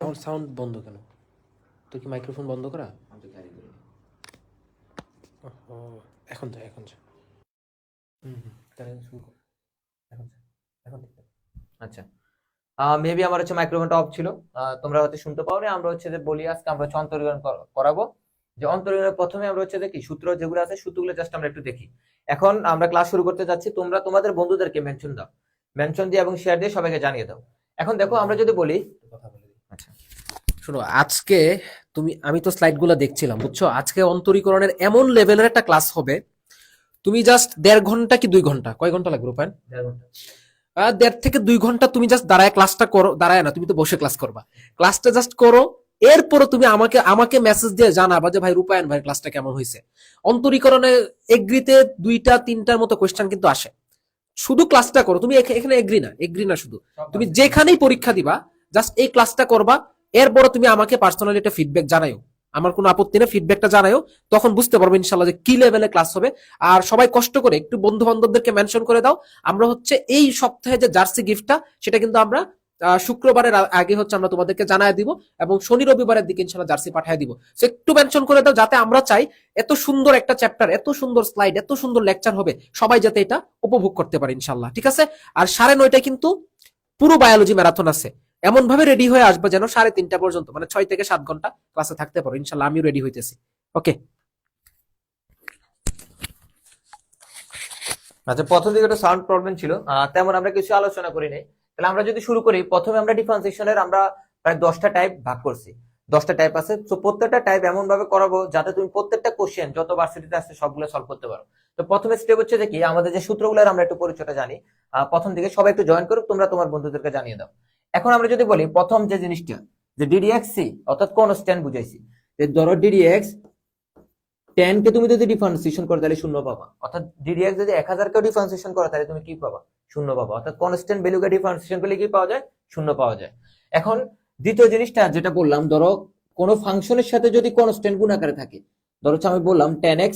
আমার সাউন্ড বন্ধ কেন? তোর কি মাইক্রোফোন বন্ধ করা? ও, এখন যা, এখন যা। তাহলে শুরু কর। এখন যা, এখন ঠিক আছে। আচ্ছা, মেবি আমার হচ্ছে মাইক্রোফোনটা অফ ছিল। তোমরা হয়তো শুনতে পাওনি। আমরা হচ্ছে যে বলি আজকে আমরা হচ্ছে অন্তরীকরণ করাবো। যে অন্তরীকরণের প্রথমে আমরা হচ্ছে দেখি সূত্র যেগুলো আছে সূত্রগুলো জাস্ট আমরা একটু দেখি। এখন আমরা ক্লাস শুরু করতে যাচ্ছি। তোমরা তোমাদের বন্ধুদেরকে মেনশন দাও, মেনশন দিয়ে এবং শেয়ার দিয়ে সবাইকে জানিয়ে দাও। এখন দেখো আমরা যদি বলি, কথা বলে দিই। আচ্ছা শোনো, আজকে আমি তো স্লাইডগুলো দেখছিলাম, বুঝছো? আজকে অন্তরীকরণের এমন লেভেলের একটা ক্লাস হবে, তুমি জাস্ট 1.5 ঘন্টা কি 2 ঘন্টা, কয় ঘন্টা লাগবে রূপায়ণ? 1.5 ঘন্টা। 1.5 থেকে 2 ঘন্টা তুমি জাস্ট দাঁড়ায় ক্লাসটা করো। দাঁড়ায় না, তুমি তো বসে ক্লাস করবা। ক্লাসটা জাস্ট করো। এরপরে তুমি আমাকে আমাকে মেসেজ দিয়ে জানাবা যে ভাই রূপায়ণ ভাই ক্লাসটা কেমন হয়েছে। অন্তরীকরণে এগ্রিতে 2টা 3টার মতো কোয়েশ্চেন কিন্তু আসে। শুধু ক্লাসটা করো তুমি। এখানে এগ্রি না শুধু, তুমি যেখানেই পরীক্ষা দিবা জাস্ট এই ক্লাসটা করবা। এরপরে তুমি আমাকে পার্সোনালি একটা ফিডব্যাক জানাইও। আমার কোনো আপত্তি নেই, ফিডব্যাকটা জানাইও। তখন বুঝতে পারবো ইনশাল্লাহ যে কি লেভেলে ক্লাস হবে। আর সবাই কষ্ট করে একটু বন্ধু বান্ধবদেরকে মেনশন করে দাও। আমরা হচ্ছে এই সপ্তাহে যে জার্সি গিফটটা, সেটা কিন্তু আমরা শুক্রবারের আগে হচ্ছে আমরা তোমাদেরকে জানায় দিব, এবং শনি রবিবারের দিকে ইনশাল্লাহ জার্সি পাঠিয়ে দিব। সো একটু মেনশন করে দাও, যাতে আমরা চাই এত সুন্দর একটা চ্যাপ্টার, এত সুন্দর স্লাইড, এত সুন্দর লেকচার হবে, সবাই যাতে এটা উপভোগ করতে পারে ইনশাল্লাহ। ঠিক আছে? আর 9:30টায় কিন্তু পুরো বায়োলজি ম্যারাথন আছে। এমন ভাবে রেডি হয়ে আসবে যেন 3:30টা পর্যন্ত, মানে 6 থেকে 7 ঘন্টা ক্লাসে থাকতে পারো ইনশাল্লাহ। আমিও রেডি হইতেছি। ওকে। আচ্ছা, প্রথম দিকে একটা সাউন্ড প্রবলেম ছিল, তেমন আমরা কিছু আলোচনা করি নাই। তাহলে আমরা যদি শুরু করি, প্রথমে আমরা ডিফারেন্সিয়েশনের আমরা প্রায় 10টা টাইপ ভাগ করছি। 10টা টাইপ আছে। তো প্রত্যেকটা টাইপ এমন ভাবে করাবো যাতে তুমি প্রত্যেকটা কোশ্চেন যত ভার্সিটিতে আছে সবগুলো সলভ করতে পারো। তো প্রথমে স্টেপ হচ্ছে যে কি, আমাদের যে সূত্রগুলোর আমরা একটু পরিচয়টা জানি। প্রথম দিকে সবাই একটু জয়েন করুক, তোমরা তোমার বন্ধুদেরকে জানিয়ে দাও। এখন আমরা যদি বলি প্রথম যে জিনিসটা, যে ডিডিএক্স সি অর্থাৎ কনস্ট্যান্ট বুঝাইছি। যে ধরো ডিডিএক্স 10 কে তুমি যদি ডিফারেন্সিয়েশন করো তাহলে 0 পাবা। অর্থাৎ ডিডিএক্স যদি 1000 কে ডিফারেন্সিয়েশন করো তাহলে তুমি কি পাবা? 0 পাবা। অর্থাৎ কনস্ট্যান্ট ভ্যালুকে ডিফারেন্সিয়েশন করলে কি পাওয়া যায়? 0 পাওয়া যায়। এখন দ্বিতীয় জিনিসটা যেটা বললাম, ধরো কোন ফাংশনের সাথে যদি কনস্ট্যান্ট গুণ আকারে থাকে, ধরো হচ্ছে আমি বললাম 10x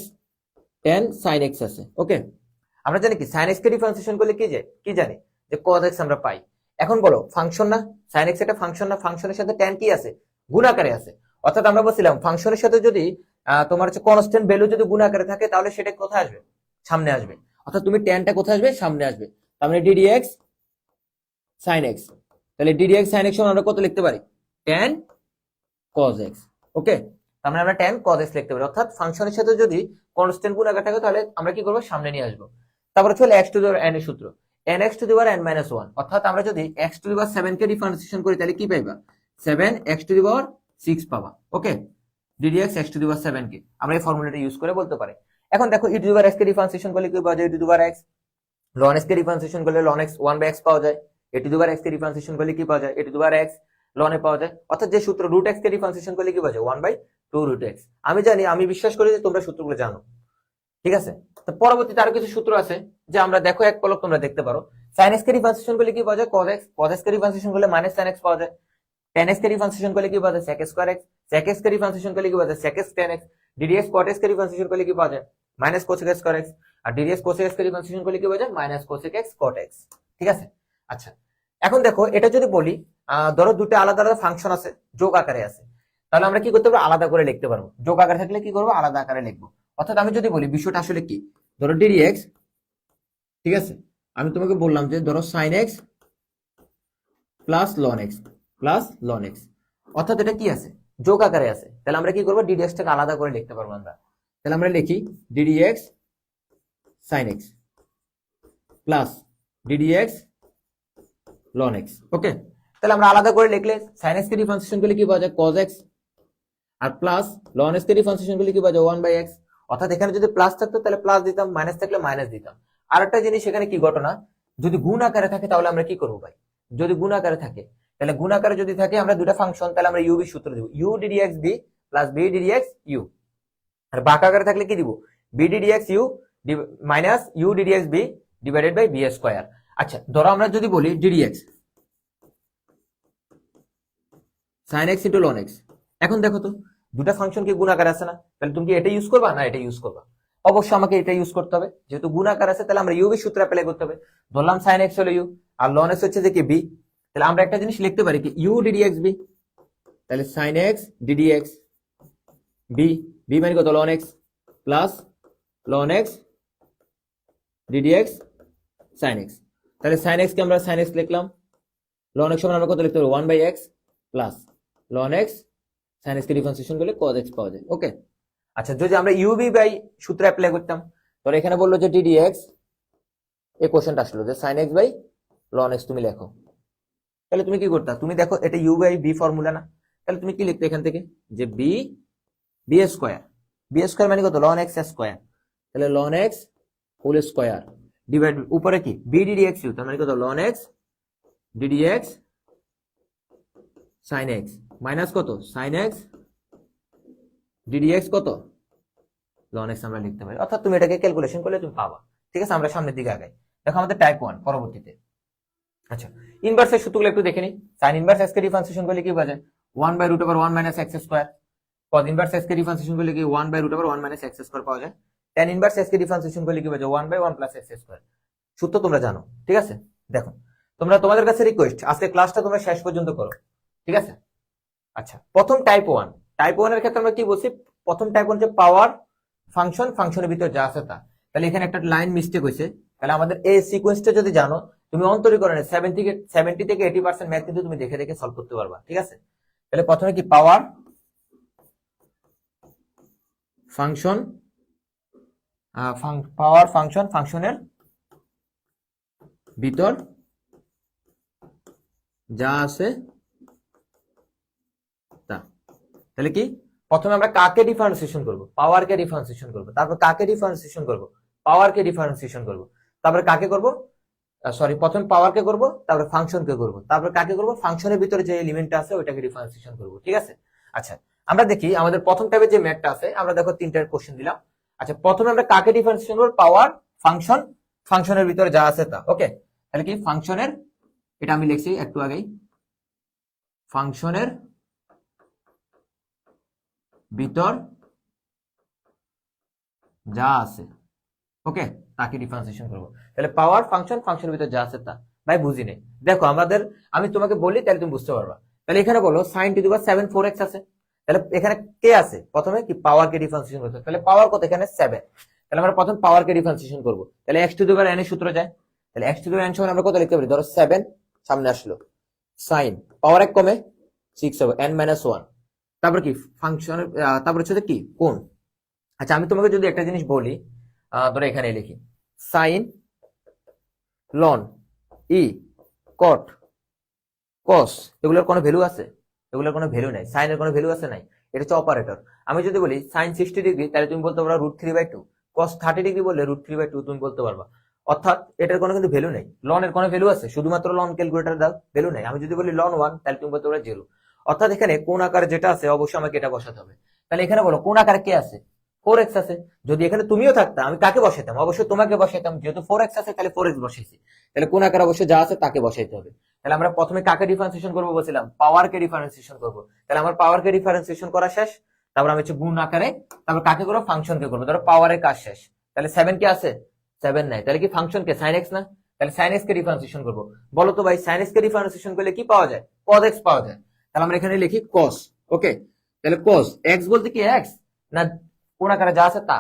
10 sin x আছে। ওকে, আমরা জানি কি sin x কে ডিফারেন্সিয়েশন করলে কি যায়, কি জানি যে cos x আমরা পাই। এখন বলো ফাংশন না, sin x একটা ফাংশন না, ফাংশনের সাথে tan কি আছে? গুণ আকারে আছে। অর্থাৎ আমরা বলছিলাম ফাংশনের সাথে যদি তোমার হচ্ছে কনস্ট্যান্ট ভ্যালু যদি গুণ আকারে থাকে তাহলে সেটা কোথায় আসবে? সামনে আসবে। অর্থাৎ তুমি ট্যানটা কোথায় আসবে? সামনে আসবে। তার মানে ডিডিএক্স sin x, তাহলে ডিডিএক্স sin x আমরা কত লিখতে পারি? tan cos x। ওকে, তার মানে আমরা tan cos x লিখতে পারি। অর্থাৎ ফাংশনের সাথে যদি কনস্ট্যান্ট গুণ আকারে থাকে তাহলে আমরা কি করব? সামনে নিয়ে আসবো। তারপরে চলে x to the power n এর সূত্র, nx two the power n - 1। অর্থাৎ আমরা যদি x to the power 7 K differentiation করি তাহলে কি পাইবা? 7x টু দি পাওয়ার 6 পাবা। ওকে, ddx x টু দি পাওয়ার 7 কে আমরা এই ফর্মুলাটা ইউজ করে বলতে পারি। এখন দেখো e to the power x কে ডিফারেন্সিয়েশন করলে কি পাওয়া যায়? e to the power x। ln x কে ডিফারেন্সিয়েশন করলে ln x 1/x পাওয়া যায়। a two the power x কে ডিফারেন্সিয়েশন করলে কি পাওয়া যায়? a two the power x ln a পাওয়া যায়। অর্থাৎ যে সূত্র √x কে ডিফারেন্সিয়েশন করলে কি পাওয়া যায়? 1/2√x। আমি জানি, আমি বিশ্বাস করি যে তোমরা সূত্রগুলো জানো। ঠিক আছে? তো পরবর্তীতে আরো কিছু সূত্র আছে যে আমরা দেখো এক পলক তোমরা দেখতে পারো। sin x কে ডিফারেন্সিয়েশন করলে কি পাওয়া যায়? cos x। cos x কে ডিফারেন্সিয়েশন করলে -sin x পাওয়া যায়। tan x কে ডিফারেন্সিয়েশন করলে কি পাওয়া যায়? sec square x। sec x কে ডিফারেন্সিয়েশন করলে কি পাওয়া যায়? sec x tan x। ddx cot x কে ডিফারেন্সিয়েশন করলে কি পাওয়া যায়? -cosec x square x। আর ddx cosec x কে ডিফারেন্সিয়েশন করলে কি পাওয়া যায়? -cosec x cot x। ঠিক আছে? আচ্ছা, এখন দেখো এটা যদি বলি, ধরো দুটো আলাদা আলাদা ফাংশন আছে, যোগ আকারে আছে, তাহলে আমরা কি করতে পারবো? আলাদা করে লিখতে পারবো। যোগ আকারে থাকলে কি করবো? আলাদা আকারে লিখবো। অর্থাৎ আমি যদি বলি বিষয়টা আসলে কি, ধরো ddx, ঠিক আছে, আমি তোমাকে বললাম যে ধরো sin x plus ln x plus ln x। অর্থাৎ এটা কি আছে? যোগ আকারে আছে। তাহলে আমরা কি করবো? ddx টাকে আলাদা করে লিখতে পারবো আমরা। তাহলে আমরা লিখি ddx sin x plus ddx ln x। ওকে, তাহলে আমরা আলাদা করে লিখলে sin x কে ডিফারেন্সিয়েশন করলে কি পাওয়া যায়? cos x। আর প্লাস ln x কে ডিফারেন্সিয়েশন করলে কি পাওয়া যায়? 1/x। অর্থাৎ এখানে যদি প্লাস থাকতো তাহলে প্লাস দিতাম, মাইনাস থাকলে মাইনাস দিতাম। আর একটা জিনিস এখানে কি ঘটনা, যদি গুণ আকারে থাকে তাহলে আমরা কি করবো ভাই? যদি গুণ আকারে থাকে, তাহলে গুণ আকারে যদি থাকে আমরা দুটা ফাংশন, তাহলে আমরা u b সূত্র দিব, u ddx b plus b ddx u। আর বাঁক আকারে থাকলে কি দিব? b ddx u minus u ddx b divided by b square. আচ্ছা, ধরো আমরা যদি বলি ddx sin x into ln x। এখন দেখো তো দুটা ফাংশন কি গুণ আকারে আছে না? তাহলে তুমি কি এটা ইউজ করবা না এটা ইউজ করবা? অবশ্যই আমাকে এটা ইউজ করতে হবে, যেহেতু গুণ আকার আছে। তাহলে আমরা u b সূত্র অ্যাপ্লাই করতে হবে। ধরলাম sin x হলো u আর ln x হচ্ছে যে কি b। তাহলে আমরা একটা জিনিস লিখতে পারি কি, u ddx b তাহলে sine x d d x, b b মানে কত loan x plus ln x d d x sine x. তাহলে সাইন এক্স কে আমরা সাইন এক্স লিখলাম, লন এক্স সমান আমরা কত লিখতে পারবো 1/x plus ln x sine x কে ডিফারেন্সিয়েশন করলে cos x পাওয়া যায়। ওকে, আচ্ছা যদি আমরা ইউবি বাই সূত্র অ্যাপ্লাই করতাম, তাহলে এখানে বললো যে ডিডি এক্স, এই কোশ্চেনটা আসলো যে sine x by ln x তুমি লেখো, তাহলে তুমি কি করতা, তুমি দেখো এটা ইউ বাই বি ফর্মুলা না, তাহলে তুমি কি লিখতে এখান থেকে যে b b square, b square মানে কত লন এক্স স্কোয়ার, তাহলে লন এক্স হোল স্কোয়ার ডিভাইড উপরে কি বি ডিডি এক্স ইউ, তার মানে কত loan x d d x sine x minus কত সাইন এক্স ডিডি এক্স কত লন এক্স আমরা লিখতে পারি। অর্থাৎ তুমি এটাকে ক্যালকুলেশন করলে তুমি পাবা। ঠিক আছে, আমরা সামনের দিকে আগাই। দেখো আমাদের টাইপ 1 পরবর্তীতে। আচ্ছা, ইনভার্সের সূত্রগুলো একটু দেখে নি। সাইন ইনভার্স এক্স কে ডিফারেন্সিয়েশন করলে কি পাওয়া যায় 1/√1 - x square. Cos inverse x কে ডিফারেন্সিয়েশন করলে কি 1/√1 - x স্কয়ার পাওয়া যায়। tan ইনভার্স এক্স কে ডিফারেন্সিয়েশন করলে কি পাওয়া যায় 1/1 + x স্কয়ার। সূত্র তোমরা জানো। ঠিক আছে, দেখো তোমরা তোমাদের কাছে রিকোয়েস্ট আজকে ক্লাসটা তোমরা শেষ পর্যন্ত করো। ঠিক আছে, আচ্ছা প্রথম টাইপ 1, টাইপ 1 এর ক্ষেত্রে আমরা কি বলছি, প্রথম টাইপ 1 যে পাওয়ার ফাংশন, ফাংশনের ভিতর যা আছে তা। তাহলে এখানে একটা লাইন মিস্টেক হয়েছে, তাহলে আমাদের এই সিকোয়েন্সটা যদি জানো তুমি অন্তরীকরণে 70 থেকে 80% ম্যাথ কিন্তু তুমি দেখে দেখে সলভ করতে পারবা। ঠিক আছে, তাহলে প্রথমে কি পাওয়ার ফাংশন, পাওয়ার ফাংশন, ফাংশনের ভিতর যা আছে তা। তাহলে কি প্রথমে আমরা কাকে ডিফারেন্সিয়েশন করব, পাওয়ারকে ডিফারেন্সিয়েশন করব, তারপর কাকে ডিফারেন্সিয়েশন করব, পাওয়ারকে ডিফারেন্সিয়েশন করব, তারপরে কাকে করব, সরি প্রথম পাওয়ারকে করব, তারপরে ফাংশনকে করব, তারপর কাকে করব, ফাংশনের ভিতরে যে এলিমেন্টটা আছে ওইটাকে ডিফারেন্সিয়েশন করব। ঠিক আছে, আচ্ছা আমরা দেখি আমাদের প্রথম টাইপের যে ম্যাথটা আছে, আমরা দেখো তিনটার কোশ্চেন দিলাম। আচ্ছা প্রথমে আমরা কাকে ডিফারেন্সিয়েশন করব, পাওয়ার, ফাংশন, ফাংশনের ভিতরে যা আছে তা। ওকে, তাহলে কি ফাংশনের, এটা আমি লিখছি একটু আগেই, ফাংশনের ভিতর যা আছে ওকে তাকে ডিফারেন্সিয়েশন করব। তাহলে পাওয়ার ফাংশন, ফাংশনের ভিতর যা আছে তা। ভাই বুঝি নেই, দেখো আমাদের, আমি তোমাকে বলি তাহলে তুমি বুঝতে পারবা। তাহলে এখানে বলো sin two the power 7 4x আছে, তাহলে এখানে কে আছে, প্রথমে কি পাওয়ার কে ডিফারেন্সিয়েশন করতে, তাহলে পাওয়ার কত এখানে 7, তাহলে আমরা প্রথম পাওয়ার কে ডিফারেন্সিয়েশন করব। তাহলে x to the power n এর সূত্র যায়, তাহলে x to the power n সমান আমরা কত লিখতে পারি, ধরো 7 সামনে আসলো, sin পাওয়ার এক কমে 6 হবে n - 1, তারপর কি ফাংশনের, তারপর হচ্ছে কি কোণ। আচ্ছা আমি তোমাকে যদি একটা জিনিস বলি, ধরো এখানে লিখি সাইন লন ই কট কস, এগুলোর কোনো ভ্যালু আছে, এগুলোর কোনো ভ্যালু নাই, সাইনের কোনো ভ্যালু আছে নাই, এটা হচ্ছে অপারেটর। আমি যদি বলি সাইন 60 ডিগ্রি, তাহলে তুমি বলতে পারবা √3/2, কস 30 ডিগ্রি বললে √3/2 তুমি বলতে পারবা। অর্থাৎ এটার কোনো কিন্তু ভ্যালু নেই। লনের কোনো ভ্যালু আছে, শুধুমাত্র লন ক্যালকুলেটর দাও, ভ্যালু নাই। আমি যদি বলি লন 1, তাহলে তুমি বলতে পারবা 0। অর্থাৎ এখানে কোন আকারে যেটা আছে অবশ্যই আমাকে এটা বসাতে হবে। তাহলে এখানে বলো কোন আকারে কে আছে, 4x আছে। যদি এখানে তুমিও থাকতা আমি কাকে বসাইতাম, অবশ্যই তোমাকে বসাইতাম, যেহেতু 4x আছে তাহলে 4x বসাইছি, তাহলে কোন আকারে অবশ্যই যা আছে তাকে বসাইতে হবে। তাহলে আমরা প্রথমে কাকে ডিফারেন্সিয়েশন করবো বলছিলাম, পাওয়ারকে ডিফারেন্সিয়েশন করবো। তাহলে আমার পাওয়ারকে ডিফারেন্সিয়েশন করা শেষ, তারপর আমি হচ্ছে গুণ আকারে, তারপর কাকে করবো, ফাংশনকে করবো। ধরো পাওয়ারের কাজ শেষ, তাহলে 7 কে আছে, 7 নাই, তাহলে কি ফাংশনকে sin x না, তাহলে sin x কে ডিফারেন্সিয়েশন করবো। বলো তো ভাই sin x কে ডিফারেন্সিয়েশন করলে কি পাওয়া যায়, cos x পাওয়া যায়। তাহলে আমরা এখানে লিখি cos। ওকে, তাহলে cos x বলতে কি x না, কোন আকারে যা আছে তা,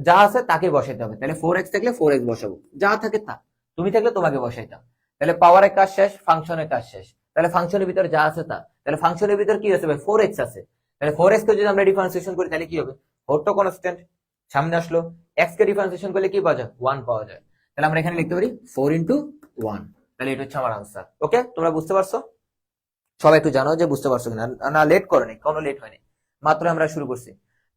যা আছে তাকে বসাইতে হবে। তাহলে 4x থাকলে 4x বসাবো, যা থাকে তা, তুমি থাকলে তোমাকে বসাইতাম। তাহলে পাওয়ারের কাজ শেষ, ফাংশনের কাজ শেষ, তাহলে ফাংশনের ভিতরে যা আছে তা। তাহলে ফাংশনের ভিতরে কি আছে ভাই, 4x আছে। তাহলে 4x কে যদি আমরা ডিফারেন্সিয়েশন করি তাহলে কি হবে, 4 তো কনস্ট্যান্ট সামনে আসলো, x কে ডিফারেন্সিয়েশন করলে কি পাওয়া যায়, 1 পাওয়া যায়। তাহলে আমরা এখানে লিখতে পারি 4 × 1। তাহলে এটা হচ্ছে আমার আনসার। ওকে, তোমরা বুঝতে পারছো, সবাই একটু জানো যে বুঝতে পারছো কিনা, না লেট করোনি, কোনো লেট হয়নি, মাত্র আমরা শুরু করছি।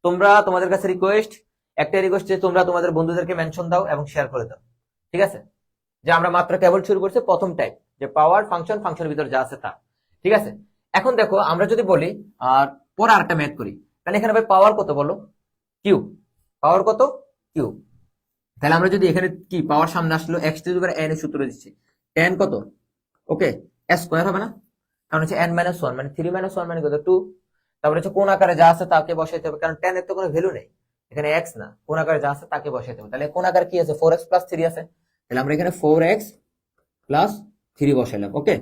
তোমরা তোমাদের কাছে রিকোয়েস্ট, একটা রিকোয়েস্ট যে তোমরা তোমাদের বন্ধুদেরকে মেনশন দাও এবং শেয়ার করে দাও। ঠিক আছে, যে আমরা মাত্র কেবল শুরু করছি প্রথম টাইপ, যে পাওয়ার ফাংশন, ফাংশনের ভিতরে যা আছে তা। ঠিক আছে, এখন দেখো আমরা যদি বলি আর পরে আরেকটা ম্যাথ করি, তাহলে এখানে ভাই পাওয়ার কত বলো, কিউব, পাওয়ার কত কিউব। তাহলে আমরা যদি এখানে কি পাওয়ার সামনে আসলো, x to the power n এর সূত্র দিচ্ছি, tan কত, ওকে s স্কয়ার হবে না, কারণ হচ্ছে n - 1 মানে 3 - 1 মানে কত 2। তারপরে হচ্ছে কোন আকারে যা আছে তাকে বসাইতে হবে, কারণ tan এর তো কোনো ভ্যালু নেই, এখানে x না, কোন আকারে যা আছে তাকে বসাইতে হবে। তাহলে কোন আকারে কি আছে, 4x + 3 আছে, তাহলে আমরা এখানে 4x + 3 বসাইলাম। ওকে,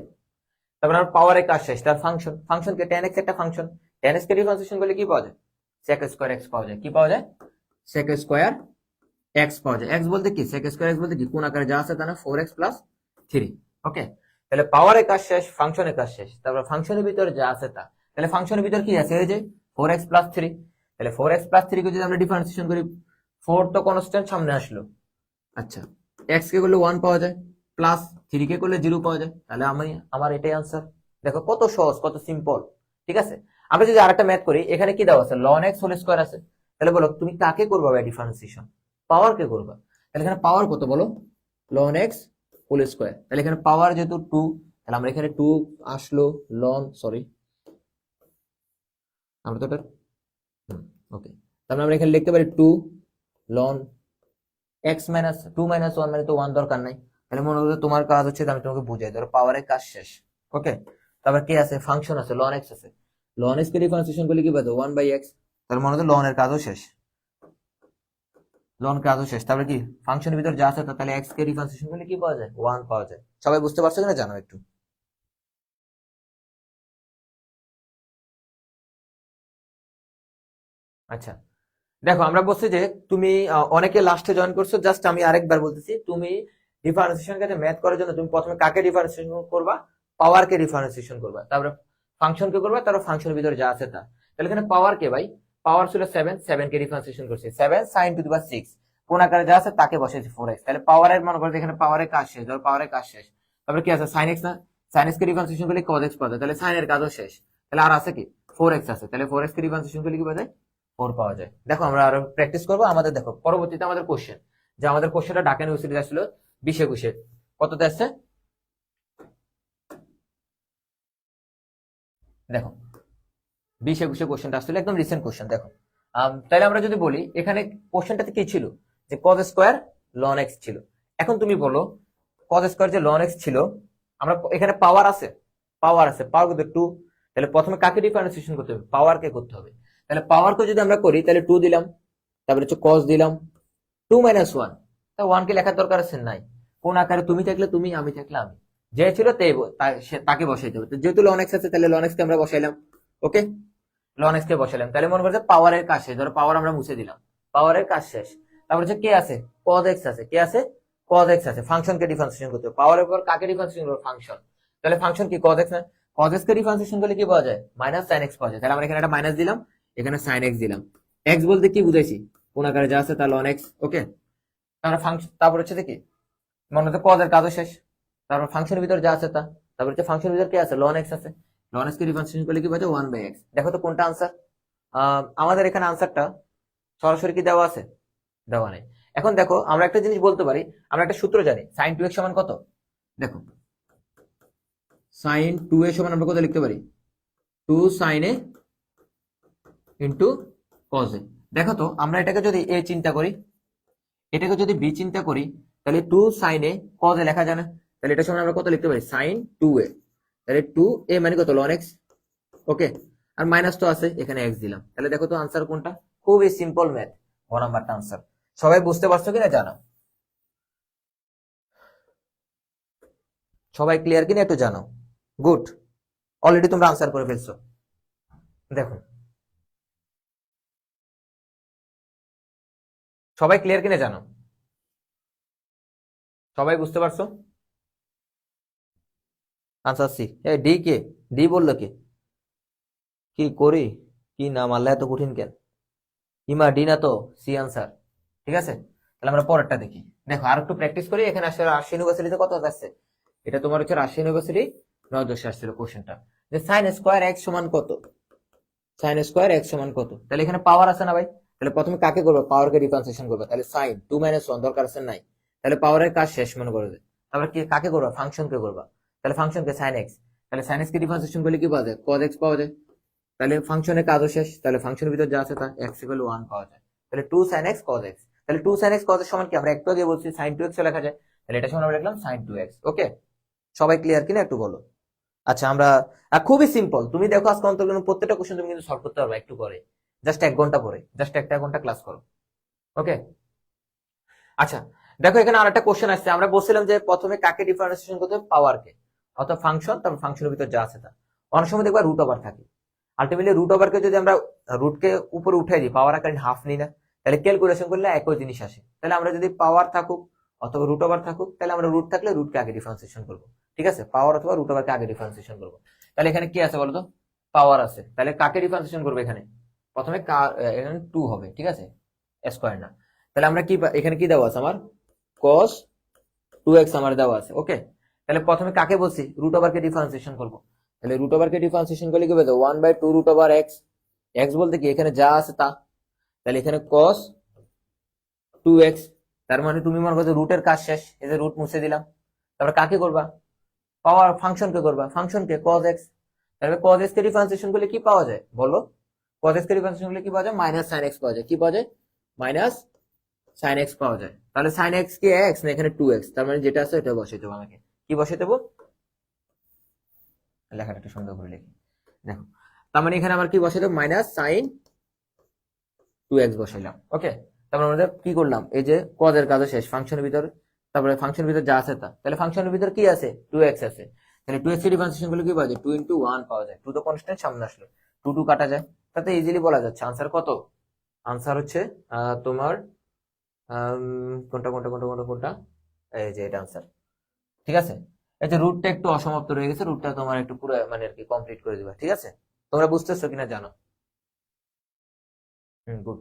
তারপর আমার পাওয়ারের কাজ শেষ, তার ফাংশন, ফাংশনকে tan x একটা ফাংশন, tan x কে ডিফারেন্সিয়েশন করলে কি পাওয়া যায়, sec স্কয়ার x পাওয়া যায়। কি পাওয়া যায়, sec স্কয়ার x পাওয়া যায়। x বলতে কি, sec স্কয়ার x বলতে কি, কোন আকারে যা আছে তা না 4x প্লাস 3। ওকে, তাহলে পাওয়ারের কাজ শেষ, ফাংশনের কাজ শেষ, তারপর ফাংশনের ভিতরে যা আছে তা, তাহলে ফাংশনের ভিতর কি আছে, এই যে 4x প্লাস 3। তাহলে 4x প্লাস 3 কে যদি আমরা ডিফারেন্সিয়েশন করি, 4 তো কনস্ট্যান্ট সামনে আসলো, আচ্ছা x কে করলে 1 পাওয়া যায়, প্লাস 3 কে করলে 0 পাওয়া যায়। তাহলে আমার এটাই আনসার। দেখো কত সহজ, কত সিম্পল। ঠিক আছে, আমরা যদি আরেকটা ম্যাথ করি, এখানে কি দেওয়া আছে, ln x হোল স্কয়ার আছে। তাহলে বলো তুমি কাকে করবা ভাই ডিফারেন্সিয়েশন, পাওয়ার কে করবা। তাহলে এখানে পাওয়ার কত বলো, ln x হোল স্কয়ার। তাহলে এখানে পাওয়ার যেহেতু 2, তাহলে আমরা এখানে 2 আসলো, আমরা তো এটা ওকে, তাহলে আমরা এখানে লিখতে পারি 2 ln x মাইনাস 2 মাইনাস 1, মানে তো 1 দরকার নাই। তাহলে মনে করো তোমার কাজ হচ্ছে, আমি তোমাকে বুঝাই, ধরো পাওয়ারের কাজ শেষ। ওকে, তারপর কি আছে, ফাংশন আছে, ln x আছে, ln x কে ডিফারেন্সিয়েশন করলে কি পাবো, 1/x। তাহলে মনে হচ্ছে ln এর কাজও শেষ, ln কাজও শেষ। তারপরে কি, ফাংশনের ভিতর যা আছে তা, তাহলে x কে ডিফারেন্সিয়েশন করলে কি পাওয়া যায়, 1 পাওয়া যায়। সবাই বুঝতে পারছো কিনা জানো একটু। আচ্ছা, দেখো আমরা বলছি যে তুমি অনেকে লাস্টে জয়েন করছো, জাস্ট আমি আরেকবার বলতেছি, তুমি ডিফারেন্সিয়েশন কাজে ম্যাথ করার জন্য তুমি প্রথমে কাকে ডিফারেন্সিয়েশন করবা, পাওয়ার কে ডিফারেন্সিয়েশন করবা, তারপরে ফাংশন কে করবা, তারপর ফাংশনের ভিতরে যা আছে তা। তাহলে এখানে পাওয়ার কে ভাই, পাওয়ার ছিল 7 কে ডিফারেন্সিয়েশন করছি, 7 sin টু দি পাওয়ার 6, কোন আকারে যা আছে তাকে বসিয়েছি 4x। তাহলে পাওয়ারের মনে করো এখানে পাওয়ারের কাজ শেষ, ধরো পাওয়ারের কাজ শেষ। তারপরে কি আছে, sin x না, sin x কে ডিফারেন্সিয়েশন করলে cos x পাওয়া যায়, তাহলে sin এর কাজও শেষ। তাহলে আর আছে কি, 4x আছে, তাহলে 4x কে ডিফারেন্সিয়েশন করলে কি পাওয়া যায়, 4 পাওয়া যায়। দেখো আমরা আরো প্র্যাকটিস করবো, আমাদের দেখো পরবর্তীতে আমাদের কোশ্চেন, যে আমাদের কোশ্চেনটা ঢাকা ইউনিভার্সিটি আসছিল 20-21, কততে আসছে দেখো, 20-21 কোশ্চেনটা আসলে একদম রিসেন্ট কোশ্চেন। দেখো তাহলে আমরা যদি বলি, এখানে কোশ্চেনটাতে কি ছিল, যে cos স্কয়ার ln x ছিল। এখন তুমি বলো cos স্কয়ার যে ln x ছিল, আমরা এখানে পাওয়ার আছে, পাওয়ার কত 2। তাহলে প্রথমে কাকে ডিফারেন্সিয়েশন করতে হবে, পাওয়ার কে করতে হবে। তাহলে পাওয়ার কে যদি আমরা করি, তাহলে 2 দিলাম, তারপরে হচ্ছে cos দিলাম, 2 মাইনাস 1, তা 1 কে লেখার দরকার আছে নাই, কোন আকারে তুমি থাকলে তুমি, আমি থাকলে আমি, যে ছিল তাকে বসাইতে হবে। তো যেহেতু ln x আছে, তাহলে ln x কে আমরা বসাইলাম। ওকে, ln x কে বসাইলাম, তাহলে মনে করছে পাওয়ারের কাজ শেষ, ধরো পাওয়ার আমরা মুছে দিলাম, পাওয়ারের কাজ শেষ। তারপর হচ্ছে কে আছে, cos x আছে, কে আছে, cos x আছে। ফাংশন কে ডিফারেন্সিয়েশন করতে হবে, পাওয়ারের পর কাকে ডিফারেন্সিয়েশন করবে, ফাংশন। তাহলে ফাংশন কি, cos x না, cos x কে ডিফারেন্সিয়েশন করলে কি পাওয়া যায়, মাইনাস sin x পাওয়া যায়। তাহলে আমরা এখানে একটা মাইনাস দিলাম, এখানে sin x দিলাম। x বলতে কি বুঝাইছি, কোন আকারে যা আছে তা ln x। ওকে, তারপর ফাংশন, তারপর হচ্ছে কি, মনে হচ্ছে cos এর কাজও শেষ, তারপর ফাংশনের ভিতর যা আছে তা, তারপর হচ্ছে ফাংশনের ভিতর কি আছে, ln x আছে, ln x কে ডিফারেন্সিয়েশন করলে কি পাওয়া যায়, 1/x। দেখো তো কোনটা আনসার। আমাদের এখানে আনসারটা সরাসরি কি দেওয়া আছে, দেওয়া নেই। এখন দেখো আমরা একটা জিনিস বলতে পারি, আমরা একটা সূত্র জানি, sin 2x সমান কত। দেখো sin 2a সমান আমরা কত লিখতে পারি, 2 sin a into cos a। দেখো তো আমরা এটাকে যদি a চিন্তা করি, এটাকে যদি b চিন্তা করি, তাহলে 2 sin a cos a লেখা যায় না। তাহলে এটা সমান আমরা কত লিখতে পারি, sin 2a। তাহলে 2a মানে কত, ln x। ওকে, আর মাইনাস তো আছে, এখানে x দিলাম। তাহলে দেখো তো আনসার কোনটা, খুবই সিম্পল ম্যাথ, 1 নাম্বারটা আনসার। সবাই বুঝতে পারছো কিনা জানো, সবাই ক্লিয়ার কিনা একটু জানো। গুড, অলরেডি তোমরা আনসার করে ফেলছো। দেখো সবাই ক্লিয়ার কিনা জানো, সবাই বুঝতে পারছো। Answer C. ডি কে, ডি বললো কে, কি করি, কি নাম, আল্লাহ এত কঠিন কেন, ইমা ডি না তো, সি আনসার। ঠিক আছে, তাহলে আমরা পরেরটা দেখি। দেখো আর একটু প্র্যাকটিস করি। এখানে আসলে রাজশাহী ইউনিভার্সিটিতে কত আসছে, এটা তোমার হচ্ছে রাজশাহী ইউনিভার্সিটি 9-10 আসছিল কোশ্চেনটা, যে sin স্কয়ার x সমান কত, sin স্কয়ার x সমান কত। তাহলে এখানে পাওয়ার আছে না ভাই, তাহলে প্রথমে কাকে করবে, পাওয়ারকে ডিফারেন্সিয়েশন করবে। তাহলে sin 2 - 1 দরকার আছে নাই, তাহলে পাওয়ারের কাজ শেষ মনে করবে। তারপর কি কাকে করবা, ফাংশনকে করবা। তাহলে ফাংশনকে sin x, তাহলে sin x কে ডিফারেন্সিয়েশন করলে কি পাওয়া যায়, cos x পাওয়া যায়। তাহলে ফাংশনের কাজও শেষ, তাহলে ফাংশনের ভিতর যা আছে তা x = 1 পাওয়া যায়। তাহলে 2 sin x cos x, তাহলে 2 sin x cos x সমান কি, আমরা একটু আগে বলছি sin 2x লেখা যায়, তাহলে এটা সমান আমরা লিখলাম sin 2x। ওকে, সবাই ক্লিয়ার কিনা একটু বলো। আচ্ছা আমরা খুবই সিম্পল, তুমি দেখো আজকে অন্তর্গত প্রত্যেকটা কোশ্চেন তুমি কিন্তু সলভ করতে পারবে একটু করে, জাস্ট 1 ঘন্টা পরে, জাস্ট 1 ঘন্টা ক্লাস করো। ওকে, আচ্ছা দেখো এখানে আরেকটা কোশ্চেন আসছে, আমরা বলছিলাম যে প্রথমে কাকে ডিফারেন্সিয়েশন করতে হবে, পাওয়ারকে। অথবা ফাংশন, তারপর ফাংশনের ভিতর যা আছে তা। অনেক সময় দেখবা রুট ওভার থাকে। আলটিমেটলি রুট ওভারকে যদি আমরা রুটকে উপরে উঠাই দিই, পাওয়ার আকারে হাফ নিই না, তাহলে ক্যালকুলেশন করলে একই জিনিস আসে। তাহলে আমরা যদি পাওয়ার থাকুক অথবা রুট ওভার থাকুক, তাহলে আমরা রুট থাকলে রুটকে আগে ডিফারেন্সিয়েশন করবো, ঠিক আছে, পাওয়ার অথবা রুট ওভারকে আগে ডিফারেন্সিয়েশন করবো। তাহলে এখানে কি আছে বলতো, পাওয়ার আছে, তাহলে কাকে ডিফারেন্সিয়েশন করবো এখানে, প্রথমে এখানে 2 হবে, ঠিক আছে, স্কয়ার না। তাহলে আমরা কি এখানে কি দেওয়া আছে আমার, cos 2x আমার দেওয়া আছে, ওকে। তাহলে প্রথমে কাকে বলছি, রুট ওভারকে ডিফারেন্সিয়েশন করবো। তাহলে রুট ওভারকে ডিফারেন্সিয়েশন করলে কি হবে, 1/2 রুট ওভার এক্স, এক্স বলতে কি এখানে যা আছে তা, তাহলে এখানে cos 2x, তার মানে তুমি মনে করছো রুটের কাজ শেষ, এই যে রুট মুছে দিলাম। তারপরে কাকে করবা, পাওয়ার ফাংশনকে করবা, ফাংশনকে cos x, তাহলে cos x কে ডিফারেন্সিয়েশন করলে কি পাওয়া যায় বলো, cos x কে ডিফারেন্সিয়েশন করলে কি পাওয়া যায়, মাইনাস sin x পাওয়া যায়, কি পাওয়া যায়, মাইনাস sin x পাওয়া যায়। তাহলে sin x কি x না এখানে 2x, তার মানে যেটা আছে এটা বসিয়ে দেবো, আমাকে কি বসিয়ে দেবো, লেখাটা একটু সুন্দর করে লিখি, দেখো, তার মানে এখানে আমার কি বসিয়ে দেবো, মাইনাস sin 2x বসাইলাম, ওকে। তারপর আমাদের কি করলাম, এই যে cos এর কাজও শেষ, ফাংশনের ভিতর, তারপরে ফাংশনের ভিতর যা আছে তা, তাহলে ফাংশনের ভিতর কি আছে, 2x আছে, তাহলে 2x এর ডিফারেন্সিয়েশন করলে কি পাওয়া যায়, 2 into 1 পাওয়া যায়, 2 তো কনস্ট্যান্ট সামনে আসলো, 2 2 কাটা যায়, তাতে ইজিলি বলা যাচ্ছে আনসার কত, আনসার হচ্ছে তোমার কোনটা কোনটা কোনটা কোনটা কোনটা, এই যে এটা আনসার, ঠিক আছে। এই যে রুটটা একটু অসমাপ্ত রয়ে গেছে, রুটটা তোমার একটু পুরো মানে আর কি কমপ্লিট করে দিবা, ঠিক আছে, তোমরা বুঝতেছো কিনা জানো, গুড।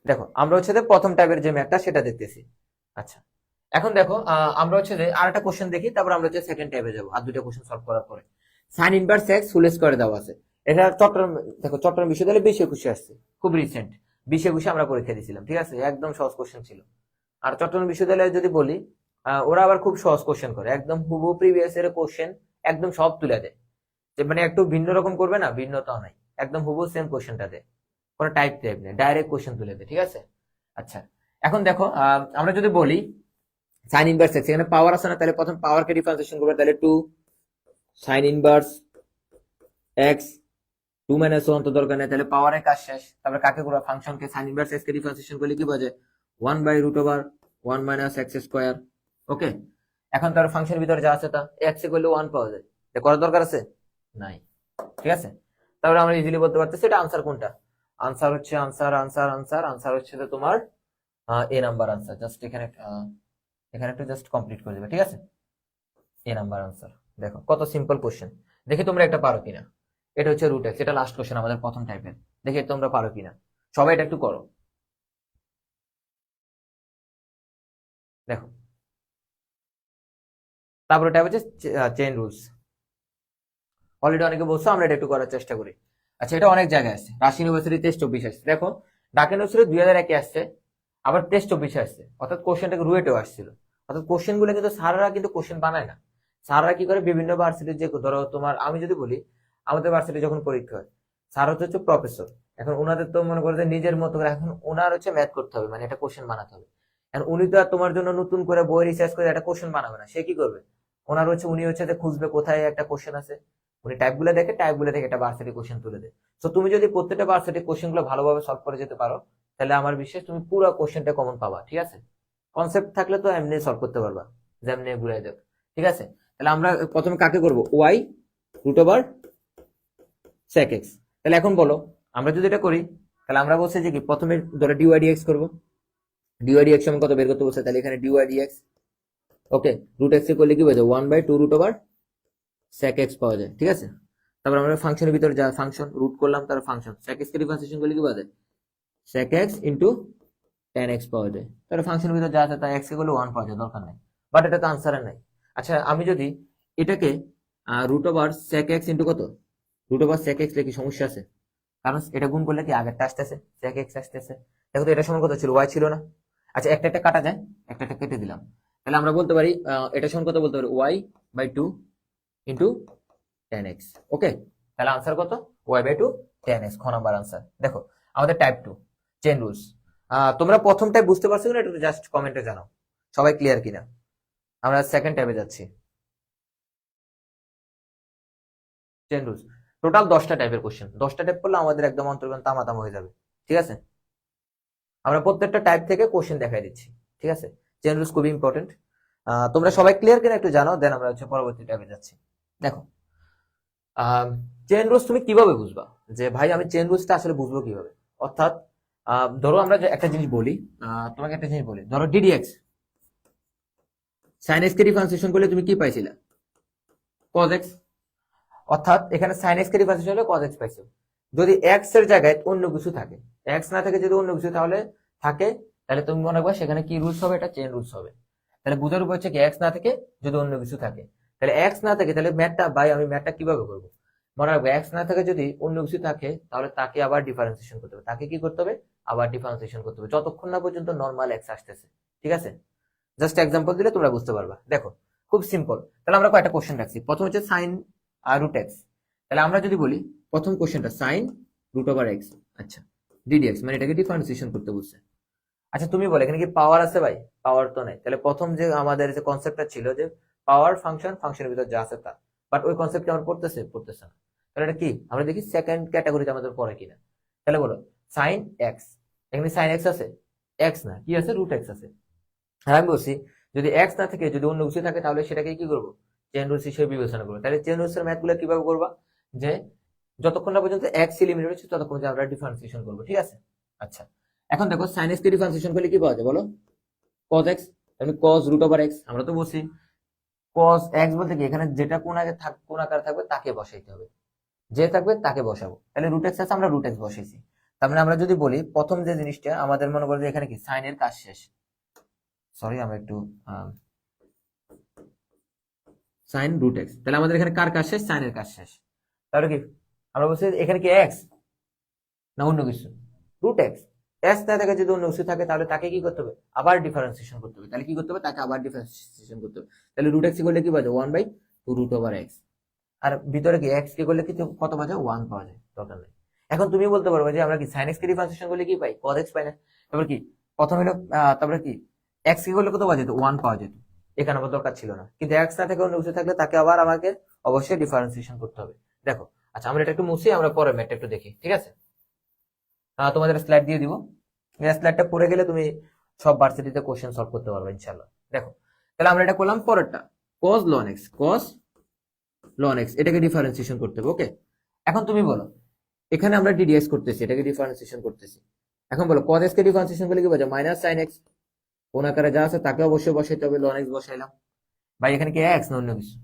দেখো আমরা হচ্ছে যে প্রথম টাইপের যে ম্যাথটা সেটা দেখতেছি। আচ্ছা, এখন দেখো আমরা হচ্ছে যে আরেকটা কোশ্চেন দেখি, তারপর আমরা হচ্ছে সেকেন্ড টাইপে যাবো, আর দুইটা কোশ্চেন সলভ করার পরে। Sine inverse x whole square দেওয়া আছে, এটা চট্টগ্রাম, দেখো চট্টগ্রাম বিশ্ববিদ্যালয়ে 2021 আসছে, খুব রিসেন্ট, 2021 আমরা পরীক্ষা দিয়েছিলাম, ঠিক আছে, একদম সহজ কোশ্চেন ছিল। আর চট্টগ্রাম বিশ্ববিদ্যালয়ে যদি বলি, ওরা আবার খুব সহজ কোশ্চেন করে, একদম হুবহু প্রিভিয়াস এর কোশ্চেন একদম সব তুলে দেয়, যে মানে একটু ভিন্ন রকম করবে না, ভিন্নতাও নাই, একদম হুবহু সেম কোশ্চেনটা দেয়, কোনো টাইপ টাইপ নেই, ডাইরেক্ট কোশ্চেন তুলে দেয়, ঠিক আছে। আচ্ছা, এখন দেখো আমরা যদি বলি সাইন ইনভার্স এক্স, এখানে পাওয়ার আছে না, তাহলে প্রথম পাওয়ারকে ডিফারেন্সিয়েশন করবে, তাহলে 2 সাইন ইনভার্স এক্স, 2 মাইনাস 1 তো দরকার নেই, তাহলে পাওয়ারের কাজ শেষ। তারপরে কাকে করবো, ফাংশনকে, সাইন ইনভার্স এক্স কে ডিফারেন্সিয়েশন করলে কি বাজে, 1/√ 1 মাইনাস এক্স স্কয়ার, ওকে। এখন তার ফাংশনের ভিতরে যা আছে তা, এক্স এ করলে 1 পাওয়া যায়, এটা করার দরকার আছে নাই, ঠিক আছে। তাহলে আমরা ইজিলি বলতে পারতেছি এটা আনসার কোনটা, আনসার হচ্ছে আনসার হচ্ছে যে তোমার এ নাম্বার আনসার, জাস্ট এখানে এখানে একটু জাস্ট কমপ্লিট করে দেবে, ঠিক আছে, এ নাম্বার আনসার। দেখো কত সিম্পল কোশ্চেন, দেখি তোমরা একটা পারো কিনা। এটা হচ্ছে রুট এক্স, এটা লাস্ট কোশ্চেন আমাদের প্রথম টাইপের, দেখি তোমরা পারো কিনা, সবাই এটা একটু করো। দেখো তারপরে টাইপ হচ্ছে চেইন রুলস, অলরেডি অনেকে বলছো, আমরা এটা একটু করার চেষ্টা করি। আচ্ছা, এটা অনেক জায়গায় আসছে, রাজশাহী ইউনিভার্সিটি 23-24 আসছে, দেখো ঢাকা ইউনিভার্সিটি 2001 আসছে, আবার 23-24 আসছে, অর্থাৎ কোশ্চেনটাকে রুয়েটেও আসছিল। অর্থাৎ কোশ্চেন গুলো কিন্তু স্যাররা কিন্তু কোশ্চেন বানায় না, স্যাররা কি করে বিভিন্ন ভার্সিটির, যে ধরো তোমার আমি যদি বলি আমাদের ভার্সিটি যখন পরীক্ষা হয়, স্যার হচ্ছে প্রফেসর, এখন ওনাদের তো মনে করে যে নিজের মতো করে, এখন ওনার হচ্ছে ম্যাথ করতে হবে, মানে একটা কোশ্চেন বানাতে হবে। এখন উনি তো আর তোমার জন্য নতুন করে বই রিসার্চ করে একটা কোশ্চেন বানাবে না, সে কি করবে, ওনার হচ্ছে উনি হচ্ছে যে খুঁজবে কোথায় একটা কোশ্চেন আছে, উনি টাইপ গুলো দেখে একটা ভার্সিটি কোশ্চেন তুলে দেয়। তো তুমি যদি প্রত্যেকটা ভার্সিটি কোশ্চেন গুলো ভালোভাবে সলভ করে যেতে পারো, তাহলে আমার বিশ্বাস তুমি পুরো কোশ্চেনটা কমন পাবা, ঠিক আছে। কনসেপ্ট থাকলে তো এমনি সলভ করতে পারবা, যেমনি ঘুরে যাক, ঠিক আছে। তাহলে আমরা প্রথমে কাকে করব, y root over sec x. তাহলে এখন বলো আমরা যদি এটা করি, তাহলে আমরা বলছি যে কি প্রথমে ধরো ডিওয়াই ডিএক্স করবো, ডিওয়াই ডিএক্স সমান কত বের করতে বলছে, তাহলে এখানে ডিওয়াই ডিএক্স, ওকে, রুট এক্স এ করলে কি হয়ে যায়, 1/2 রুট ওভার sec x পাওয়া যায়, ঠিক আছে। তারপর আমরা ফাংশনের ভিতরে যা ফাংশন রুট করলাম, তার ফাংশন sec x কে ডিফারেন্সিয়েশন করলে কি পাওয়া যায়, sec x into tan x পাওয়া যায়। তাহলে ফাংশনের ভিতরে যা আছে তা x কে করলে 1 পাওয়া যায়, দরকার নাই, বাট এটা তো আনসারে নাই। আচ্ছা, আমি যদি এটাকে root over sec x into কত, রুট ওভার sec x লিখি, সমস্যা আছে, কারণ এটা গুণ করলে কি আগেরটা আসতেছে, sec x আসতেছে। দেখো তো এটা সমান কত ছিল, y ছিল না। আচ্ছা, একটা একটা কাটা যায়, একটা একটা কেটে দিলাম, তাহলে আমরা বলতে পারি এটা সমান কত বলতে পারি, y/2 ইন্টু tan x, ওকে। তাহলে আনসার কত, y/2 tan x, খ নাম্বার আনসার। দেখো আমাদের টাইপ 2 চেইন রুলস, তোমরা প্রথম টাইপ বুঝতে পারছো কিনা একটু জাস্ট কমেন্টে জানাও, সবাই ক্লিয়ার কিনা। আমরা সেকেন্ড টাইপে যাচ্ছি, চেইন রুলস, টোটাল 10টা টাইপের কোশ্চেন, 10টা টাইপ করলে আমাদের একদম অন্তর্গণ তামাতামা হয়ে যাবে, ঠিক আছে। আমরা প্রত্যেকটা টাইপ থেকে কোশ্চেন দেখাই দিচ্ছি, ঠিক আছে। চেইন রুলস খুবই ইম্পর্টেন্ট, তোমরা সবাই ক্লিয়ার কিনা একটু জানো, দেন আমরা হচ্ছে পরবর্তী টাইপে যাচ্ছি। দেখো চেন রুলস তুমি কিভাবে বুঝবা যে ভাই আমি চেন রুলসটা আসলে বুঝবো কিভাবে? অর্থাৎ ধরো আমরা যে একটা জিনিস বলি, তোমাকে একটা জিনিস বলি, ধরো ডিডিএক্স সাইন এক্স কে ডিফারেন্সিয়েশন করলে তুমি কি পাইছিলা? Cos x. অর্থাৎ এখানে সাইন এক্স কে ডিফারেন্সিয়েশন হলে কজ এক্স পাইছো। যদি এক্স এর জায়গায় অন্য কিছু থাকে, এক্স না থাকে যদি অন্য কিছু তাহলে থাকে, তাহলে তুমি মনে রাখবা সেখানে কি রুলস হবে, এটা চেন রুলস হবে। তাহলে বুঝার উপর হচ্ছে কি এক্স না থাকে যদি অন্য কিছু থাকে, তাহলে এক্স না থাকে তাহলে ম্যাথটা ভাই আমি ম্যাথটা কিভাবে করবো? মনে রাখবো এক্স না থাকে যদি অন্য কিছু থাকে তাহলে তাকে আবার ডিফারেন্সিয়েশন করতে হবে, তাকে কি করতে হবে? আবার ডিফারেন্সিয়েশন করতে হবে যতক্ষণ না পর্যন্ত নর্মাল এক্স আসতেছে। ঠিক আছে, জাস্ট এক্সাম্পল দিলে তোমরা বুঝতে পারবা। দেখো খুব সিম্পল। তাহলে আমরা কয়েকটা কোশ্চেন রাখছি। প্রথম হচ্ছে সাইন আর রুট এক্স। তাহলে আমরা যদি বলি প্রথম কোশ্চেনটা সাইন রুট ওভার এক্স, আচ্ছা ডিডিএক্স মানে এটাকে ডিফারেন্সিয়েশন করতে বলছে। আচ্ছা তুমি বলে এখানে কি পাওয়ার আছে ভাই? পাওয়ার তো নাই। তাহলে প্রথম যে আমাদের যে কনসেপ্টটা ছিল যে পাওয়ার ফাংশন, ফাংশনের ভিতর যা আছে তা, বাট ওই কনসেপ্টটা আমরা পড়তেছে না। তাহলে এটা কি আমরা দেখি সেকেন্ড ক্যাটাগরিতে আমাদের পড়ে কিনা। তাহলে বলো সাইন এক্স, এখানে সাইন এক্স আছে? এক্স না, কি আছে? রুট এক্স আছে। আর আমি বলছি যদি এক্স না থাকে যদি অন্য কিছু থাকে তাহলে সেটাকে কি করবো? চেন রুলস হিসেবে বিবেচনা করবো। তাহলে চেন রুলস এর ম্যাথ গুলো কিভাবে করবা? যে যতক্ষণ না পর্যন্ত এক্স এলিমিনেট হচ্ছে ততক্ষণ আমরা ডিফারেন্সিয়েশন করবো। ঠিক আছে, আচ্ছা এখন দেখো সাইন এক্স কে ডিফারেন্সিয়েশন করলে কি পাওয়া যায় বলো? কজ এক্স, তাহলে কজ রুট ওভার এক্স। আমরা তো বলছি কজ এক্স বলতে কি এখানে যেটা কোন আগে কোন আকার থাকবে তাকে বসাইতে হবে, যে থাকবে তাকে বসাবো। তাহলে রুট এক্স আছে, আমরা রুট এক্স বসাইছি। তার মানে আমরা যদি বলি প্রথম যে জিনিসটা আমাদের মনে করো যে এখানে কি সাইনের কাজ শেষ। সরি আমরা একটু সাইন রুট এক্স, তাহলে আমাদের এখানে কার কাজ শেষ? সাইনের কাজ শেষ। তাহলে কি আমরা বলছি এখানে কি এক্স না অন্য কিছু? Root x. এক্স না থাকে যদি অন্য কিছু থাকে তাহলে তাকে কি করতে হবে? আবার ডিফারেন্সিয়েশন করতে হবে। তাহলে কি করতে হবে? তাকে আবার ডিফারেন্সিয়েশন করতে হবে। তাহলে রুট এক্স করলে কি পাওয়া যায়? 1/2 রুট ওভার এক্স। আর ভিতরে কি এক্স কে করলে কি কত পাওয়া যায়? 1 পাওয়া যায়, দরকার নেই। এখন তুমি বলতে পারবে যে আমরা কি সাইন এক্স কে ডিফারেন্সিয়েশন করলে কি পাই? কজ এক্স পাই না? তারপর কি প্রথম হলো তারপরে কি এক্স কে করলে কত পাওয়া যেত? 1 পাওয়া যেত। এখানে আমার দরকার ছিল না, কিন্তু এক্স না থেকে অন্য কিছু থাকলে তাকে আবার আমাকে অবশ্যই ডিফারেন্সিয়েশন করতে হবে। দেখো আচ্ছা আমরা এটা একটু মুছি, আমরা পরে ম্যাথটা একটু দেখি। ঠিক আছে, তোমাদের স্লাইড দিয়ে দিব, স্লাইডটা পড়ে গেলে তুমি সব ভার্সিটিতে কোশ্চেন সলভ করতে পারবে ইনশাআল্লাহ। দেখো তাহলে আমরা এটা করলাম পরেরটা cos ln x, cos ln x এটাকে ডিফারেন্সিয়েশন করতে হবে। ওকে, এখন তুমি বলো এখানে আমরা ডিডিএক্স করতেছি, এটাকে ডিফারেন্সিয়েশন করতেছি। এখন বলো cos x কে ডিফারেন্সিয়েশন করলে কি বোঝায়? মাইনাস sin x, কোন আকারে যা আছে তাকে অবশ্যই বসাইতে হবে, ln x বসাইলাম। ভাই এখানে কি x না অন্য কিছু?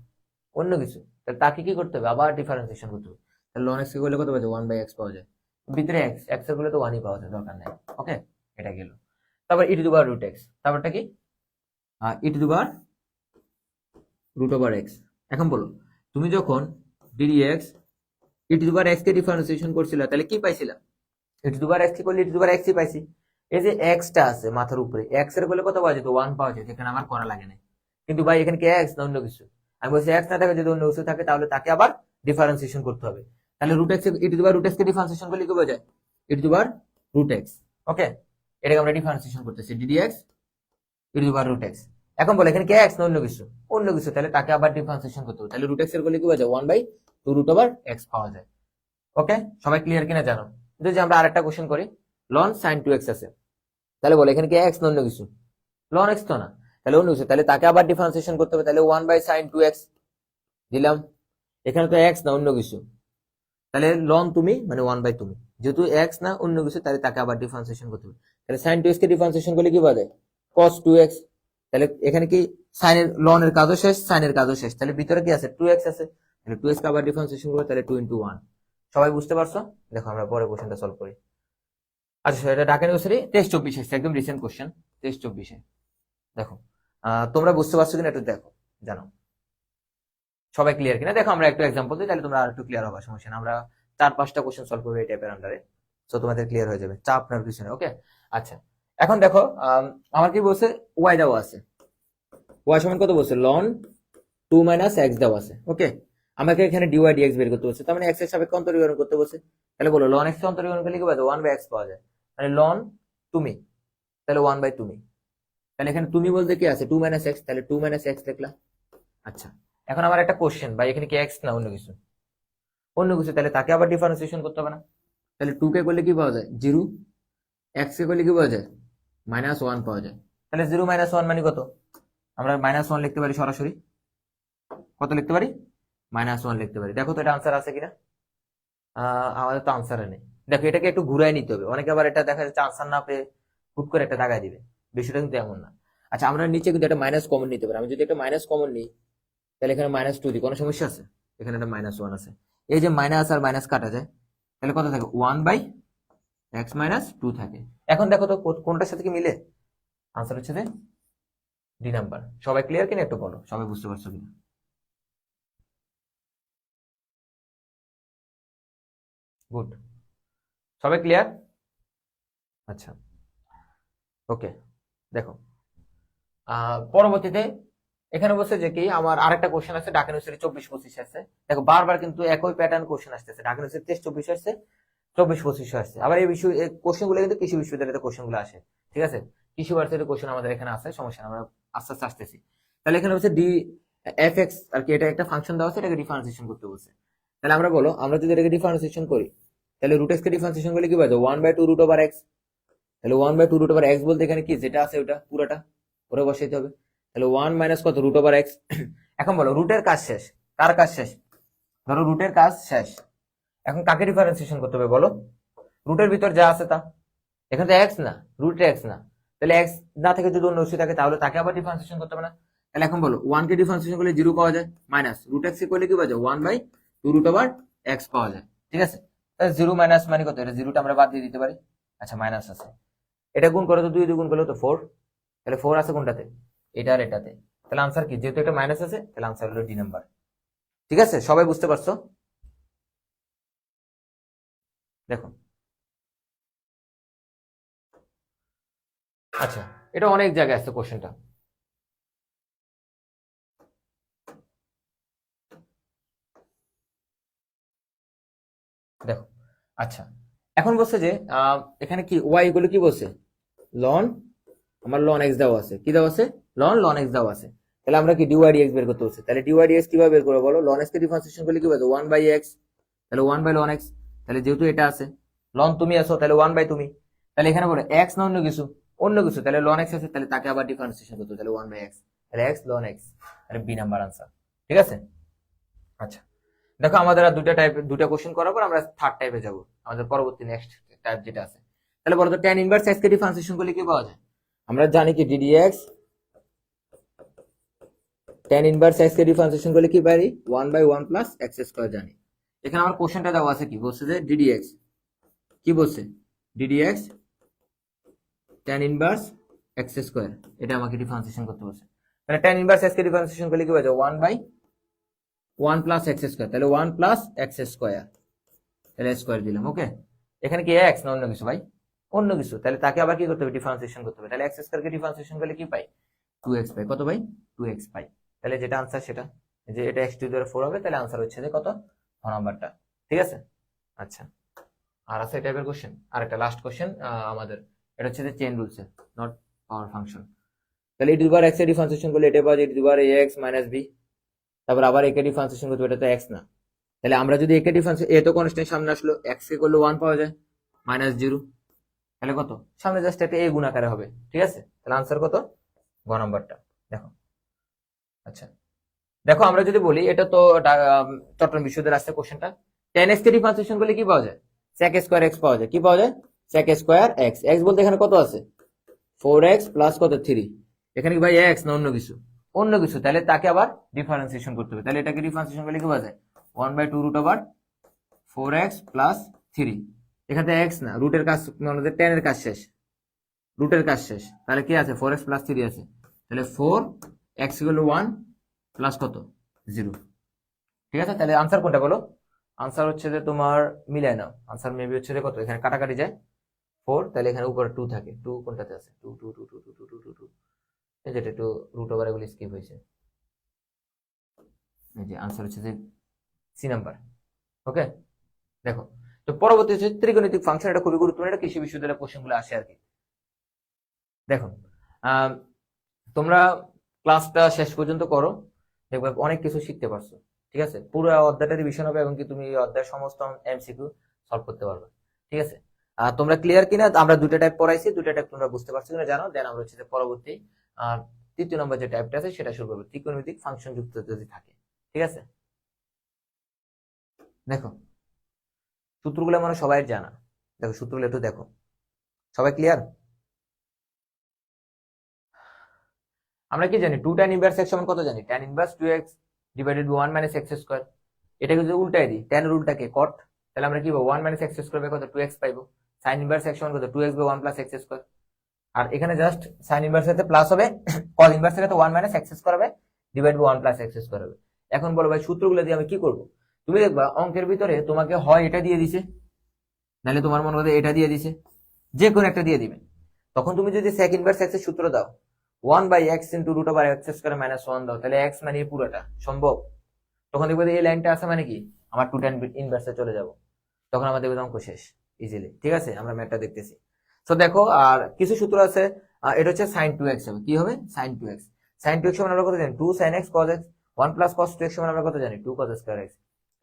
অন্য কিছু। তাহলে তাকে কি করতে হবে? আবার ডিফারেন্সিয়েশন করতে হবে। তাহলে ln x কে করলে কত পাওয়া যায়? 1/x পাওয়া যায়। ভিতরে x, x এর করলে তো 1ই পাওয়া যায়, দরকার নাই। ওকে, এটা গেল। তারপর e to the power root x, তারপরটা কি e to the power root over x। এখন বলো তুমি যখন ddx e to the power x কে ডিফারেন্সিয়েশন করছিলা তাহলে কি পাইছিলা? e to the power x কে করলে e to the power x ই পাইছি। এই যে x টা আছে মাথার উপরে, x এর করলে কত পাওয়া যেত? 1 পাওয়া যেত, এখানে আমার করা লাগে না। কিন্তু ভাই এখানে কি x না অন্য কিছু? আমি বলছি x না থাকে যদি অন্য কিছু থাকে তাহলে তাকে আবার ডিফারেন্সিয়েশন করতে হবে। তাহলে root x e to the power root x কে ডিফারেন্সিয়েশন করলে কি বোঝায়? e to the power root x। Okay, এটাকে আমরা ডিফারেন্সিয়েশন করতেছি ddx e to the power root x। এখন বলে এখানে কি x না অন্য কিছু? অন্য কিছু, তাহলে তাকে আবার ডিফারেন্সিয়েশন করতে হবে। তাহলে রুট x এর করলে কি বোঝায়? 1/2 রুট ওভার x পাওয়া যায়। ওকে, সবাই ক্লিয়ার কিনা জানো? যদি আমরা আরেকটা কোশ্চেন করি ln sin 2x আছে, তাহলে বলে এখানে কি x না অন্য কিছু? ln x তো না, তাহলে অন্য কিছু, তাহলে তাকে আবার ডিফারেন্সিয়েশন করতে হবে। তাহলে 1/sin 2x দিলাম। এখানে তো x না অন্য কিছু, তাহলে ln তুমি মানে 1/, তুমি যেহেতু x না অন্য কিছু তাহলে তাকে আবার ডিফারেন্সিয়েশন করতে হবে। তাহলে sin 2x কে ডিফারেন্সিয়েশন করলে কি পাওয়া যায়? cos 2x। তাহলে এখানে কি sin এর ln এর কাজও শেষ, sin এর কাজও শেষ, তাহলে ভিতরে কি আছে? 2x আছে, তাহলে 2x কে আবার ডিফারেন্সিয়েশন করবে, তাহলে 2 × 1। সবাই বুঝতে পারছো? দেখো আমরা পরে কোশ্চেনটা সলভ করি। আচ্ছা এটা ঢাকা ইউনিভার্সিটি 23-24 এসেছে, একদম রিসেন্ট কোশ্চেন 23-24-এ। দেখো তোমরা বুঝতে পারছো কিনা একটু দেখো, জানো সবাই ক্লিয়ার কিনা। দেখো আমরা একটু এক্সাম্পল দিই তাহলে তোমরা আর একটু ক্লিয়ার হবে, সমস্যা না। আমরা 4-5টা কোশ্চেন সলভ করবো এই টাইপের আন্ডারে, সো তোমাদের ক্লিয়ার হয়ে যাবে, চাপ নেওয়ার কিছু নেই। ওকে, আচ্ছা এখন দেখো আমার কি বলছে? y দেওয়া আছে, y সমান কত বলছে? ln 2 - x দেওয়া আছে। ওকে, আমাকে এখানে dy dx বের করতে বলছে, তার মানে x এর সাপেক্ষে অন্তরীকরণ করতে বলছে। তাহলে বলো ln x কে অন্তরীকরণ করলে কি পাওয়া যায়? 1/x পাওয়া যায়। মানে ln তুমি, তাহলে 1/, তুমি। তাহলে এখানে তুমি বলতে কি আছে? 2 - x, তাহলে 2 - x লিখলাম। আচ্ছা এখন আমার একটা কোশ্চেন, ভাই এখানে কি x না অন্য কিছু? অন্য কিছু, তাহলে তাকে আবার ডিফারেন্সিয়েশন করতে হবে না? তাহলে 2 কে করলে কি পাওয়া যায়? 0, x কে করলে কি পাওয়া যায়? -1 পাওয়া যায়। তাহলে 0 - 1 মানে কত? আমরা -1 লিখতে পারি সরাসরি। কত লিখতে পারি? -1 লিখতে পারি। দেখো তো এটা আনসার আছে কিনা। আমাদের তো আনসারে নেই। দেখো এটাকে একটু ঘুরাই নিতে হবে, অনেকে আবার এটা দেখা যাচ্ছে আনসার না পেয়ে হুট করে একটা দাগায় দিবে, বিষয়টা কিন্তু এমন না। আচ্ছা আমরা নিচে কিন্তু একটা মাইনাস কমন নিতে পারি। আমি যদি একটা মাইনাস কমন নিই তাহলে এখানে -2 দিই, কোনো সমস্যা আছে? এখানে একটা -1 আছে, এই যে মাইনাস আর মাইনাস কাটা যায়, তাহলে কত থাকে 1/x-2 থাকে। এখন দেখো তো কোনটার সাথে কি মিলে, আনসার হচ্ছে যে ডি নাম্বার। সবাই ক্লিয়ার কিনা একটু বলো, সবাই বুঝতে পারছো কিনা? গুড, সবাই ক্লিয়ার? আচ্ছা ওকে, দেখো পরবর্তীতে এখানে বলছে যে কি আমার আরেকটা কোশ্চেন আছে ঢাকা ইউনিভার্সিটি 24-25 আসছে। দেখো বারবার কিন্তু একই প্যাটার্ন কোশ্চেন আসতেছে, ঢাকা ইউনিভার্সিটি 23-24 আসছে, 24-25 আসছে। আবার এই বিষয় কোশ্চেন গুলো কিন্তু কৃষি বিশ্ববিদ্যালয়ের কোশ্চেন গুলো আসে, ঠিক আছে? কৃষি ভার্সিটির কোশ্চেন আমাদের এখানে আছে, সমস্যা না, আমরা আস্তে আস্তে আসতেছি। তাহলে এখানে হচ্ছে ডি এফ এক্স আর কি, এটা একটা ফাংশন দেওয়া আছে, এটাকে ডিফারেন্সিয়েশন করতে বলছে। তাহলে আমরা বলো আমরা যদি এটাকে ডিফারেন্সিয়েশন করি তাহলে রুট এক্স কে ডিফারেন্সিয়েশন করলে কি পাওয়া যায় 1/2 রুট ওভার এক্স। তাহলে 1/2 রুট ওভার এক্স বলতে এখানে কি যেটা আছে ওটা পুরোটা ওরা বসাইতে হবে। তাহলে 1 মাইনাস কত রুট ওভার এক্স। এখন বলো রুটের কাজ শেষ, কার কাজ শেষ? ধরো রুটের কাজ শেষ, এখন কাকে ডিফারেন্সিয়েশন করতে হবে বলো? রুটের ভিতর যা আছে তা, এখানে তো এক্স না, রুটে এক্স না, তাহলে এক্স না থেকে যদি অন্য কিছু থাকে তাহলে তাকে আবার ডিফারেন্সিয়েশন করতে হবে না? তাহলে এখন বলো 1 কে ডিফারেন্সিয়েশন করলে 0 পাওয়া যায়, মাইনাস রুট এক্স করলে কি পাওয়া যায় 1/2 রুট ওভার এক্স পাওয়া যায়, ঠিক আছে? তাহলে 0 মাইনাস মানে কত, এটা 0টা আমরা বাদ দিয়ে দিতে পারি। আচ্ছা মাইনাস আছে, এটা গুণ করে তো 2 গুণ করলে তো 4, তাহলে 4 আছে কোনটাতে, এটা আর এটাতে। তাহলে আনসার কি, যেহেতু এটা মাইনাস আছে তাহলে আনসার হলো ডি নাম্বার। ঠিক আছে, সবাই বুঝতে পারছো? দেখো আচ্ছা এটা অনেক জায়গায় আছে কোশ্চেনটা, দেখো আচ্ছা এখন বলছে যে এখানে কি ওয়াই এগুলো কি বলছে, লন, আমার লন এক্স দেওয়া আছে, কি দেওয়া আছে লন এক্স দেওয়া আছে। তাহলে আমরা কি ডিওয়াই এক্স বের করতে বলছে, তাহলে ডিওয়াই এক্স কিভাবে বের করবো বলো? লন এক্স কে ডিফারেন্সিয়েশন করলে কি হবে 1/x, তাহলে 1/ln x। তাহলে যেহেতু এটা আছে লন তুমি আছো তাহলে 1/, তুমি তাহলে এখানে বলো এক্স না অন্য কিছু, অন্য কিছু, তাহলে লন এক্স আছে তাহলে তাকে আবার ডিফারেন্সিয়েশন করতে হবে, তাহলে 1/x, তাহলে এক্স লন এক্স, তাহলে বি নাম্বার আনসার। ঠিক আছে আচ্ছা দেখো আমাদের আর দুটা কোশ্চেন করার পর আমরা থার্ড টাইপে যাব, আমাদের পরবর্তী নেক্সট টাইপ যেটা আছে। তাহলে বলো তো tan ইনভার্স x কে ডিফারেন্সিয়েশন করলে কি পাওয়া যায়? আমরা জানি কি ddx tan ইনভার্স x কে ডিফারেন্সিয়েশন করলে কি পারি 1/1 প্লাস x স্কয়ার জানি। এখানে আমার কোশ্চেনটা দেওয়া আছে কি বলছে যে ddx কি বলছে, ddx tan inverse x square, এটা আমাকে ডিফারেন্সিয়েশন করতে বলছে। তাহলে tan ইনভার্স x কে ডিফারেন্সিয়েশন করলে কি পাওয়া যায় 1/1 প্লাস x স্কয়ার, তাহলে 1 প্লাস x স্কয়ার, তাহলে স্কয়ার দিলাম। ওকে, এখানে কি x না অন্য কিছু ভাই, অন্য কিছু, তাহলে তাকে আবার কি করতে হবে ডিফারেন্সিয়েশন করতে হবে। তাহলে x স্কয়ার কে ডিফারেন্সিয়েশন করলে কি পাই 2x পাই, কত ভাই 2x পাই। তাহলে যেটা আনসার সেটা, যে এটা x টু দি পাওয়ার 4 হবে, তাহলে আনসার হচ্ছে যে কত খ নাম্বারটা। ঠিক আছে আচ্ছা, আর আছে এই টাইপের কোশ্চেন, আর একটা লাস্ট কোশ্চেন আমাদের, এটা হচ্ছে যে chain rules not power function. তাহলে e to the power x এর ডিফারেন্সিয়েশন করলে এটা পাওয়া যায় e to the power ax minus b, তারপর আবার a কে ডিফারেন্সিয়েশন করতে এটা তো x না, তাহলে আমরা যদি a কে ডিফারেন্সিয়েশন a তো কনস্ট্যান্ট সামনে আসলো, x কে করলে 1 পাওয়া যায় -0, তাহলে কত সামনে জাস্ট একটা a গুণ আকারে হবে। ঠিক আছে, তাহলে আনসার কত গ নাম্বারটা। দেখো আচ্ছা দেখো আমরা যদি বলি এটা তো চট্টগ্রাম বিশ্ববিদ্যালয়ের আসছে কোশ্চেনটা, tan x কে ডিফারেন্সিয়েশন করলে কি পাওয়া যায় sec স্কয়ার x পাওয়া যায়, কি পাওয়া যায় sec স্কয়ার x, x বলতে এখানে কত আছে 4x প্লাস কত 3, এখানে কি ভাই x না অন্য কিছু, অন্য কিছু, তাহলে তাকে আবার ডিফারেন্সিয়েশন করতে হবে। তাহলে এটাকে ডিফারেন্সিয়েশন করলে কি পাওয়া যায় 1/2 রুট ওভার 4x প্লাস 3, এখানে x না রুটের কাজ মানে tan এর কাজ শেষ, রুটের কাজ শেষ, তাহলে কি আছে 4x প্লাস 3 আছে, তাহলে 4x ইকুয়াল টু 1 প্লাস কত 0। ঠিক আছে, তাহলে আনসার কোনটা বলো? আনসার হচ্ছে যে তোমার মিলাই নাও, আনসার মেবি হচ্ছে যে কত, এখানে কাটাকাটি যায় 4, তাহলে এখানে উপরে 2 থাকে, 2 কোনটাতে আছে 2 2 2 2 2 2 2 2 2, এই যেটা একটু রুট ওভার এগুলো স্কিপ হয়েছে, এই যে আনসার হচ্ছে যে সি নাম্বার। ওকে দেখো তো পরবর্তী হচ্ছে ত্রিকোণমিতিক ফাংশন, এটা খুবই গুরুত্বপূর্ণ, এটা কৃষি বিশ্ববিদ্যালয়ের কোশ্চেনগুলো আসে আর কি। দেখো তোমরা ক্লাসটা শেষ পর্যন্ত করো, দেখবে অনেক কিছু শিখতে পারছো। ঠিক আছে, পুরো অধ্যায়টা রিভিশন হবে এবং কি তুমি এই অধ্যায়ের সমস্ত এমসিকিউ সলভ করতে পারবে। ঠিক আছে, তোমরা ক্লিয়ার কিনা? আমরা দুটো টাইপ পড়াইছি, দুটো টাইপ তোমরা বুঝতে পারছো কিনা জানো। দেন আমরা হচ্ছে যে পরবর্তী তৃতীয় নম্বর যে টাইপটা আছে সেটা শুরু করবো, ত্রিকোণমিতিক ফাংশন যুক্ত যদি থাকে। ঠিক আছে। দেখো সূত্রগুলো মানে সবাই জানা, দেখো সূত্রগুলো একটু দেখো, সবাই ক্লিয়ার? আমরা কি জানি 2 tan ইনভার্স x সমান কত জানি, tan inverse 2x divided by 1 minus x square. এটাকে যদি উল্টাই দিই, tan এর উল্টাকে cot, তাহলে আমরা কি পাবো 1 মাইনাস x স্কয়ার বাই কত 2x পাইবো। sin ইনভার্স x সমান কত 2x by 1 plus x square. আর এখানে জাস্ট sin ইনভার্স এর সাথে প্লাস হবে, cos ইনভার্স এর সাথে 1 মাইনাস x স্কয়ার হবে divide by 1 plus x square হবে। এখন বলো ভাই সূত্রগুলো দিয়ে আমি কি করব? তুমি দেখবা অঙ্কের ভিতরে তোমাকে হয় এটা দিয়ে দিছে, নাহলে তোমার মনে করো এটা দিয়ে দিছে, যে কোনো একটা দিয়ে দিবে। তখন তুমি যদি sec ইনভার্স x এর সূত্র দাও 1 by x into root over x square minus 1 দাও, তাহলে x মানে এই পুরোটা সম্ভব। তখন দেখবে যে এই লাইনটা আছে মানে কি আমার 2 tan ইনভার্সে চলে যাব, তখন আমাদের দেখবে অঙ্ক শেষ ইজিলি। ঠিক আছে, আমরা ম্যাথটা দেখতেছি। তো দেখো আর কিছু সূত্র আছে, এটা হচ্ছে sin 2x হবে, কি হবে sin 2x। sin 2x সমান আমরা কত জানি 2 sin x cos x, 1 plus cos 2x সমান আমরা কত জানি 2 cos স্কয়ার x।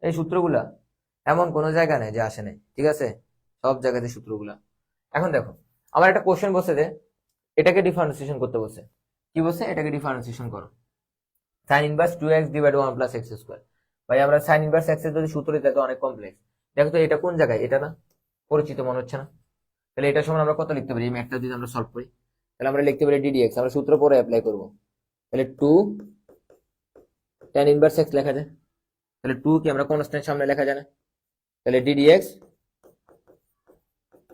এই সূত্রগুলা এমন কোন জায়গা নেই যে আসে নাই, ঠিক আছে, সব জায়গাতে সূত্রগুলা। এখন দেখো আমার একটা কোশ্চেন বসে যে এটাকে ডিফারেন্সিয়েশন করতে বসে, কি বলছে এটাকে ডিফারেন্সিয়েশন করো sin inverse 2x divide 1 plus x square. ভাই আমরা sin ইনভার্স x এর যদি সূত্র দিই তো অনেক কমপ্লেক্স। দেখো তো এটা কোন জায়গায়, এটা না পরিচিত মনে হচ্ছে না? তাহলে এটা সমান আমরা কত লিখতে পারি, এই ম্যাথটা যদি আমরা সলভ করি তাহলে আমরা লিখতে পারি ddx, আমরা সূত্র পরে অ্যাপ্লাই করব। তাহলে 2 tan ইনভার্স x লেখা যায়, তাহলে 2 কি আমরা কনস্ট্যান্ট সামনে লেখা যায় না, তাহলে ddx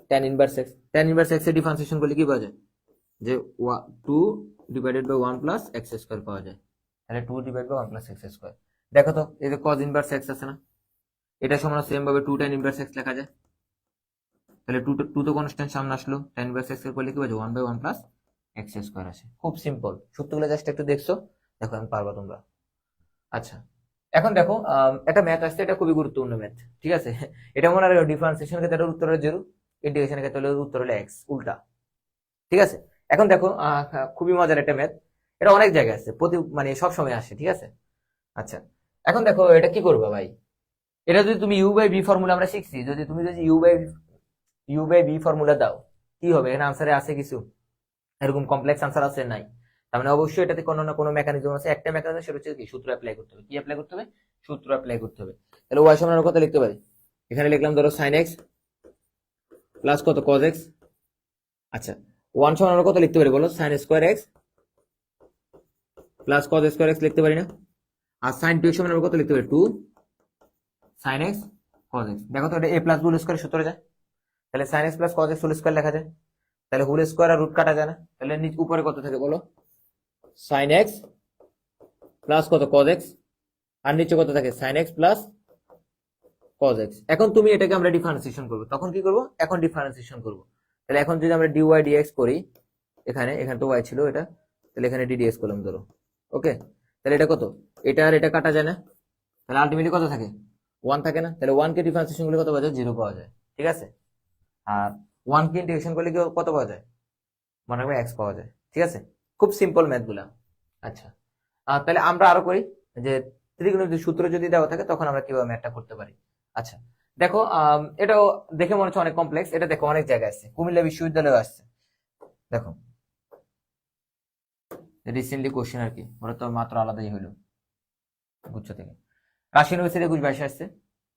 tan inverse x, tan inverse x এর ডিফারেন্সিয়েশন করলে কি পাওয়া যায় যে 2 divided by 1 plus x square পাওয়া যায়, তাহলে 2 divide by 1 plus x square. দেখো তো এই যে cos ইনভার্স x আছে না, এটা সমান সেম ভাবে 2 tan ইনভার্স x লেখা যায়, তাহলে 2 তো কনস্ট্যান্ট সামনে আসলো, tan ইনভার্স x এর করলে কি পাওয়া যায় 1 বাই 1 প্লাস x স্কয়ার আসে। খুব সিম্পল, সূত্রগুলো জাস্ট একটু দেখছো, দেখো আমি পারবা তোমরা। আচ্ছা এখন দেখো একটা ম্যাথ আসছে, এটা খুবই গুরুত্বপূর্ণ ম্যাথ, ঠিক আছে। এটা মনে হয় ডিফারেন্সিয়েশন ক্ষেত্রে এটার উত্তর হলো 0, ইন্টিগ্রেশনের ক্ষেত্রে হলো উত্তর হলো x উল্টা, ঠিক আছে। এখন দেখো খুবই মজার একটা ম্যাথ, এটা অনেক জায়গায় আছে, প্রতি মানে সব সময় আসে, ঠিক আছে। আচ্ছা এখন দেখো এটা কি করবা ভাই, এটা যদি তুমি ইউ বাই বি ফর্মুলা আমরা শিখছি, যদি তুমি যদি ইউ বাই বি ফর্মুলা দাও কি হবে, এখানে আনসারে আছে কিছু এরকম কমপ্লেক্স আনসার আছে নাই, তার মানে অবশ্যই এটাতে কোনো না কোনো মেকানিজম আছে। একটা মেকানিজম সেটা হচ্ছে কি সূত্র অ্যাপ্লাই করতে হবে, কি অ্যাপ্লাই করতে হবে, সূত্র অ্যাপ্লাই করতে হবে। তাহলে ওয়াই সমান আমরা কত লিখতে পারি, এখানে লিখলাম ধরো sin x প্লাস কত cos x। আচ্ছা 1 সমান আমরা কত লিখতে পারি বলো, sin square x plus cos square x লিখতে পারি না। আর sin 2x সমান আমরা কত লিখতে পারি 2 sin x cos x। দেখো তো এটা a প্লাস হোল স্কয়ার সূত্রে যায়, তাহলে sin x plus cos x whole square লেখা যায়, তাহলে হোল স্কয়ার আর রুট কাটা যায় না, তাহলে নিচে উপরে কত থাকে বলো sin x প্লাস কত cos x, আর নিচে কত থাকে sin x plus cos x। এখন তুমি এটাকে আমরা ডিফারেন্সিয়েশন করব, তখন কি করব, এখন ডিফারেন্সিয়েশন করব। তাহলে এখন যদি আমরা dy dx করি, এখানে তো y ছিল এটা, তাহলে এখানে ddx করলাম ধরো, ওকে। তাহলে এটা কত, এটা আর এটা কাটা যায় না, তাহলে আলটিমেটলি কত থাকে 1 থাকে না, তাহলে 1 কে ডিফারেন্সিয়েশন করলে কত পাওয়া যায় 0 পাওয়া যায়, ঠিক আছে। আর 1 কে ইন্টিগ্রেশন করলে কি কত পাওয়া যায়, মনে রাখবে x পাওয়া যায়, ঠিক আছে। খুব সিম্পল ম্যাথ গুলা। আচ্ছা তাহলে আমরা আরো করি যে ত্রিকোণমিতির সূত্র যদি দেওয়া থাকে তখন আমরা কিভাবে ম্যাথটা করতে পারি। আচ্ছা দেখো এটাও দেখে মনে হচ্ছে অনেক কমপ্লেক্স, এটা দেখো অনেক জায়গায় আসছে, কুমিল্লা বিশ্ববিদ্যালয়ে আসছে। দেখো রিসেন্টলি কোশ্চেন আর কি, ওরা তো মাত্র আলাদাই হইলো গুচ্ছ থেকে। রাশি ইউনিভার্সিটি 21-22 আসছে,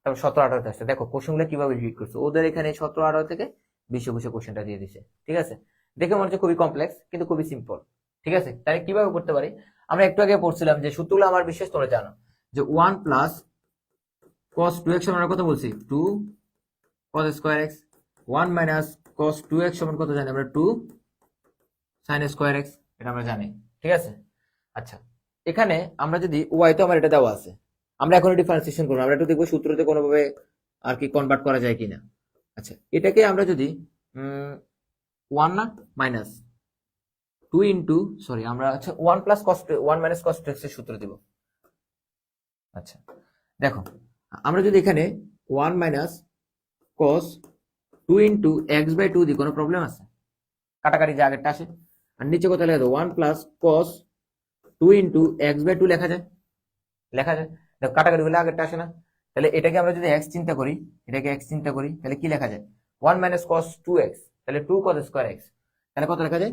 তারপর 17-18 আসছে। দেখো কোশ্চেন গুলো কিভাবে রিড করছে, ওদের এখানে 17-18 থেকে 20-21 কোশ্চেনটা দিয়ে দিছে, ঠিক আছে। দেখে মনে হচ্ছে খুবই কমপ্লেক্স কিন্তু খুবই সিম্পল, ঠিক আছে। তাহলে কিভাবে করতে পারি, আমরা একটু আগে পড়ছিলাম যে সূত্রগুলো আমার বিশেষ তোমরা জানো যে 1 প্লাস cos 2x সমান কত বলছি 2 cos square x, 1 minus cos 2x সমান কত জানি আমরা 2 sin স্কয়ার x, এটা আমরা জানি, ঠিক আছে। আচ্ছা এখানে আমরা যদি y তো আমার এটা দেওয়া আছে, আমরা এখন ডিফারেন্সিয়েশন করব, আমরা একটু দেখবো সূত্রতে কোনোভাবে আর কি কনভার্ট করা যায় কিনা। আচ্ছা এটাকে আমরা যদি 1 না মাইনাস 2 ইন্টু সরি আমরা আচ্ছা 1 plus cos 1 minus cos 2x এর সূত্র দিব। আচ্ছা দেখো আমরা যদি এখানে 1 minus cos 2 into x by 2 দিই, কোনো প্রবলেম আছে, কাটাকাটি যে আগেরটা আসে। আর নিচে কত লেখা যায় 1 plus cos 2 into x by 2 লেখা যায়, দেখো কাটাকাটি হলে আগেরটা আসে না। তাহলে এটাকে আমরা যদি x চিন্তা করি, এটাকে x চিন্তা করি তাহলে কি লেখা যায় 1 মাইনাস cos 2x, তাহলে 2 cos স্কয়ার x, তাহলে কত লেখা যায়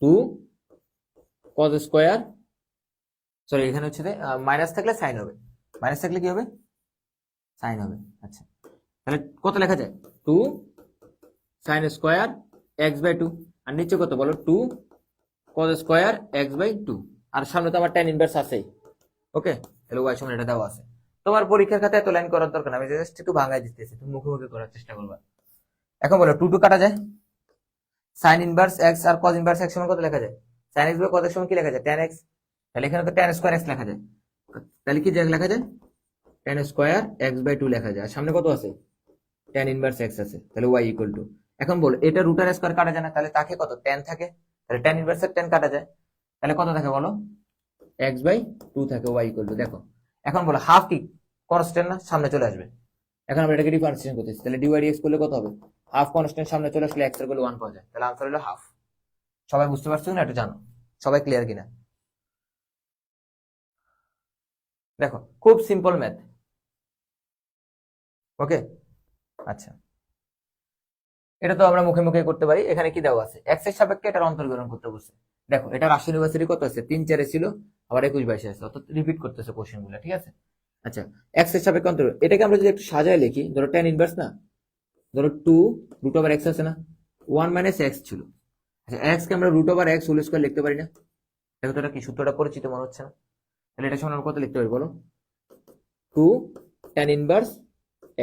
2 cos স্কয়ার, সরি এখানে হচ্ছে মাইনাস থাকলে সাইন হবে, মাইনাস থাকলে কি হবে সাইন হবে। আচ্ছা, তাহলে কত লেখা যায়? 2 সাইন স্কোয়ার এক্স বাই 2, আর নিচে কত বলো? 2 কজ স্কোয়ার এক্স বাই 2, আর সামনে তো আমার tan ইনভার্স আছেই। ওকে, তাহলে ওয়াই সমান এটা দেওয়া আছে। তোমার পরীক্ষার খাতায় এত লাইন করার দরকার না, আমি জাস্ট একটু ভাঙাই দিতেছি, তুমি মুখে মুখে করার চেষ্টা করবা। এখন বলো 2 কাটা যায়, সাইন ইনভার্স এক্স আর কজ ইনভার্স এক্স সমান কত লেখা যায়? Sine x by cos x সমান কি লেখা যায়? tan x. তাহলে এখানে তো tan স্কোয়ার এক্স লেখা যায়, তাহলে কি লেখা যায়? tan স্কোয়ার এক্স বাই 2 লেখা যায়, আর সামনে কত আছে? tan ইনভার্স এক্স আছে, তাহলে y ইকুয়াল টু। এখন বল এটা রুটার স্কোয়ার কাটা যায় না, তাহলে তাকে কত? tan থাকে, তাহলে tan ইনভার্স এর tan কাটা যায়, তাহলে কত থাকে বলো? x বাই 2 থাকে, y ইকুয়াল টু। দেখো এখন বলো হাফ কি কনস্ট্যান্ট না, সামনে চলে আসবে। এখন আমরা এটাকে ডিফারেন্সিয়েশন করতেছি, তাহলে dy dx করলে কত হবে? হাফ কনস্ট্যান্ট সামনে চলে আসলে x এর ভ্যালু 1 পাওয়া যায়, তাহলে আনসার হলো হাফ। সবাই বুঝতে পারছো না? এটা জানো, সবাই ক্লিয়ার কিনা? দেখো খুব সিম্পল ম্যাথ। ওকে, আচ্ছা, এটা তো আমরা মুখে মুখে করতে পারি। এখানে কি দেওয়া আছে? এক্স এর সাপেক্ষে এটার অন্তর্গ্রহণ করতে বলছে। দেখো এটা রাশি ইউনিভার্সিটি কত আছে? 3-4 ছিল, আবার 21-22 আছে, অর্থাৎ রিপিট করতেছে কোশ্চেন গুলো, ঠিক আছে? আচ্ছা, এক্স এর সাপেক্ষে অন্তর্গ্রহণ, এটাকে আমরা যদি একটু সাজায় লিখি, ধরো tan ইনভার্স না, ধরো 2 রুট ওভার এক্স আছে না, 1 মাইনাস এক্স ছিল। আচ্ছা, এক্স কে আমরা root over x whole square লিখতে পারি না? দেখো তো এটা কি, সূত্রটা পরিচিত মনে হচ্ছে না? তাহলে এটা সমান আমরা কত লিখতে পারি বলো? 2 tan ইনভার্স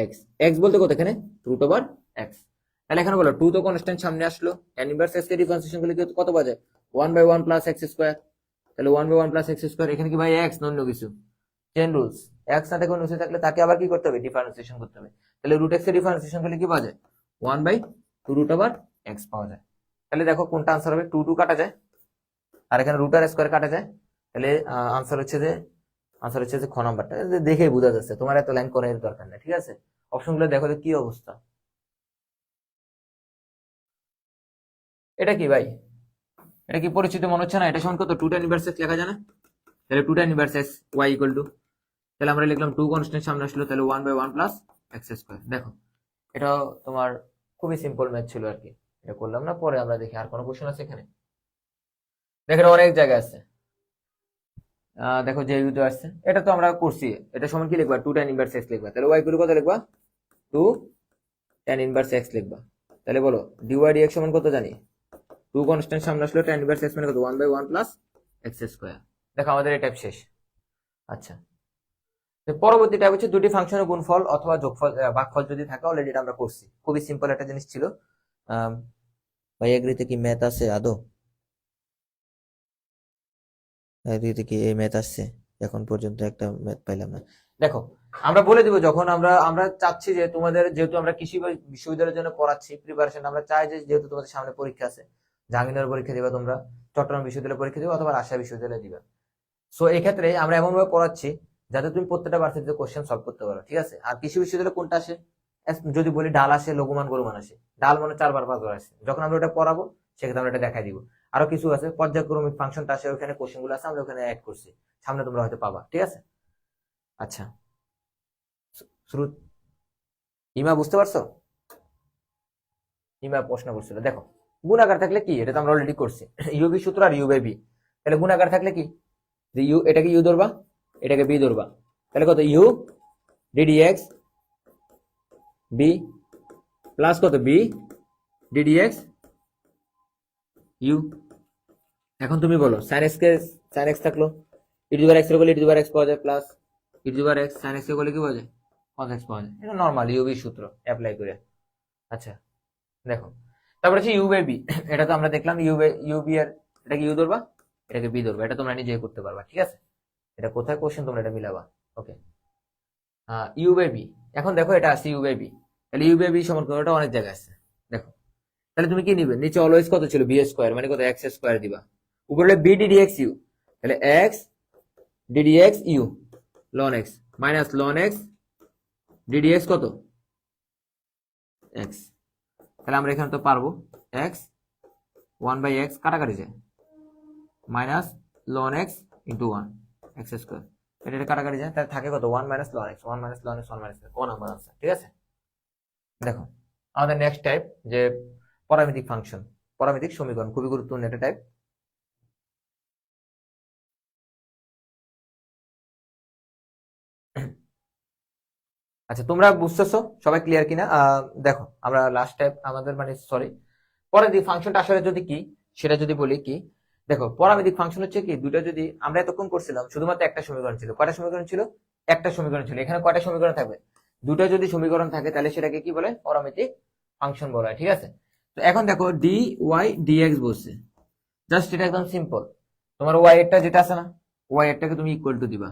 এক্স, এক্স বলতে কত এখানে? Root over x. তাহলে এখানে বলো 2 তো কনস্ট্যান্ট সামনে আসলো, tan ইনভার্স এক্স কে ডিফারেন্সিয়েশন করলে কত পাওয়া যায়? 1 বাই 1 প্লাস এক্স স্কয়ার। তাহলে 1 বাই 1 প্লাস এক্স স্কয়ার, এখানে কি ভাই এক্স না অন্য কিছু? চেন রুলস, এক্স না থেকে অন্য কিছু থাকলে তাকে আবার কি করতে হবে? ডিফারেন্সিয়েশন করতে হবে। তাহলে রুট এক্স এর ডিফারেন্সিয়েশন করলে কি পাওয়া যায়? 1 বাই 2 রুট ওভার এক্স পাওয়া যায়। তাহলে দেখো কোনটা আনসার হবে? 2 কাটা যায়, আর এখানে রুট আর স্কয়ার কাটা যায়, তাহলে আনসার হচ্ছে যে খ নাম্বারটা। দেখেই বোঝা যাচ্ছে, তোমার এত লাইন করার দরকার নেই, ঠিক আছে? অপশনগুলো দেখো যে কি অবস্থা। এটা কি ভাই? এটা কি পরিচিত মনে হচ্ছে না? এটা সমান কত? 2 tan ইনভার্স এক্স লেখা যায় না? তাহলে 2 tan inverse x y equal to, তাহলে আমরা লিখলাম 2 কনস্ট্যান্ট সামনে আসলো, তাহলে 1 বাই 1 প্লাস এক্স স্কয়ার। দেখো এটা তোমার খুবই সিম্পল ম্যাথ ছিল আর কি, এটা করলাম না। পরে আমরা দেখি আর কোনো কোশ্চেন আছে এখানে। দেখো এটা অনেক জায়গায় আছে। দেখো যে ইউতে আসছে, এটা তো আমরা করছি। এটা সমান কি লিখবা? 2 tan ইনভার্স এক্স লিখবা, তাহলে y ইকুয়াল টু কত লিখবা? 2 tan ইনভার্স এক্স লিখবা। তাহলে বলো dy dx সমান কত জানি? 2 কনস্ট্যান্ট সামনে আসলো, tan ইনভার্স এক্স মানে কত? 1 বাই 1 প্লাস এক্স স্কয়ার। দেখো আমাদের এই টাইপ শেষ। আচ্ছা, তো পরবর্তী টাইপ হচ্ছে দুটি ফাংশনের গুণফল অথবা যোগফল, ভাগফল যদি থাকে। অলরেডি এটা আমরা করছি, খুবই সিম্পল একটা জিনিস ছিল। ভাই এগ্রিতে কি ম্যাথ আছে আদৌ? এগ্রিতে কি এই ম্যাথ আসছে? এখন পর্যন্ত একটা ম্যাথ পাইলাম না। দেখো আমরা বলে দিব, যখন আমরা আমরা চাচ্ছি যে তোমাদের, যেহেতু আমরা কৃষি বিশ্ববিদ্যালয়ের জন্য পড়াচ্ছি প্রিপারেশন, আমরা চাই যে যেহেতু তোমাদের সামনে পরীক্ষা আছে, জাহাঙ্গীরনগর পরীক্ষা দিবা তোমরা, চট্টগ্রাম বিশ্ববিদ্যালয়ে পরীক্ষা দিবা, অথবা রাজশাহী বিশ্ববিদ্যালয়ে দিবা। সো এই ক্ষেত্রে আমরা এমন ভাবে পড়াচ্ছি যাতে তুমি প্রত্যেকটা ভার্সিটিতে কোশ্চেন সলভ করতে পারো, ঠিক আছে? আর কৃষি বিশ্ববিদ্যালয়ে কোনটা আসে? যদি বলি ডাল আসে, লঘুমান গরুমান আসে। ডাল মানে 4 বার 5 বার আসে, যখন আমরা ওটা পড়াবো সেক্ষেত্রে আমরা এটা দেখাই দিব। আরো কিছু আছে, পর্যায়ক্রমিক ফাংশনটা আসে, ওখানে কোশ্চেন গুলো আছে, আমরা ওখানে অ্যাড করছি, সামনে তোমরা হয়তো পাবা, ঠিক আছে? আচ্ছা, শুরু। ইমা বুঝতে পারছো? ইমা প্রশ্ন করছিল, দেখো গুণাকার থাকলে কি, এটা তো আমরা অলরেডি করছি, ইউবি সূত্র আর ইউ বাই বি। তাহলে গুণাকার থাকলে কি, যে ইউ, এটাকে ইউ ধরবা, এটাকে বি ধরবা, তাহলে কত? ইউ ডিডিএক্স বি প্লাস কত? B d d x u. এখন তুমি বলো সাইন এক্স কে, সাইন এক্স থাকলো, e to the power x এর বলে ই টু দি পাওয়ার এক্স পাওয়া যায়, plus e to the power x sine x এর বলে কি পাওয়া যায়? কস এক্স পাওয়া যায়। এটা নরমাল ইউবি সূত্র অ্যাপ্লাই করে। আচ্ছা দেখো, তারপর হচ্ছে ইউ বাই বি। এটা তো আমরা দেখলাম ইউবি এর, এটাকে ইউ ধরবা, এটাকে বি ধরবা, এটা তোমরা নিজেই করতে পারবা, ঠিক আছে? এটা কোথায় কোশ্চেন, তোমরা এটা মিলাবা। ওকে, ইউ বাই বি। এখন দেখো এটা আছে ইউ বাই বি, তাহলে ইউ বাই বি সমান কত? এটা অনেক জায়গায় আছে, দেখো। তাহলে তুমি কি নিবে? নিচে অলওয়েজ কত ছিল? বি স্কোয়ার, মানে কত? এক্স স্কোয়ার দিবা। উপরে বি ডিডিএক্স ইউ, তাহলে এক্স ডিডিএক্স ইউ লন এক্স মাইনাস লন এক্স ডিডিএক্স কত? এক্স। তাহলে আমরা এখানে তো পারবো এক্স 1 বাই এক্স কাটাকাটি যায়, মাইনাস লন এক্স ইন্টু 1 এক্স স্কোয়ার। এটা কাটাকাটি যায়, তাহলে থাকে কত? 1 মাইনাস লন এক্স, 1 মাইনাস লন এক্স, 1 মাইনাস কোন নাম্বার আনসার, ঠিক আছে? দেখো আমাদের নেক্সট টাইপ যে পরামিতিক ফাংশন, পরামিতিক সমীকরণ, খুবই গুরুত্বপূর্ণ একটা টাইপ। আচ্ছা, তোমরা বুঝতেছো সবাই ক্লিয়ার কিনা? দেখো আমরা লাস্ট টাইম আমাদের মানে সরি পরামিতিক ফাংশনটা আসলে যদি কি সেটা যদি বলি কি, দেখো পরামিতিক ফাংশন হচ্ছে কি, দুটো যদি আমরা এতক্ষণ করছিলাম শুধুমাত্র একটা সমীকরণ ছিল। কয়টা সমীকরণ ছিল? একটা সমীকরণ ছিল। এখানে কয়টা সমীকরণ থাকবে? দুটো যদি সমীকরণ থাকে তাহলে সেটাকে কি বলে? পরামিতিক ফাংশন বলা হয়, ঠিক আছে? তো এখন দেখো ডি ওয়াই ডিএক্স বলছে, জাস্ট এটা একদম সিম্পল। তোমার ওয়াই এরটা যেটা আছে না, ওয়াই এরটাকে তুমি ইকুয়াল টু দিবা,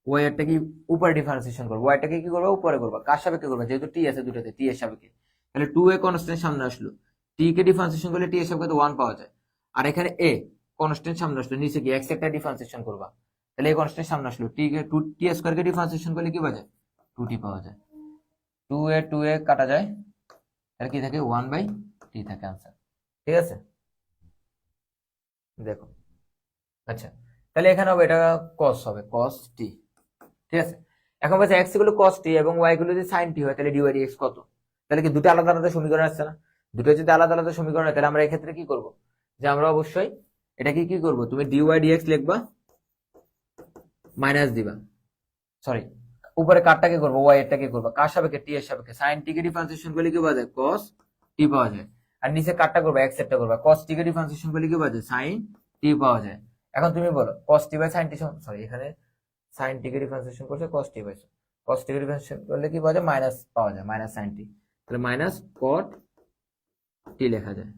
ওয়াই এরটা কি উপরে ডিফারেন্সিয়েশন করবো, ওয়াই টাকে কি করবে? উপরে করবা। কার সাপেক্ষে করবে? যেহেতু টি আছে দুটাতে, টি এর সাপেক্ষে। তাহলে 2a কনস্ট্যান্ট সামনে আসলো, টি কে ডিফারেন্সিয়েশন করলে টি এর সাপেক্ষে 1 পাওয়া যায়। আর এখানে এ কনস্ট্যান্ট সামনে আসলো, নিচে কি এক্স একটা ডিফারেন্সিয়েশন করবা, তাহলে এই কনস্ট্যান্ট সামনে আসলো, টি কে 2 টি স্কয়ার কে ডিফারেন্সিয়েশন করলে কি পাওয়া যায়? 2t পাওয়া যায়। 2a কাটা যায়, তাহলে কি থাকে? 1/t থাকে आंसर, ঠিক আছে? দেখো, আচ্ছা তাহলে এখানে হবে এটা cos হবে, cos t, ঠিক আছে? এখন বলছে x গুলো cos t এবং y গুলো যদি sin t হয় তাহলে dy dx কত? তাহলে কি দুটো আলাদা আলাদা সমীকরণ আসছে না? দুটো যদি আলাদা আলাদা সমীকরণ হয় তাহলে আমরা এক্ষেত্রে কি করব? যে আমরা অবশ্যই এটাকে কি করব? তুমি dy dx লিখবা, মাইনাস দিবা, সরি উপরে কারটাকে করবো, y এরটাকে করবা, কার সাপেক্ষে? t এর সাপেক্ষে। sin t কে ডিফারেন্সিয়েশন করলে কি পাওয়া যায়? cos t পাওয়া যায়। আর নিচে কারটা করবা, x এরটা করবা, cos t কে ডিফারেন্সিয়েশন করলে কি পাওয়া যায়? sin t পাওয়া যায়। এখন তুমি বলো cos t বাই sin t সরি এখানে sin t কে ডিফারেন্সিয়েশন করছে cos t বাই cos t কে ডিফারেন্সিয়েশন করলে কি পাওয়া যায়? মাইনাস পাওয়া যায়, মাইনাস sin t। তাহলে মাইনাস cot t লেখা যায়।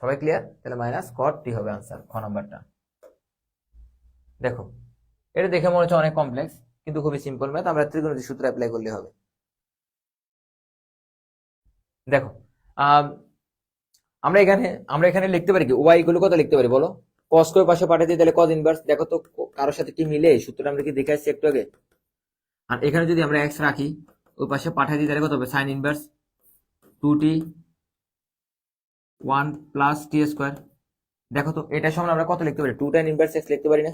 সবাই ক্লিয়ার? তাহলে মাইনাস cot t হবে आंसर খ নাম্বারটা। দেখো এটা দেখে মনে হচ্ছে অনেক কমপ্লেক্স, কিন্তু খুবই সিম্পল ম্যাথ, আমরা ত্রিকোণমিতিক সূত্র অ্যাপ্লাই করলে হবে। দেখো আমরা এখানে লিখতে পারি কি, ওয়াই গুলো কত লিখতে পারি বলো? cos করে পাশে পাঠিয়ে দিই, তাহলে cos ইনভার্স। দেখো তো কারোর সাথে কি মিলে সূত্রটা? আমরা কি দেখে আসছি একটু আগে। আর এখানে যদি আমরা x রাখি, ওই পাশে পাঠিয়ে দিই, তাহলে কত হবে? sin inverse 2t 1 plus t square. দেখো তো এটার সমান আমরা কত লিখতে পারি? 2 tan ইনভার্স x লিখতে পারি না?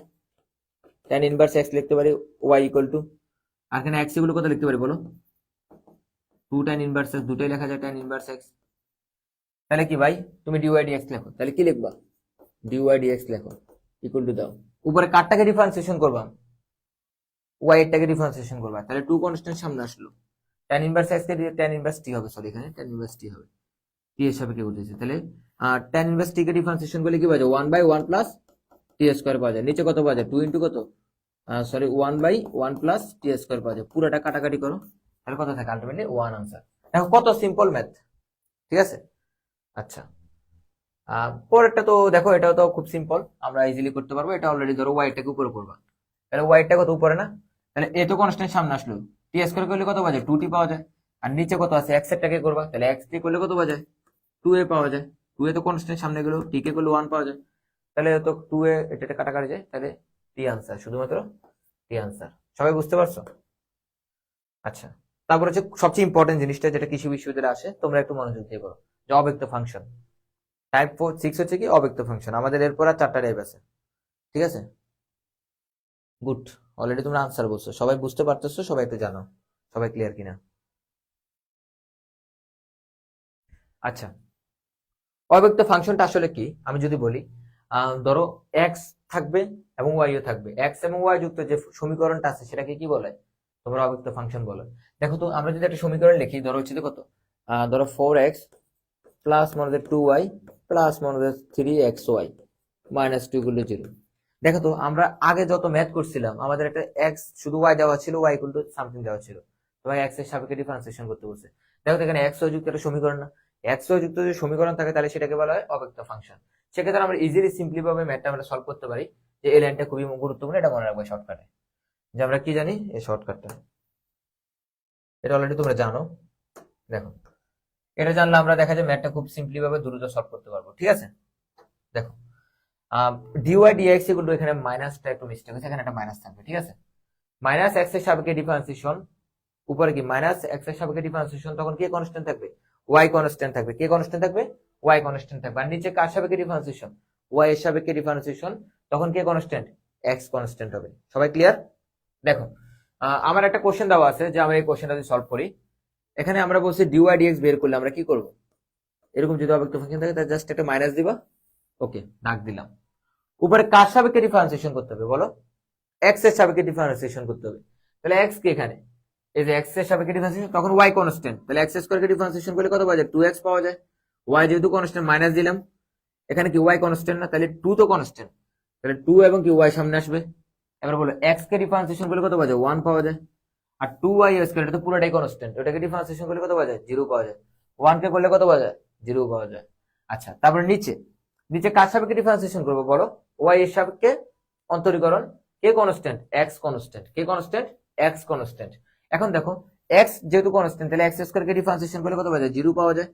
tan ইনভার্স x লিখতে পারি, y ইকুয়াল টু, আর এখানে x গুলো কত লিখতে পারি বলো? 2 tan ইনভার্স x, দুটোই লেখা যায় tan ইনভার্স x। তাহলে কি ভাই, তুমি dy dx লেখো, তাহলে কি লিখবা? dy dx লেখো, ইকুয়াল টু দাও, উপরে কারটাকে ডিফারেন্সিয়েশন করবা, y এরটাকে ডিফারেন্সিয়েশন করবা, তাহলে 2 কনস্ট্যান্ট সামনে আসলো, tan ইনভার্স x কে দিয়ে tan ইনভার্স t হবে, সরি এখানে tan ইনভার্স t হবে, t এর সাপেক্ষে উঠেছে। তাহলে tan ইনভার্স t কে ডিফারেন্সিয়েশন করলে কি পাওয়া যায়? 1/1 প্লাস t স্কয়ার পাওয়া যায়। নিচে কত পাওয়া যায়? 2 ইনটু কত, সরি 1/1 প্লাস t স্কয়ার পাওয়া যায়। পুরোটা কাটাকাটি করো, তাহলে কত থাকে? Ultimately 1 answer. দেখো কত সিম্পল ম্যাথ, ঠিক আছে? আচ্ছা পরেরটা তো দেখো, এটাও তো খুব সিম্পল, আমরা ইজিলি করতে পারবো। এটা অলরেডি ধরো ওয়াইটাকে উপরে করবা, তাহলে ওয়াইটা কত? উপরে না? তাহলে এ তো কনস্ট্যান্ট সামনে আসলো, টি স্কয়ার করলে কত পাওয়া যায়? 2t পাওয়া যায়। আর নিচে কত আছে? x এরটাকে করবা, তাহলে x কে করলে কত পাওয়া যায়? 2a পাওয়া যায়। 2a তো কনস্ট্যান্ট সামনে গেল, t কে করলে 1 পাওয়া যায়, তাহলে তো 2a এটা কাটাকাটি যায়, তাহলে t आंसर, শুধুমাত্র t आंसर। সবাই বুঝতে পারছো? আচ্ছা তারপর হচ্ছে সবচেয়ে ইম্পর্টেন্ট জিনিসটা, যেটা কৃষি বিশ্ববিদ্যালয়ে আসে, তোমরা একটু মনোযোগ দিয়ে পড়ো, যে অব্যক্ত ফাংশন। টাইপ 6 হচ্ছে কি? অব্যক্ত ফাংশন। আমাদের এরপর আর 4টা টাইপ আছে, ঠিক আছে? গুড, অলরেডি তোমরা আনসার বলছো, সবাই বুঝতে পারতেছো, সবাই একটু জানো, সবাই ক্লিয়ার কিনা? আচ্ছা অব্যক্ত ফাংশনটা আসলে কি আমি যদি বলি, ধরো এক্স থাকবে এবং ওয়াইও থাকবে, এক্স এবং ওয়াই যুক্ত যে সমীকরণটা আছে সেটাকে কি বলে? তোমরা অব্যক্ত ফাংশন বলে। দেখো তো আমরা যদি একটা সমীকরণ লিখি, ধরো হচ্ছে যে কত, ধরো 4x প্লাস মনে হয় 2y প্লাস মনে হয় 3xy মাইনাস 2 গুলো 0। দেখো তো আমরা আগে যত ম্যাথ করছিলাম, আমাদের একটা এক্স শুধু ওয়াই দেওয়া ছিল, ওয়াই ইকুয়াল টু সামথিং দেওয়া ছিল, তোমার এক্স এর সাপেক্ষে ডিফারেন্সিয়েশন করতে বলছে। দেখো তো এখানে এক্স ওয়াই যুক্ত একটা সমীকরণ না? এক্স ওয়াই যুক্ত যদি সমীকরণ থাকে তাহলে সেটাকে বলা হয় অব্যক্ত ফাংশন। সেক্ষেত্রে আমরা ইজিলি সিম্পলি ভাবে ম্যাথটা আমরা সলভ করতে পারি, যে এই লাইনটা খুবই গুরুত্বপূর্ণ, এটা মনে রাখবো শর্টকাটে, যে আমরা কি জানি এই শর্টকাটটা, এটা অলরেডি তোমরা জানো। দেখো এটা জানলে আমরা দেখা যায় ম্যাথটা খুব সিম্পলি ভাবে দ্রুত সলভ করতে পারবো, ঠিক আছে? দেখো dy dx ইকুয়াল টু, এখানে মাইনাসটা একটু মিস্টেক হয়েছে, এখানে একটা মাইনাস থাকবে, ঠিক আছে? মাইনাস এক্স এর সাপেক্ষে ডিফারেন্সিয়েশন, উপরে কি মাইনাস এক্স এর সাপেক্ষে ডিফারেন্সিয়েশন, তখন কে কনস্ট্যান্ট থাকবে? ওয়াই কনস্ট্যান্ট থাকবে। কে কনস্ট্যান্ট থাকবে? ওয়াই কনস্ট্যান্ট থাকবে। আর নিচে কার সাপেক্ষে ডিফারেন্সিয়েশন? ওয়াই এর সাপেক্ষে ডিফারেন্সিয়েশন, তখন কে কনস্ট্যান্ট? এক্স কনস্ট্যান্ট হবে। সবাই ক্লিয়ার? দেখো আমার একটা কোশ্চেন দেওয়া আছে, যে আমরা এই কোশ্চেনটা যদি সলভ করি, এখানে আমরা বলছি dy dx বের করলে আমরা কি করব? এরকম যদি অব্যক্ত ফাংশন থাকে তাহলে জাস্ট একটা মাইনাস দিবা, ওকে দাগ দিলাম। উপরে কার সাপেক্ষে ডিফারেন্সিয়েশন করতে হবে বলো? এক্স এর সাপেক্ষে ডিফারেন্সিয়েশন করতে হবে। তাহলে এক্স কি এখানে এই যে এক্স এর সাপেক্ষে ডিফারেন্সিয়েশন, তখন ওয়াই কনস্ট্যান্ট, তাহলে এক্স স্কয়ারকে ডিফারেন্সিয়েশন করলে কত পাওয়া যায়? 2x পাওয়া যায়। ওয়াই যেহেতু কনস্ট্যান্ট মাইনাস দিলাম, এখানে কি ওয়াই কনস্ট্যান্ট না, তাহলে 2 তো কনস্ট্যান্ট, তাহলে 2 এবং কি ওয়াই সামনে আসবে। এবার বলো এক্স কে ডিফারেন্সিয়েশন করলে কত পাওয়া যায়? 1 পাওয়া যায়। আর 2y স্কয়ার এটা তো পুরোটাই কনস্ট্যান্ট, ওটাকে ডিফারেন্সিয়েশন করলে কত পাওয়া যায়? 0 পাওয়া যায়। 1 কে করলে কত পাওয়া যায়? 0 পাওয়া যায়। আচ্ছা, তারপর নিচে নিচে কার সাপেক্ষে ডিফারেন্সিয়েশন করবো বলো? y এর সাপেক্ষে অন্তরীকরণ, কে কনস্ট্যান্ট? x constant. কে কনস্ট্যান্ট? x constant. এখন দেখো x যেহেতু কনস্ট্যান্ট, তাহলে x স্কয়ার কে ডিফারেন্সিয়েশন করলে কত পাওয়া যায়? 0 পাওয়া যায়।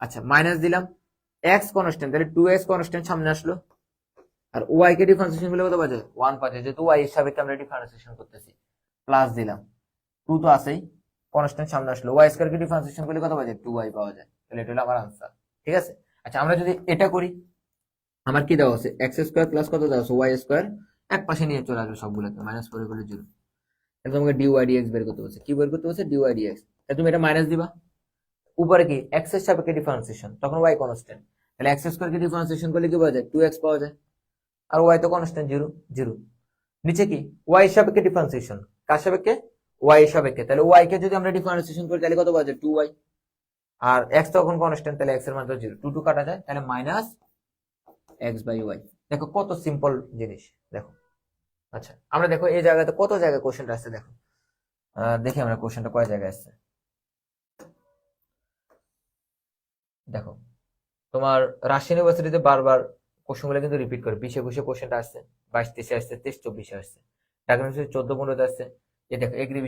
আচ্ছা, মাইনাস দিলাম, x কনস্ট্যান্ট, তাহলে 2x কনস্ট্যান্ট সামনে আসলো। আর y কে ডিফারেন্সিয়েশন করলে কত পাওয়া যায়? 1 পাওয়া যায়, যেহেতু y এর সাপেক্ষে আমরা ডিফারেন্সিয়েশন করতেছি। প্লাস দিলাম, 2 তো আছেই, কনস্ট্যান্ট সামনে আসলো, y স্কয়ার কে ডিফারেন্সিয়েশন করলে কত পাওয়া যায়? 2y পাওয়া যায়। তাহলে এটা হলো আমার আনসার। ঠিক আছে। আচ্ছা, আমরা যদি এটা করি, আমার কি দেওয়া আছে? এক্স স্কয়ার প্লাস কত দেওয়া আছে? ওয়াই স্কয়ার, এক পাশে নিয়ে চলে আসবে সবগুলোকে, মাইনাস করে করলে 0। তাহলে তোমাকে ডিওয়াই ডিএক্স বের করতে বলছে। কি বের করতে বলছে? D y d x. তাহলে তুমি এটা মাইনাস দিবা, উপরে কি এক্স এর সাপেক্ষে ডিফারেন্সিয়েশন, তখন ওয়াই কনস্ট্যান্ট, তাহলে এক্স স্কয়ার কে ডিফারেন্সিয়েশন করলে কি পাওয়া যায়? 2x পাওয়া যায়। আর ওয়াই তো কনস্ট্যান্ট 0 0। নিচে কি ওয়াই এর সাপেক্ষে ডিফারেন্সিয়েশন, কার সাপেক্ষে? ওয়াই এর সাপেক্ষে, তাহলে ওয়াই কে যদি আমরা ডিফারেন্সিয়েশন করি তাহলে কত পাওয়া যায়? 2y। আর এক্স তখন কনস্ট্যান্ট, তাহলে এক্স এর মান তো 0, 2 কাটা যায়, তাহলে মাইনাস এক্স বাই ওয়াই। দেখো কত সিম্পল জিনিস, দেখো। আচ্ছা, আমরা দেখো এই জায়গাতে কত জায়গায় কোশ্চেনটা আসছে, দেখো। দেখি আমরা কোশ্চেনটা কয় জায়গায় আসছে। দেখো, তোমার রাজশাহী ইউনিভার্সিটিতে বারবার কোশ্চেনগুলো কিন্তু রিপিট করে, 20-21 কোশ্চেনটা আসছে, 22-23 আসছে, 23-24 আসছে, ঢাকা ইউনিভার্সিটি 14-15 আসছে। এই দেখো এগ্রি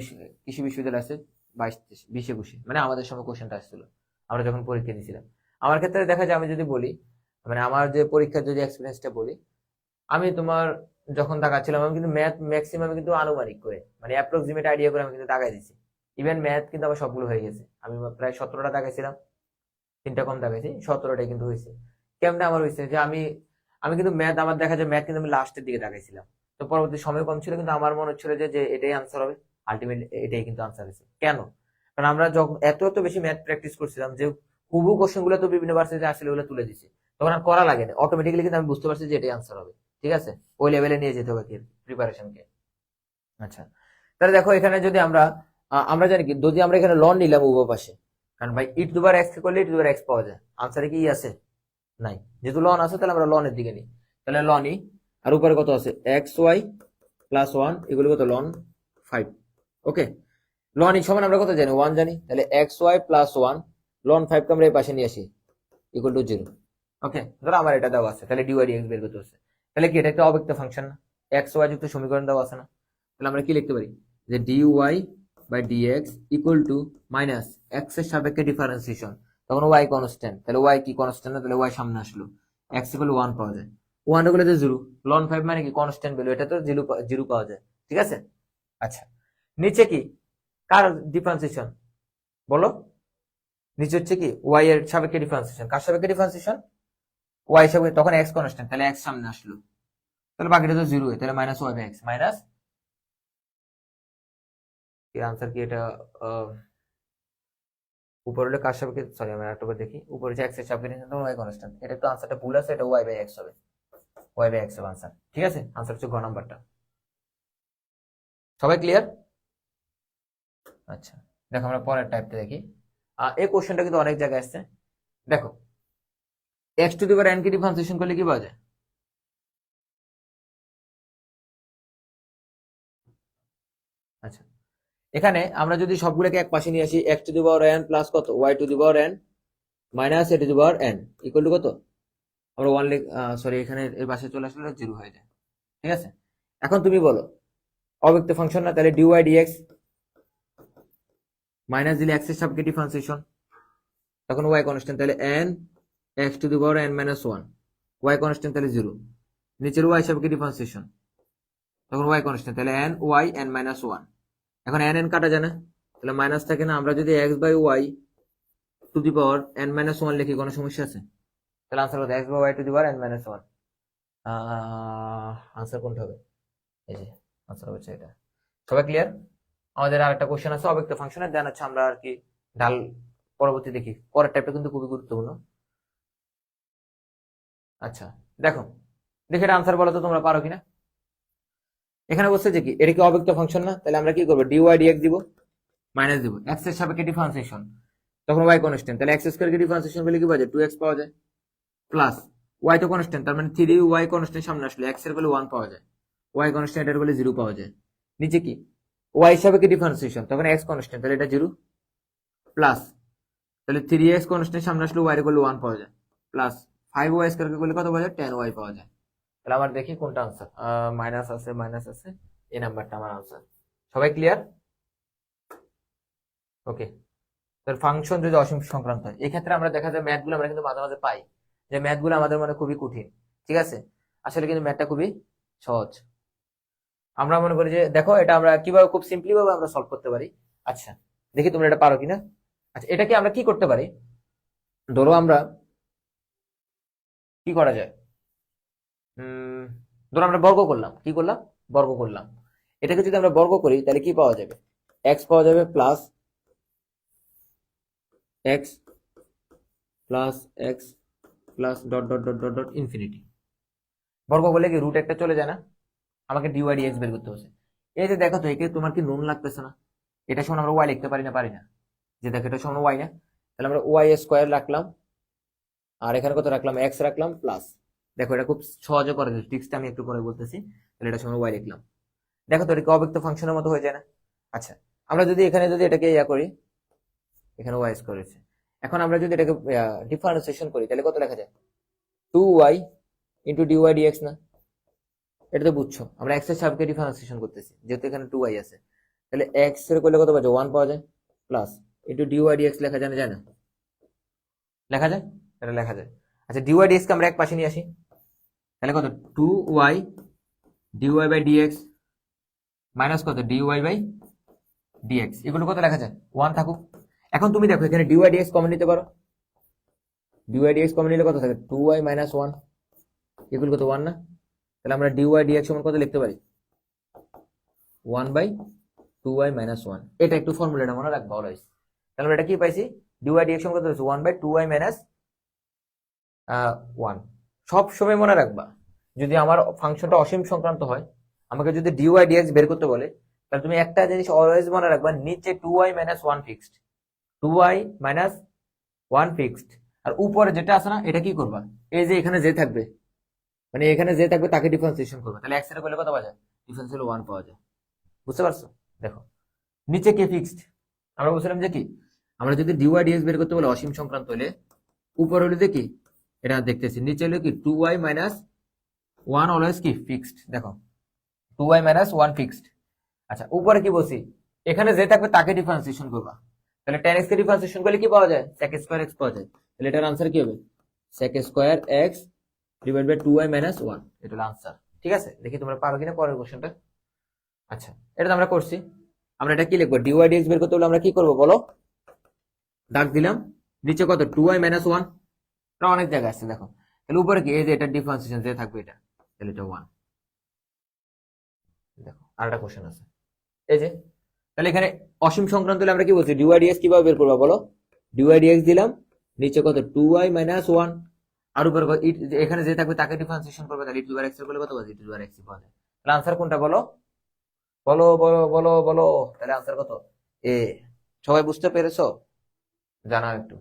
কৃষি বিশ্ববিদ্যালয় আসছে 22-20-21, মানে আমাদের সময় কোশ্চেনটা আসছিল, আমরা যখন পরীক্ষা দিয়েছিলাম। আমার ক্ষেত্রে দেখা যায়, আমি যদি বলি, মানে আমার যে পরীক্ষার যদি এক্সপিরিয়েন্সটা বলি, আমি তোমার যখন দাগাচ্ছিলাম, আমি কিন্তু ম্যাথ ম্যাক্সিমাম কিন্তু আনুমানিক করে, মানে অ্যাপ্রক্সিমেট আইডিয়া করে আমি কিন্তু দাগাই দিছি। ইভেন ম্যাথ কিন্তু আমার সবগুলো হয়ে গেছে, আমি প্রায় 17টা দাগাইছিলাম, 3টা কম দাগাইছি, 17টাই কিন্তু হয়েছে। কেমনে আমার হয়েছে যে আমি আমি কিন্তু ম্যাথ, আমার দেখা যায় ম্যাথ কিন্তু আমি লাস্টের দিকে দাগাইছিলাম, তো পরবর্তী সময় কম ছিল, কিন্তু আমার মনে হচ্ছিল যে এটাই আনসার হবে। আলটিমেটলি এটাই কিন্তু আনসার হয়েছে। কেন? কারণ আমরা যখন এত এত বেশি ম্যাথ প্র্যাকটিস করছিলাম, যে হুবহু কোশ্চেন গুলো তো বিভিন্ন ভার্সিটিতে আসলে ওগুলো তুলে দিছি, তখন আর করা লাগে না, অটোমেটিক্যালি কিন্তু আমি বুঝতে পারছি যে এটাই আনসার হবে। ঠিক আছে, ওই লেভেলে নিয়ে যেতে হবে প্রিপারেশনকে। আচ্ছা, তাহলে দেখো এখানে যদি আমরা আমরা জানি কি, যদি আমরা এখানে লন নিলাম উভয় পাশে, কারণ ভাই ই টু দি পাওয়ার এক্স করলে ই টু দি পাওয়ার এক্স পাওয়া যায়, আনসারে কি আছে? নাই। যেহেতু লন আছে, তাহলে আমরা লনের দিকে নিই, তাহলে লন ই, আর উপরে কত আছে? এক্স ওয়াই প্লাস 1, এগুলো কত? লন 5। ওকে, লন ই সমান আমরা কত জানি? 1 জানি, তাহলে এক্স ওয়াই প্লাস 1 লন 5 কে আমরা এই পাশে নিয়ে আসি, ইকুয়াল টু 0। ওকে, ধরো আমার এটা দেওয়া আছে, তাহলে ডিওয়াই ডিএক্স বের করতে হচ্ছে, তাহলে কি এটা একটা অব্যক্ত ফাংশন না? এক্স ওয়াই যুক্ত সমীকরণ দেওয়া আছে না? তাহলে আমরা কি লিখতে পারি? যে d y by d x equal to minus x এর সাপেক্ষে ডিফারেন্সিয়েশন, তখন ওয়াই কনস্ট্যান্ট, তাহলে ওয়াই কি কনস্ট্যান্ট না, তাহলে ওয়াই সামনে আসলো, এক্স ইকুয়াল 1 পাওয়া যায়। 1 এর গুলো 0, লন 5 মানে কি কনস্ট্যান্ট ভ্যালু, এটা তো 0 পাওয়া যায়। ঠিক আছে। আচ্ছা, নিচে কি কার ডিফারেন্সিয়েশন বলো? নিচে হচ্ছে কি ওয়াই এর সাপেক্ষে ডিফারেন্সিয়েশন, কার সাপেক্ষে ডিফারেন্সিয়েশন? ওয়াই সাপেক্ষে, তখন এক্স কনস্ট্যান্ট, তাহলে এক্স সামনে আসলো, তাহলে বাকিটা তো 0, তাহলে minus y by x, minus এর আনসার কি এটা? উপরে হলে কার সাপেক্ষে, সরি আমরা একটা করে দেখি, উপরে যে এক্স এর সাপেক্ষে তখন ওয়াই কনস্ট্যান্ট, এটা তো আনসারটা ভুল আছে, এটা ওয়াই বাই এক্স হবে, ওয়াই বাই এক্স হবে আনসার। ঠিক আছে, আনসার হচ্ছে গ নাম্বারটা। সবাই ক্লিয়ার? আচ্ছা, দেখো আমরা পরের টাইপটা দেখি। এই কোশ্চেনটা কিন্তু অনেক জায়গায় আসছে। দেখো, x to the power N K differentiation করলে কি পাওয়া যায়? আচ্ছা, এখানে আমরা যদি সবগুলোকে এক পাশে নিয়ে আসি, x to the power n plus কত? Y to the power n minus a to the power n equal to কত? আমরা 1 লিখ, সরি এখানে এর পাশে চলে আসলে 0 হয়ে যায়। ঠিক আছে, এখন তুমি বলো অব্যক্ত ফাংশন না, তাহলে ডিওয়াই ডিএক্স মাইনাস দিলে এক্স এর সাপেক্ষে ডিফারেন্সিয়েশন, তখন ওয়াই কনস্ট্যান্ট, তাহলে n x to the power n minus 1, y constant, তাহলে 0। নিচের ওয়াই সাপেক্ষে ডিফারেন্সিয়েশন, তখন ওয়াই কনস্ট্যান্ট, তাহলে এন ওয়াই এন মাইনাস 1। এখন এন এন কাটা জানা, তাহলে মাইনাস থাকে না, আমরা যদি x by y to the power n minus 1 লিখি, কোনো সমস্যা আছে? তাহলে আনসার হবে x by y to the power n minus 1। Answer কোনটা হবে? এই যে আনসার হচ্ছে এটা। সবাই ক্লিয়ার? আমাদের আর একটা কোশ্চেন আছে অব্যক্ত ফাংশনের, দেন হচ্ছে আমরা আর কি ঢাল পরবর্তী দেখি। পরের টাইপটা কিন্তু খুবই গুরুত্বপূর্ণ। আচ্ছা, দেখো দেখে এটা আনসার বলো তো তোমরা পারো কিনা। এখানে বলছে যে কি এটা কি অব্যক্ত ফাংশন না, তাহলে আমরা কি করবো? ডিওয়াই ডিএক্স দিব মাইনাস দিব, এক্স এর সাপেক্ষে ডিফারেন্সিয়েশন, তখন ওয়াই কনস্ট্যান্ট, তাহলে এক্স স্কয়ার কে ডিফারেন্সিয়েশন করলে কি পাওয়া যায়, 2x পাওয়া যায়, প্লাস ওয়াই তো কনস্ট্যান্ট, তার মানে 3y কনস্ট্যান্ট সামনে আসলে এক্স এর ভ্যালু 1 পাওয়া যায়, ওয়াই কনস্ট্যান্ট এর ভ্যালু 0 পাওয়া যায়, নিচে কি ওয়াই সাপেক্ষে ডিফারেন্সিয়েশন, তখন এক্স কনস্ট্যান্ট, তাহলে এটা 0, প্লাস তাহলে 3x কনস্ট্যান্ট সামনে আসলে ওয়াই এর ভ্যালু 1 পাওয়া যায়, প্লাস 5y স্কয়ার কে করলে কত পাওয়া যায়, 10y পাওয়া যায়। তাহলে আবার দেখি কোনটা আনসার, মাইনাস আছে, এই নাম্বারটা আমার আনসার। সবাই ক্লিয়ার? ওকে, তাহলে ফাংশন যদি অসীম সংক্রান্ত হয়, এই ক্ষেত্রে আমরা দেখা যায় ম্যাথগুলো আমরা কিন্তু মাঝে মাঝে পাই যে ম্যাথগুলো আমাদের মানে খুবই কঠিন, ঠিক আছে, আসলে কিন্তু ম্যাথটা খুবই সহজ। আমরা মনে করি যে দেখো এটা আমরা কিভাবে খুব সিম্পলি ভাবে আমরা সলভ করতে পারি। আচ্ছা দেখি তোমরা এটা পারো কিনা। আচ্ছা এটাকে আমরা কি করতে পারি, ধরো আমরা কি করা যায়, ধরো আমরা বর্গ করলাম, কি করলাম, বর্গ করলাম, এটাকে যদি আমরা বর্গ করি তাহলে কি পাওয়া যাবে, এক্স পাওয়া যাবে plus x plus x plus dot dot dot dot dot infinity. বর্গ করলে কি রুট একটা চলে যায় না, আমাকে ডিওয়াই ডিএক্স বের করতে হচ্ছে। এই যে দেখো তো একে তোমার কি নুন লাগতেছে না, এটা সমান আমরা ওয়াই লিখতে পারি না, পারি না, যে দেখো এটা সমান ওয়াই না, তাহলে আমরা ওয়াই স্কোয়ার রাখলাম, আর এখানে কত রাখলাম, এক্স রাখলাম, প্লাস দেখো এটা খুব সহজে করে দিচ্ছি, টিক্সটা আমি একটু পরে বলতেছি, তাহলে এটা সমান ওয়াই লিখলাম। দেখো তো এটা কি অব্যক্ত ফাংশনের মতো হয়ে যায় না। আচ্ছা আমরা যদি এখানে যদি এটাকে ইয়া করি, এখানে ওয়াই স্কোয়ার হয়েছে, এখন আমরা যদি এটাকে ডিফারেন্সিয়েশন করি তাহলে কত লেখা যায়, 2y ইন্টু ডিওয়াই ডিএক্স না, এটা তো বুঝছো আমরা এক্স এর সাপেক্ষে ডিফারেন্সিয়েশন করতেছি, যেহেতু এখানে 2y আছে, তাহলে এক্স এর করলে কত পাওয়া যায়, 1 পাওয়া যায়, প্লাস ইন্টু ডিওয়াই ডিএক্স লেখা যায় না, যায় না, লেখা যায়, এটা লেখা যায়। আচ্ছা ডিওয়াই ডিএক্স কে আমরা এক পাশে নিয়ে আসি, তাহলে কত 2y d y by d x minus কত ডিওয়াই বাই ডিএক্স, এগুলো কত লেখা যায়, 1 থাকুক। এখন তুমি দেখো এখানে ডিওয়াই ডিএক্স কমন নিতে পারো, ডিওয়াই ডিএক্স কমন নিলে কত থাকে, 2y মাইনাস 1, এগুলো কত 1 না, তাহলে আমরা ডিওয়াই ডিএক্স সমান কত লিখতে পারি, 1 বাই 2y মাইনাস 1, এটা একটু ফর্মুলাটা মনে রাখবা অলওয়েজ। তাহলে আমরা এটা কি পাইছি, ডিওয়াই ডিএক্স সমান কত হচ্ছে, 1 বাই 2y মাইনাস 1। সব সময় মনে রাখবা যদি আমার ফাংশনটা অসীম সংক্রান্ত হয়, আমাকে যদি ডিওয়াই ডিএক্স বের করতে বলে, তাহলে তুমি একটা জিনিস অলওয়েজ মনে রাখবা, নিচে 2y minus 1 fixed, 2y minus 1 fixed, আর উপরে যেটা আছে না এটা কি করবা, এই যে এখানে যে থাকবে, মানে এখানে যে থাকবে তাকে ডিফারেন্সিয়েশন করবে, তাহলে এক্স এর করলে কত পাওয়া যায়, ডিফারেন্স হলো 1 পাওয়া যায়। বুঝতে পারছো? দেখো নিচে কে ফিক্সড, আমরা বলছিলাম যে কি আমরা যদি ডিওয়াই ডিএক্স বের করতে বলে অসীম সংক্রান্ত হলে, উপর হলে যে কি এটা দেখতেছি, নিচে হলো কি 2y মাইনাস 1 অলওয়েজ কি ফিক্সড, দেখো 2y মাইনাস 1 ফিক্সড। আচ্ছা উপরে কি বলছি, এখানে যে থাকবে তাকে ডিফারেন্সিয়েশন করবা, তাহলে tan x কে ডিফারেন্সিয়েশন করলে কি পাওয়া যায়, sec স্কয়ার x পাওয়া যায়, তাহলে এটার आंसर কি হবে, sec square x divide by 2y minus 1, এটা হলো आंसर। ঠিক আছে, দেখি তোমরা পারো কিনা পরের কোশ্চেনটা। আচ্ছা এটা তো আমরা করছি, আমরা এটা কি লিখবো, dy dx বের করতে হলে আমরা কি করব বলো, দাগ দিলাম, নিচে কত 2y মাইনাস 1, এটা অনেক জায়গা আছে দেখো, তাহলে উপরে কি এই যে এটা ডিফারেন্সিয়েশন যে থাকবে এটা, তাহলে এটা 1। দেখো আরেকটা কোশ্চেন আছে, এই যে তাহলে এখানে অসীম সংক্রান্ত হলে আমরা কি বলছি, ডিওয়াই ডিএক্স কিভাবে বের করবো বলো, ডিওয়াই ডিএক্স দিলাম, নিচে কত 2y মাইনাস 1, আর উপরে এখানে যে থাকবে তাকে ডিফারেন্সিয়েশন করবে, তাহলে e to the power x এর করলে কত পাবে, e to the power x পাওয়া যায়। তাহলে आंसर কোনটা বলো, বলো বলো বলো বলো, তাহলে आंसर কত, এ। সবাই বুঝতে পেরেছো, জানাও একটু।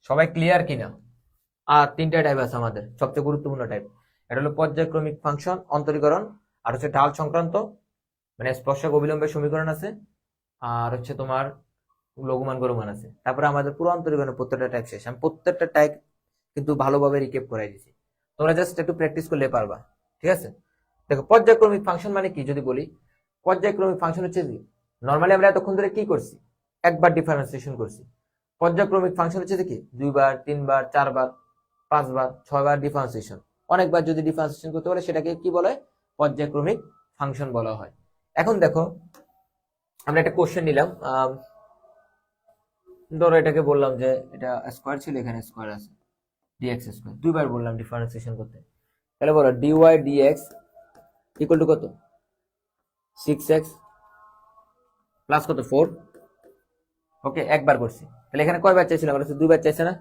সবাই ক্লিয়ার কিনা? আর তিনটা টাইপ আছে আমাদের, সবচেয়ে গুরুত্বপূর্ণ টাইপ, এটা হলো পর্যায়ক্রমিক ফাংশন, অন্তরীকরণ, আর হচ্ছে ঢাল সংক্রান্ত, মানে স্পর্শক অবিলম্বের সমীকরণ আছে, আর হচ্ছে তোমার লঘুমান গরুমান আছে। তারপরে আমাদের পুরো অন্তরীকরণের প্রত্যেকটা টাইপ শেষ, আমি প্রত্যেকটা টাইপ কিন্তু ভালোভাবে রিকেপ করাই দিছি, তোমরা জাস্ট একটু প্র্যাকটিস করলে পারবা। ঠিক আছে, দেখো পর্যায়ক্রমিক ফাংশন মানে কি যদি বলি, পর্যায়ক্রমিক ফাংশন হচ্ছে কি, নর্মালি আমরা এতক্ষণ ধরে কি করছি, একবার ডিফারেন্সিয়েশন করছি। পর্যায়ক্রমিক ফাংশন হচ্ছে কি 2 বার 3 বার 4 বার 5 বার 6 বার ডিফারেন্সিয়েশন, অনেকবার যদি ডিফারেন্সিয়েশন করতে পারে সেটাকে কি বলা হয়, পর্যায়ক্রমিক ফাংশন বলা হয়। এখন দেখো আমরা একটা কোশ্চেন নিলাম, ধরো এটাকে বললাম যে এটা স্কয়ার ছিল, এখানে স্কয়ার আছে, ডিএক্স স্কয়ার, দুইবার বললাম ডিফারেন্সিয়েশন করতে, তাহলে বলো ডিওয়াই ডিএক্স ইকুয়াল টু কত, 6x প্লাস কত 4, ওকে একবার করছি, তাহলে এখানে কয়বার চাইছিলাম আমরা, দুইবার চাইছে না,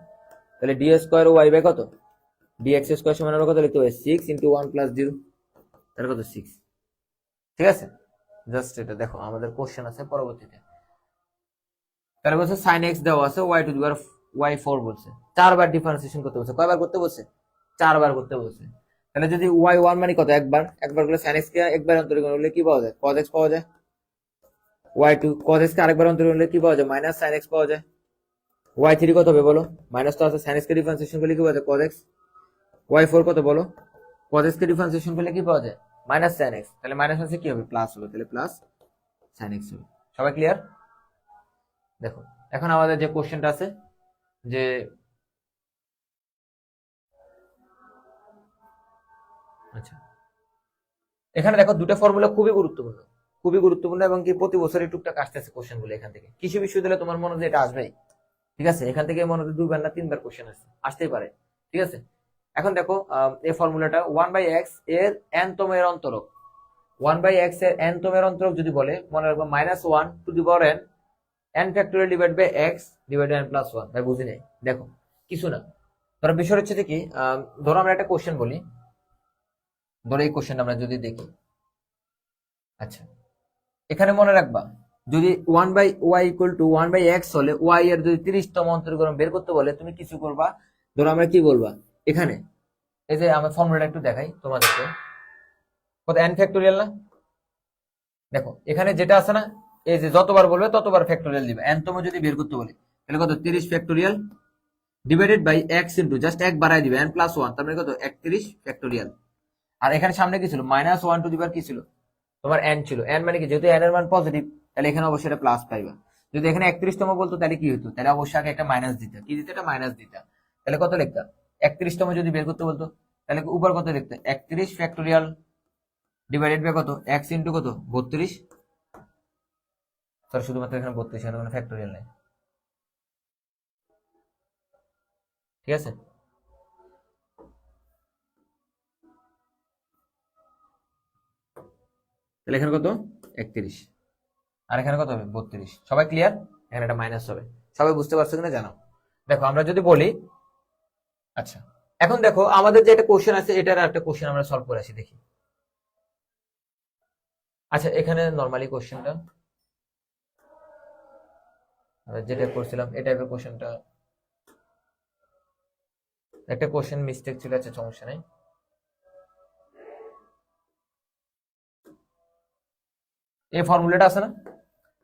তাহলে ডি স্কয়ার ওয়াই বাই কত dx স্কয়ার সমান আমরা কত লিখতে পারি 6 ইনটু 1 প্লাস 0 তাহলে কত 6। ঠিক আছে, জাস্ট এটা দেখো আমাদের কোশ্চেন আছে পরবর্তীতে। তাহলে বলছে sin x দেওয়া আছে y two the power y4 বলছে, চারবার ডিফারেন্সিয়েশন করতে বলছে। কয়বার করতে বলছে? চারবার করতে বলছে। তাহলে যদি y1 মানে কত, একবার, একবার করলে sin x কে একবার অন্তরীকরণ করলে কি পাওয়া যায়? cos x পাওয়া যায়। y2 cos x কে আরেকবার অন্তরীকরণ করলে কি পাওয়া যায়? মাইনাস sin x পাওয়া যায়। y3 কত হবে বলো? মাইনাস তো আছে, sin x কে ডিফারেন্সিয়েশন করলে কি পাওয়া যায়? cos x। y4 কত বলো? cos x কে ডিফারেন্সিয়েশন করলে কি পাওয়া যায়? Minus sin x। তাহলে মাইনাস আছে কি হবে? প্লাস হবে, তাহলে প্লাস sin x হবে। সবাই ক্লিয়ার? দেখো এখন আমাদের যে কোশ্চেনটা আছে যে আচ্ছা এখানে দেখো দুটো ফর্মুলা খুবই গুরুত্বপূর্ণ, খুবই গুরুত্বপূর্ণ, এবং কি প্রতি বছরই টুকটাক আসতেছে কোশ্চেন গুলো এখান থেকে। কৃষি বিশ্ববিদ্যালয়ে তোমার মনে হয় এটা আসবেই, ঠিক আছে? এখান থেকে মনে হয় 2বার না 3বার কোশ্চেন আসতেই পারে, ঠিক আছে? এখন দেখো এই ফর্মুলাটা 1/x এর n-তম এর অন্তরক, 1/x এর n-তম এর অন্তরক যদি বলে, মনে রাখবো -1 to the power n n factorial divide by x divide by n plus 1। ভাই বুঝি নাই, দেখো কিছু না। ধরো বিষয় হচ্ছে কি, ধরো আমরা একটা কোশ্চেন বলি, ধরো এই কোশ্চেন আমরা যদি দেখি, আচ্ছা এখানে মনে রাখবা যদি 1/y ইকুয়াল টু 1/x হলে y এর যদি 30তম অন্তরীকরণ বের করতে বলে, তুমি কিছু করবা, ধরো আমরা কি বলবা এখানে, এই যে আমার ফর্মুলাটা একটু দেখাই তোমাদেরকে, কত n ফ্যাক্টোরিয়াল না? দেখো এখানে যেটা আছে না, এই যে যতবার বলবে ততবার ফ্যাক্টোরিয়াল দিবে। n-তম যদি বের করতে বলে তাহলে কত 30 factorial divided by x into just এক বাড়াই দিবে n প্লাস 1, তার মানে কত 31 ফ্যাক্টোরিয়াল। আর এখানে সামনে কি ছিল? -1 টু দি পাওয়ার কি ছিল? তোমার n ছিল। n মানে কি, যেহেতু n এর মান পজিটিভ তাহলে এখানে অবশ্যই এটা প্লাস পাইবা। যদি এখানে 31তম বলতো তাহলে কি হতো? তাহলে অবশ্যই আগে একটা মাইনাস দিতে, কি দিতে? এটা মাইনাস দিতে। তাহলে কত লিখতা? 31তম যদি বের করতে বলতো তাহলে উপর কত লিখতে? 31 ফ্যাক্টোরিয়াল ডিভাইডেড বাই কত? x ইনটু কত? 32। সরি শুধুমাত্র এখানে 32, এখানে কোনো ফ্যাক্টোরিয়াল নাই, ঠিক আছে? তাহলে এখানে কত? 31, আর এখানে কত হবে? 32। সবাই ক্লিয়ার? এখানে একটা মাইনাস হবে। সবাই বুঝতে পারছো কিনা জানাও। দেখো আমরা যদি বলি, আচ্ছা এখন দেখো আমাদের যে একটা কোশ্চেন আছে, এটার একটা কোশ্চেন আমরা সলভ করে আসি, দেখি। আচ্ছা এখানে নরমালি কোশ্চেনটা যেটা করছিলাম এই টাইপের কোশ্চেনটা, একটা কোশ্চেন মিস্টেক ছিল, আচ্ছা সমস্যা নাই। এই ফর্মুলাটা আছে না,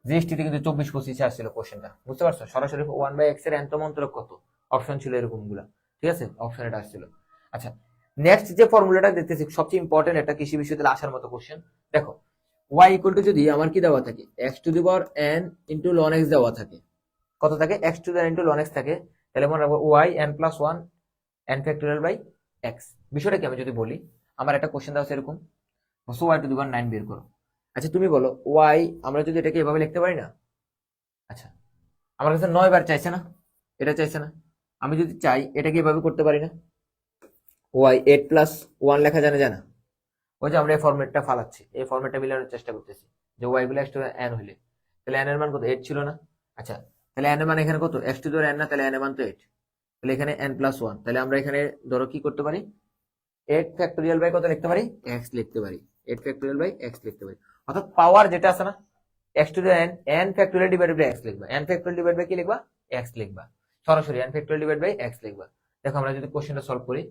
জিএসটিতে কিন্তু 24-25 আসছিল কোশ্চেনটা, বুঝতে পারছো? সরাসরি 1/x এর n-তম অন্তরক কত, অপশন ছিল এরকম গুলা, ঠিক আছে? অপশন এটা আসছিল। আচ্ছা নেক্সট যে ফর্মুলাটা দেখতেছি সবচেয়ে ইম্পর্টেন্ট, একটা কৃষি বিশ্ববিদ্যালয়ে আসার মতো কোশ্চেন। দেখো y ইকুয়াল টু যদি আমার কি দেওয়া থাকে, x to the power n into ln x দেওয়া থাকে, কত থাকে? x to the n into ln x থাকে, তাহলে মনে রাখবো y n plus 1 n factorial by x। বিষয়টা কি, আমি যদি বলি আমার একটা কোশ্চেন দেওয়া আছে এরকম, সো y টু দি পাওয়ার 9 বের করো। আচ্ছা তুমি বলো y, আমরা যদি এটাকে এভাবে লিখতে পারি না? আচ্ছা আমার কাছে 9 বার চাইছে না, এটা চাইছে না, আমি যদি চাই এটাকে এভাবে করতে পারি না? y 8 প্লাস 1 লেখা জানা যায় না? ওই যে আমরা এই ফরম্যাটটা ফালাচ্ছি, এই ফরম্যাটটা মিলানোর চেষ্টা করতেছি যে y গুলো x টু n হইলে, তাহলে n এর মান কত? 8 ছিল না? আচ্ছা তাহলে n এর মান এখানে কত? x টু দি n না, তাহলে n এর মান তো 8, তাহলে এখানে n প্লাস 1, তাহলে আমরা এখানে ধরো কি করতে পারি, 8 ফ্যাক্টোরিয়াল বাই কত লিখতে পারি? x লিখতে পারি, 8 ফ্যাক্টোরিয়াল বাই x লিখতে পারি। অর্থাৎ পাওয়ার যেটা আছে না, x to the n, n factorial divided by x লিখবা, n ফ্যাক্টোরিয়াল ডিভাইড বাই কি লিখবা? x লিখবা, সরাসরি n factorial divide by x লিখবা। দেখো আমরা যদি কোশ্চেনটা সলভ করি,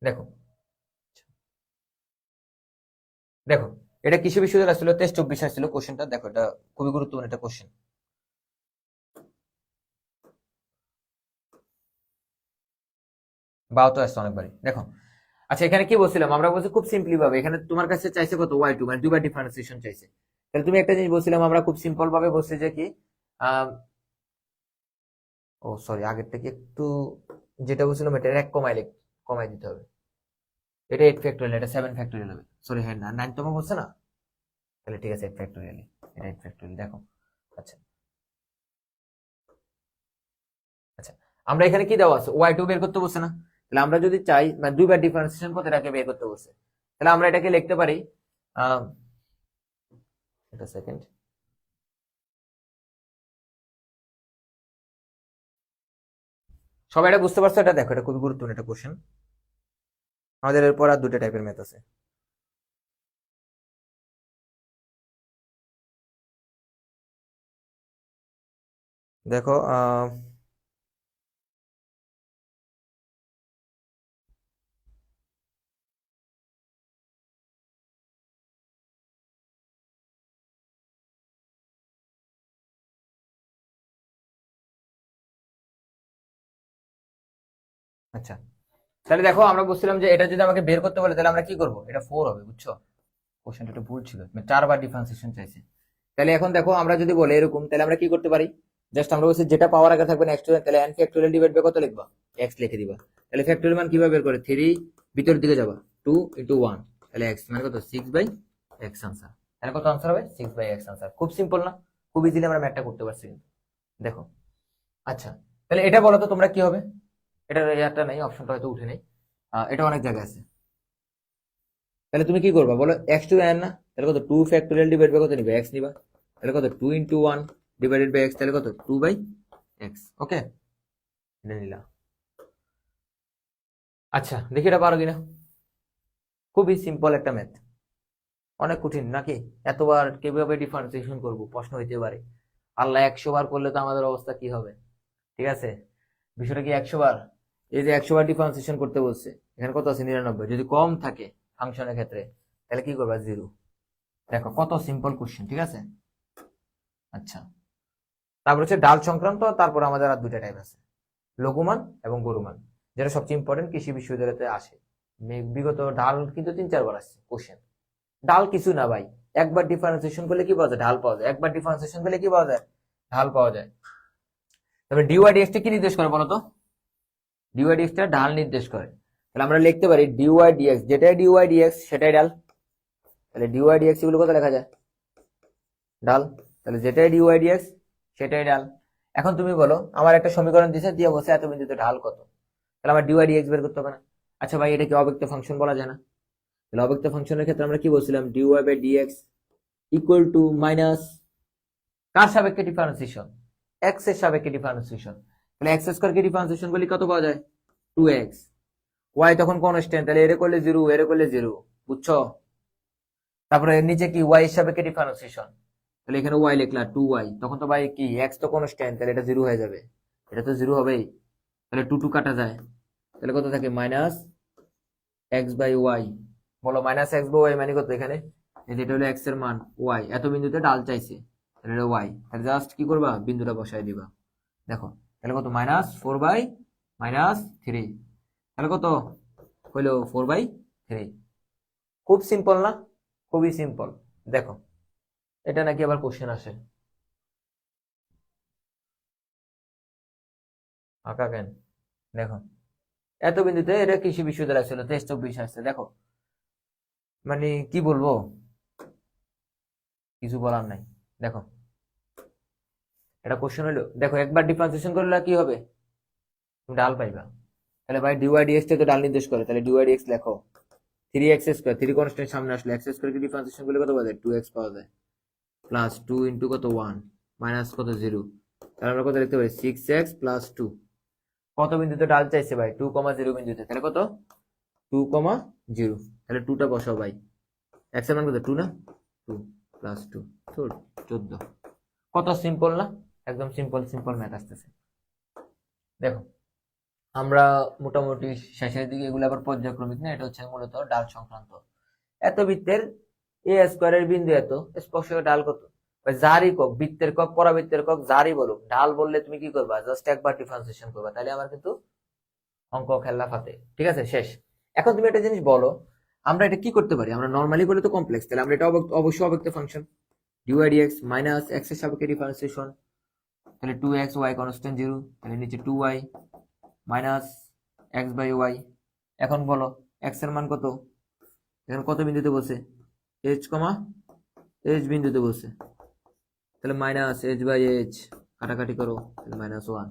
দেখো দেখো এটা কৃষি বিশ্ববিদ্যালয় আসছিল, 23-24 আসছিল কোশ্চেনটা। দেখো এটা খুবই গুরুত্বপূর্ণ একটা কোশ্চেন, বাও তো আসছে অনেকবারই। দেখো আচ্ছা এখানে কি বলছিলাম আমরা, বলছি খুব সিম্পলি ভাবে, এখানে তোমার কাছে চাইছে কত? y2 মানে দুইবার ডিফারেন্সিয়েশন চাইছে। তাহলে তুমি একটা জিনিস বলছিলাম, আমরা খুব সিম্পল ভাবে বলছি যে কি, ও সরি আগের থেকে একটু যেটা বলছিলাম এটা এক কমাই দিতে হবে। এটা 8 ফ্যাক্টোরিয়াল, এটা 7 ফ্যাক্টোরিয়াল হবে, সরি হ্যাঁ 9তম বলছে না, তাহলে ঠিক আছে 8 ফ্যাক্টোরিয়াল, এটা 8 ফ্যাক্টোরিয়াল। দেখো আচ্ছা আচ্ছা আমরা এখানে কি দেওয়া আছে? y2 বের করতে বলছে না? তাহলে আমরা যদি চাই মানে দুইবার ডিফারেন্সিয়েশন করতে, এটাকে বের করতে বলছে, তাহলে আমরা এটাকে লিখতে পারি, এটা সেকেন্ড, সবাই এটা বুঝতে পারছো? এটা দেখো, এটা খুবই গুরুত্বপূর্ণ একটা কোশ্চেন। আমাদের এরপর আর দুটো টাইপের ম্যাথ আছে। দেখো আচ্ছা, তাহলে দেখো আমরা বুঝছিলাম যে এটা যদি আমাকে বের করতে বলে তাহলে আমরা কি করব, এটা 4 হবে, বুঝছো? কোশ্চেনটা একটু ভুল ছিল, মানে 4 বার ডিফারেন্সিয়েশন চাইছে। তাহলে এখন দেখো আমরা যদি বলে এরকম, তাহলে আমরা কি করতে পারি, জাস্ট আমরা বলছি যেটা পাওয়ার আগে থাকবে নেক্সট, তাহলে n ফ্যাক্টোরিয়াল ডিভাইড বাই কত লিখবা, x লিখে দিবা। তাহলে ফ্যাক্টোরিয়াল মান কিভাবে বের করে, 3 ভিতর দিকে যাবা, 2 * 1, তাহলে x মানে কত, 6/x আনসার। তাহলে কত আনসার হবে, 6/x আনসার। খুব সিম্পল না? খুব ইজিলি আমরা ম্যাথটা করতে পারছি কিন্তু। দেখো আচ্ছা, তাহলে এটা বলো তো তোমরা কি হবে, এটা ইয়ারটা নাই, অপশনটা হয়তো উঠে নেই, এটা অনেক জায়গায় আছে। তাহলে তুমি কি করবা বলো, x টু n না, তাহলে কত, 2 ফ্যাক্টোরিয়াল ডিভাইড বাই কত নিবা, x নিবা। তাহলে কত, 2 * 1 ডিভাইডেড বাই x, তাহলে কত, 2/x। ওকে, এটা নিলাম। আচ্ছা দেখি এটা পারো কিনা। খুবই সিম্পল একটা ম্যাথ, অনেক কঠিন নাকি? এতবার কিভাবে ডিফারেন্সিয়েশন করব প্রশ্ন হইতে পারে। আল্লাহ 100 বার করলে তো আমাদের অবস্থা কি হবে? ঠিক আছে, বিষয়টা কি 100 বার? এই যে 100 বার ডিফারেন্সিয়েশন করতে বলছে, এখানে কত আছে, 99। যদি কম থাকে ফাংশনের ক্ষেত্রে তাহলে কি করবা, 0। দেখো কত সিম্পল কোশ্চেন, ঠিক আছে? আচ্ছা, তারপর হচ্ছে ডাল সংক্রান্ত, তারপর আমাদের আর দুইটা টাইপ আছে, লঘুমান এবং গরুমান, যেটা সবচেয়ে ইম্পর্টেন্ট, কৃষি বিশ্ববিদ্যালয়তে আসে। বিগত ডাল কিন্তু 3-4 বার আসছে কোশ্চেন। ডাল কিছু না ভাই, একবার ডিফারেন্সিয়েশন করলে কি পাওয়া যায়, ঢাল পাওয়া যায়। একবার ডিফারেন্সিয়েশন করলে কি পাওয়া যায়, ঢাল পাওয়া যায়। তবে ডিওয়াই ডিএক্স টা কি নির্দেশ করে বলতো, ডিওয়াই ডিএক্স টা ঢাল নির্দেশ করে। তাহলে আমরা লিখতে পারি ডিওয়াই ডিএক্স, যেটাই ডিওয়াই ডিএক্স সেটাই ঢাল। তাহলে ডিওয়াই ডিএক্স এগুলো কত লেখা যায়, ঢাল। তাহলে যেটাই ডিওয়াই ডিএক্স সেটাই ঢাল। এখন তুমি বলো, আমার একটা সমীকরণ দিছে, দিয়ে বসে এত বিন্দুতে ঢাল কত, তাহলে আমার ডিওয়াই ডিএক্স বের করতে হবে না? আচ্ছা ভাই, এটা কি অব্যক্ত ফাংশন বলা যায় না? তাহলে অব্যক্ত ফাংশনের ক্ষেত্রে আমরা কি বলছিলাম, ডিওয়াই/ডিএক্স ইকুয়াল টু মাইনাস কার সাপেক্ষে ডিফারেন্সিয়েশন, এক্স এর সাপেক্ষে ডিফারেন্সিয়েশন। তাহলে এক্স স্কয়ারকে ডিফারেন্সিয়েশন করলে কত পাওয়া যায়, 2x। ওয়াই তখন কনস্ট্যান্ট, তাহলে এর করলে 0, এর করলে 0, বুঝছো? তারপরে এর নিচে কি, ওয়াই এর সাপেক্ষে ডিফারেন্সিয়েশন, তাহলে এখানে ওয়াই লিখলা, 2y, তখন তো ভাই কি, এক্স তো কনস্ট্যান্ট, তাহলে এটা 0 হয়ে যাবে, এটা তো 0 হবেই। তাহলে 2 কাটা যায়, তাহলে কত থাকে, -x/y। বলো -x/y মানে কত, এখানে এই যেটা হলো x এর মান, y এত বিন্দুতে ডাল চাইছে, তাহলে এটা y, তাহলে জাস্ট কি করবা, বিন্দুটা বসায় দিবা। দেখো তাহলে কত, -4/-3, তাহলে কত হইলো, 4/3। খুব সিম্পল না? খুবই সিম্পল। দেখো এটা নাকি আবার কোশ্চেন আসে, আঁকা কেন? দেখো এত বিন্দুতে, এটা কৃষি বিশ্ববিদ্যালয় ছিল, 23-24 আসছে। দেখো মানে কি বলবো, কিছু বলার নাই। দেখো এটা কোশ্চেন হলো, দেখো একবার ডিফারেন্সিয়েশন করলে কি হবে, তুমি ডাল পাইবা। তাহলে ভাই ডিওয়াই/ডিএক্স তো ডাল নির্দেশ করে, তাহলে ডিওয়াই/ডিএক্স লেখো, 3x², 3 কনস্ট্যান্ট সামনে আসলে x² কে ডিফারেন্সিয়েশন করলে কত পাওয়া যায়, 2x পাওয়া যায়, প্লাস 2 ইন্টু কত, 1 মাইনাস কত, 0। তাহলে আমরা কত লিখতে পারি, 6x + 2। কত বিন্দুতে ডাল চাইছে ভাই, 2,0 বিন্দুতে, তাহলে কত, 2,0। তাহলে 2টা বসাও ভাই, x এর মান কত, 2 না, 2 প্লাস 2 14। কত সিম্পল না? একদম সিম্পল সিম্পল ম্যাথ আসতেছে। দেখো আমরা মোটামুটি শেষের দিকে, এগুলো আবার পর্যায়ক্রমিক না, এটা হচ্ছে মূলত ডাল সংক্রান্ত। এত বৃত্তের a² বিন্দু এত স্পর্শক ডাল কত, যারই কক, বৃত্তের কক, পরাবৃত্তের কক, যারই বলো, ডাল বললে তুমি কি করবা, জাস্ট একবার ডিফারেন্সিয়েশন করবা, তাহলে আমার কিন্তু অঙ্ক খেলা ফাতে। ঠিক আছে, শেষ। এখন তুমি একটা জিনিস বলো, আমরা এটা কি করতে পারি, আমরা নর্মালি বলে তো কমপ্লেক্স, তাহলে আমরা এটা অবশ্যই অব্যক্ত ফাংশন, ডিওয়াই/ডিএক্স মাইনাস x এর সাপেক্ষে ডিফারেন্সিয়েশন, তাহলে 2x, y কনস্ট্যান্ট 0, তাহলে নিচে 2y মাইনাস x/y। এখন বলো x এর মান কত, এখন কত বিন্দুতে বসে, h, h বিন্দুতে বসে, তাহলে -h/h, কাটাকাটি করো, তাহলে -1,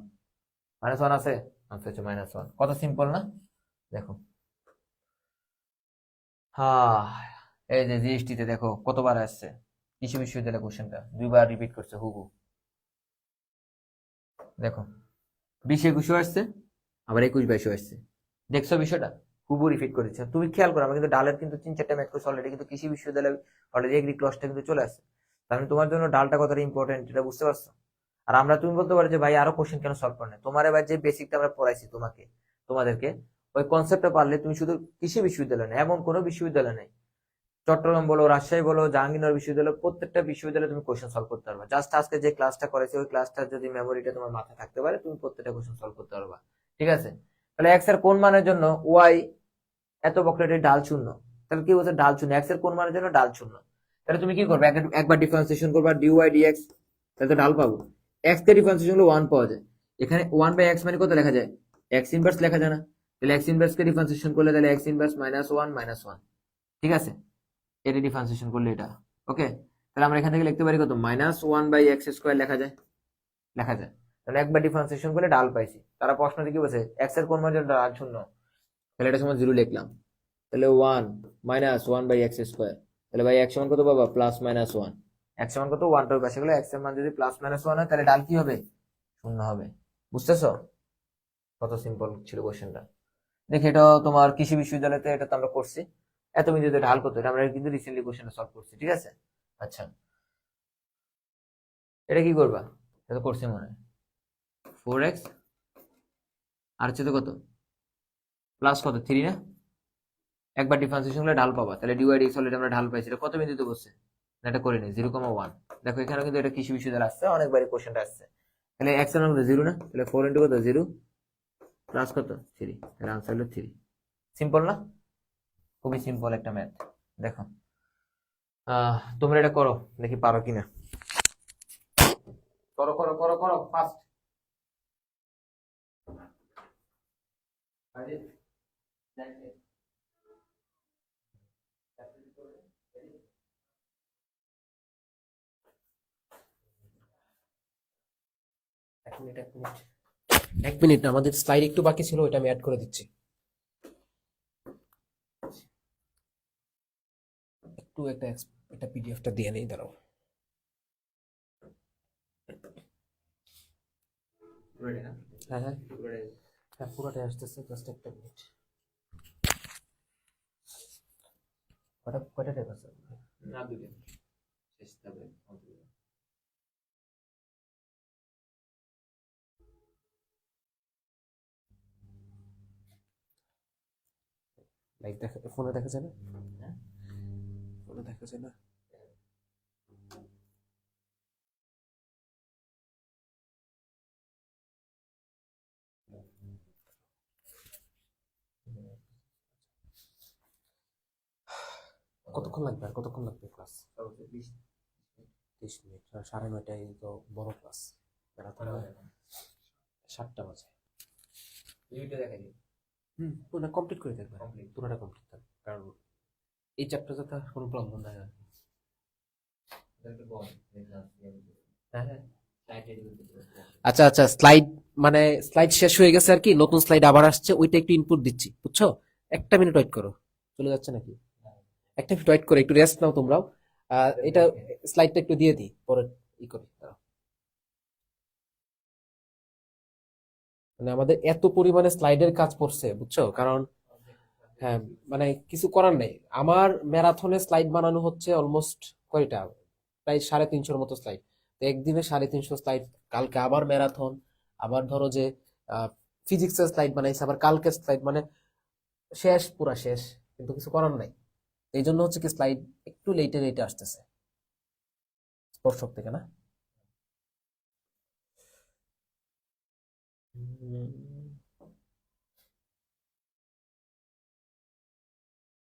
-1 আছে, আনসার হচ্ছে -1। কত সিম্পল না? দেখো হ্যাঁ, এই যে জিএসটি তে দেখো কতবার আসছে, কৃষি বিশ্ববিদ্যালয় কোশ্চেনটা 2 বার রিপিট করছে হুবহু। দেখো 20-21 আসছে, আবার 21 22 আসছে। দেখছো বিষয়টা হুবহু রিপিট করেছে। তুমি খেয়াল করো, আমরা কিন্তু ডালের কিন্তু 3 4টা ম্যাথ করছি অলরেডি, কিন্তু কৃষি বিশ্ববিদ্যালয় অলরেডি এগ্রি ক্লাসটা কিন্তু চলে আসছে। তার মানে তোমার জন্য ডালটা কতটা ইম্পর্টেন্ট এটা বুঝতে পারছো। আর আমরা, তুমি বলতে পারো যে ভাই আরো কোশ্চেন কেন সলভ করে না, তোমার এবার যে বেসিকটা আমরা পড়াইছি তোমাদেরকে ওই কনসেপ্টটা পারলে তুমি শুধু কৃষি বিশ্ববিদ্যালয় নেই, এমন কোনো বিশ্ববিদ্যালয় নেই, চট্টগ্রাম বলো, রাজশাহী বলো, জাহাঙ্গীরনগর বিশ্ববিদ্যালয়, প্রত্যেকটা বিশ্ববিদ্যালয়ে তুমি কোশ্চেন সলভ করতে পারবা। জাস্ট আজকে যে ক্লাসটা করেছে ওই ক্লাসটা যদি মেমোরিটা তোমার মাথায় থাকতে পারে, তুমি প্রত্যেকটা কোশ্চেন সলভ করতে পারবা। ঠিক আছে? তাহলে এক্স এর কোন মানের জন্য ওয়াই এত বক্ররেখার ডাল শূন্য? তাহলে কি বলছে? ডাল শূন্য। এক্স এর কোন মানের জন্য ডাল শূন্য? তাহলে তুমি কি করবে? একবার ডিফারেন্সিয়েশন করবা ডিওয়াই ডিএক্স, তাহলে তো ডাল পাবো। এক্স কে ডিফারেন্সিয়েশন হলো 1 পাওয়া যায়। এখানে 1/x মানে কত লেখা যায়? এক্স ইনভার্স লেখা যায় না? তাহলে এক্স ইনভার্স কে ডিফারেন্সিয়েশন করলে তাহলে এক্স ইনভার্স -1 -1। ঠিক আছে? এটা ডিফারেন্সিয়েশন করলে এটা ওকে। তাহলে আমরা এখান থেকে লিখতে পারি কত? -1/x² লেখা যায়। তাহলে একবার ডিফারেন্সিয়েশন করলে ডাল পাইছি। তারা প্রশ্নতে কি বলছে? এক্স এর কোন মানের জন্য ডাল শূন্য? তাহলে এটা সমান 0 লিখলাম। তাহলে 1 -1/x²। তাহলে ভাই x সমান কত পাবা? +-1। x সমান কত? 1 টার পাশে গেলে x এর মান যদি +-1 হয় তাহলে ডাল কি হবে? শূন্য হবে। বুঝতেছো কত সিম্পল ছিল কোশ্চেনটা? দেখি, এটা তোমার কৃষি বিশ্ববিদ্যালয়তে এটা তো আমরা করছি। এত বিন্দুতে ঢাল কত, এটা আমরা কিন্তু রিসেন্টলি কোশ্চেনটা সলভ করছি। ঠিক আছে? আচ্ছা, এটা কি করবা? এটা তো করছি মনে হয়। 4x আর হচ্ছে তো কত প্লাস কত 3 না? একবার ডিফারেন্সিয়েশন করলে ঢাল পাবা। তাহলে ডিওয়াই ডিএক্স অলরেডি আমরা ঢাল পাইছি। এটা কত বিন্দুতে বসছে? না, এটা করে নিই 0,1। দেখো এখানে কিন্তু এটা কৃষি বিশ্ববিদ্যালয় আসছে, অনেকবারই কোশ্চেনটা আসছে। তাহলে x এর মান কত? 0 না? তাহলে 4 ইন্টু কত? 0 প্লাস কত? 3। তাহলে আনসার হলো 3। সিম্পল না? খুবই সিম্পল একটা ম্যাথ। দেখো তোমরা এটা করো, দেখি পারো কিনা। করো করো করো করো ফাস্ট। 1 মিনিট 1 মিনিট 1 মিনিট, আমাদের স্লাইড একটু বাকি ছিল, ওইটা আমি অ্যাড করে দিচ্ছি। একটু একটা পিডিএফটা দিয়ে নেই, দাঁড়াও। হ্যাঁ হ্যাঁ হ্যাঁ, পুরোটাই আসতেছে, জাস্ট 1 মিনিট। কয়টা টাইপ আছে? না, দুটো শেষ তারপরে complete। লাইভ দেখা ফোনে দেখা যায় না? হ্যাঁ, ফোনে দেখা যায় না। কতক্ষণ লাগবে, আর কতক্ষণ লাগবে ক্লাস? 30 মিনিট। আর 9:30টায় তো বড় ক্লাস, বেড়াতে হবে। 7টা বাজে। ভিডিওটা দেখাই দিই। পুরোটা কমপ্লিট করে দেখবে, কমপ্লিট। পুরোটা কমপ্লিট থাকবে, কারণ এই চ্যাপ্টার যাতে আর কোনো প্রবলেম নাই আর কি। একটু কম দেখলাম। হ্যাঁ হ্যাঁ। স্লাইড রেডি করতে হবে। আচ্ছা আচ্ছা, স্লাইড শেষ হয়ে গেছে আর কি, নতুন স্লাইড আবার আসছে, ওইটা একটু ইনপুট দিচ্ছি, বুঝছো? 1 মিনিট ওয়েট করো। চলে যাচ্ছে নাকি? 1 মিনিট ওয়েট করো, একটু রেস্ট নাও তোমরাও। এটা স্লাইডটা একটু দিয়ে দিই, পরে ই করি, দাঁড়াও। মানে আমাদের এত পরিমাণে স্লাইডের কাজ পড়ছে, বুঝছো? কারণ হ্যাঁ, মানে কিছু করার নেই। আমার ম্যারাথনে স্লাইড বানানো হচ্ছে অলমোস্ট কয়টা, প্রায় 350-র মতো স্লাইড। তো একদিনে 350 স্লাইড, কালকে আবার ম্যারাথন, আবার ধরো যে ফিজিক্সের স্লাইড বানাইছে, আবার কালকে স্লাইড, মানে শেষ, পুরা শেষ, কিন্তু কিছু করার নাই। এই জন্য হচ্ছে কি স্লাইড একটু লেটে লেটে আসতেছে, স্পর্শক থেকে না।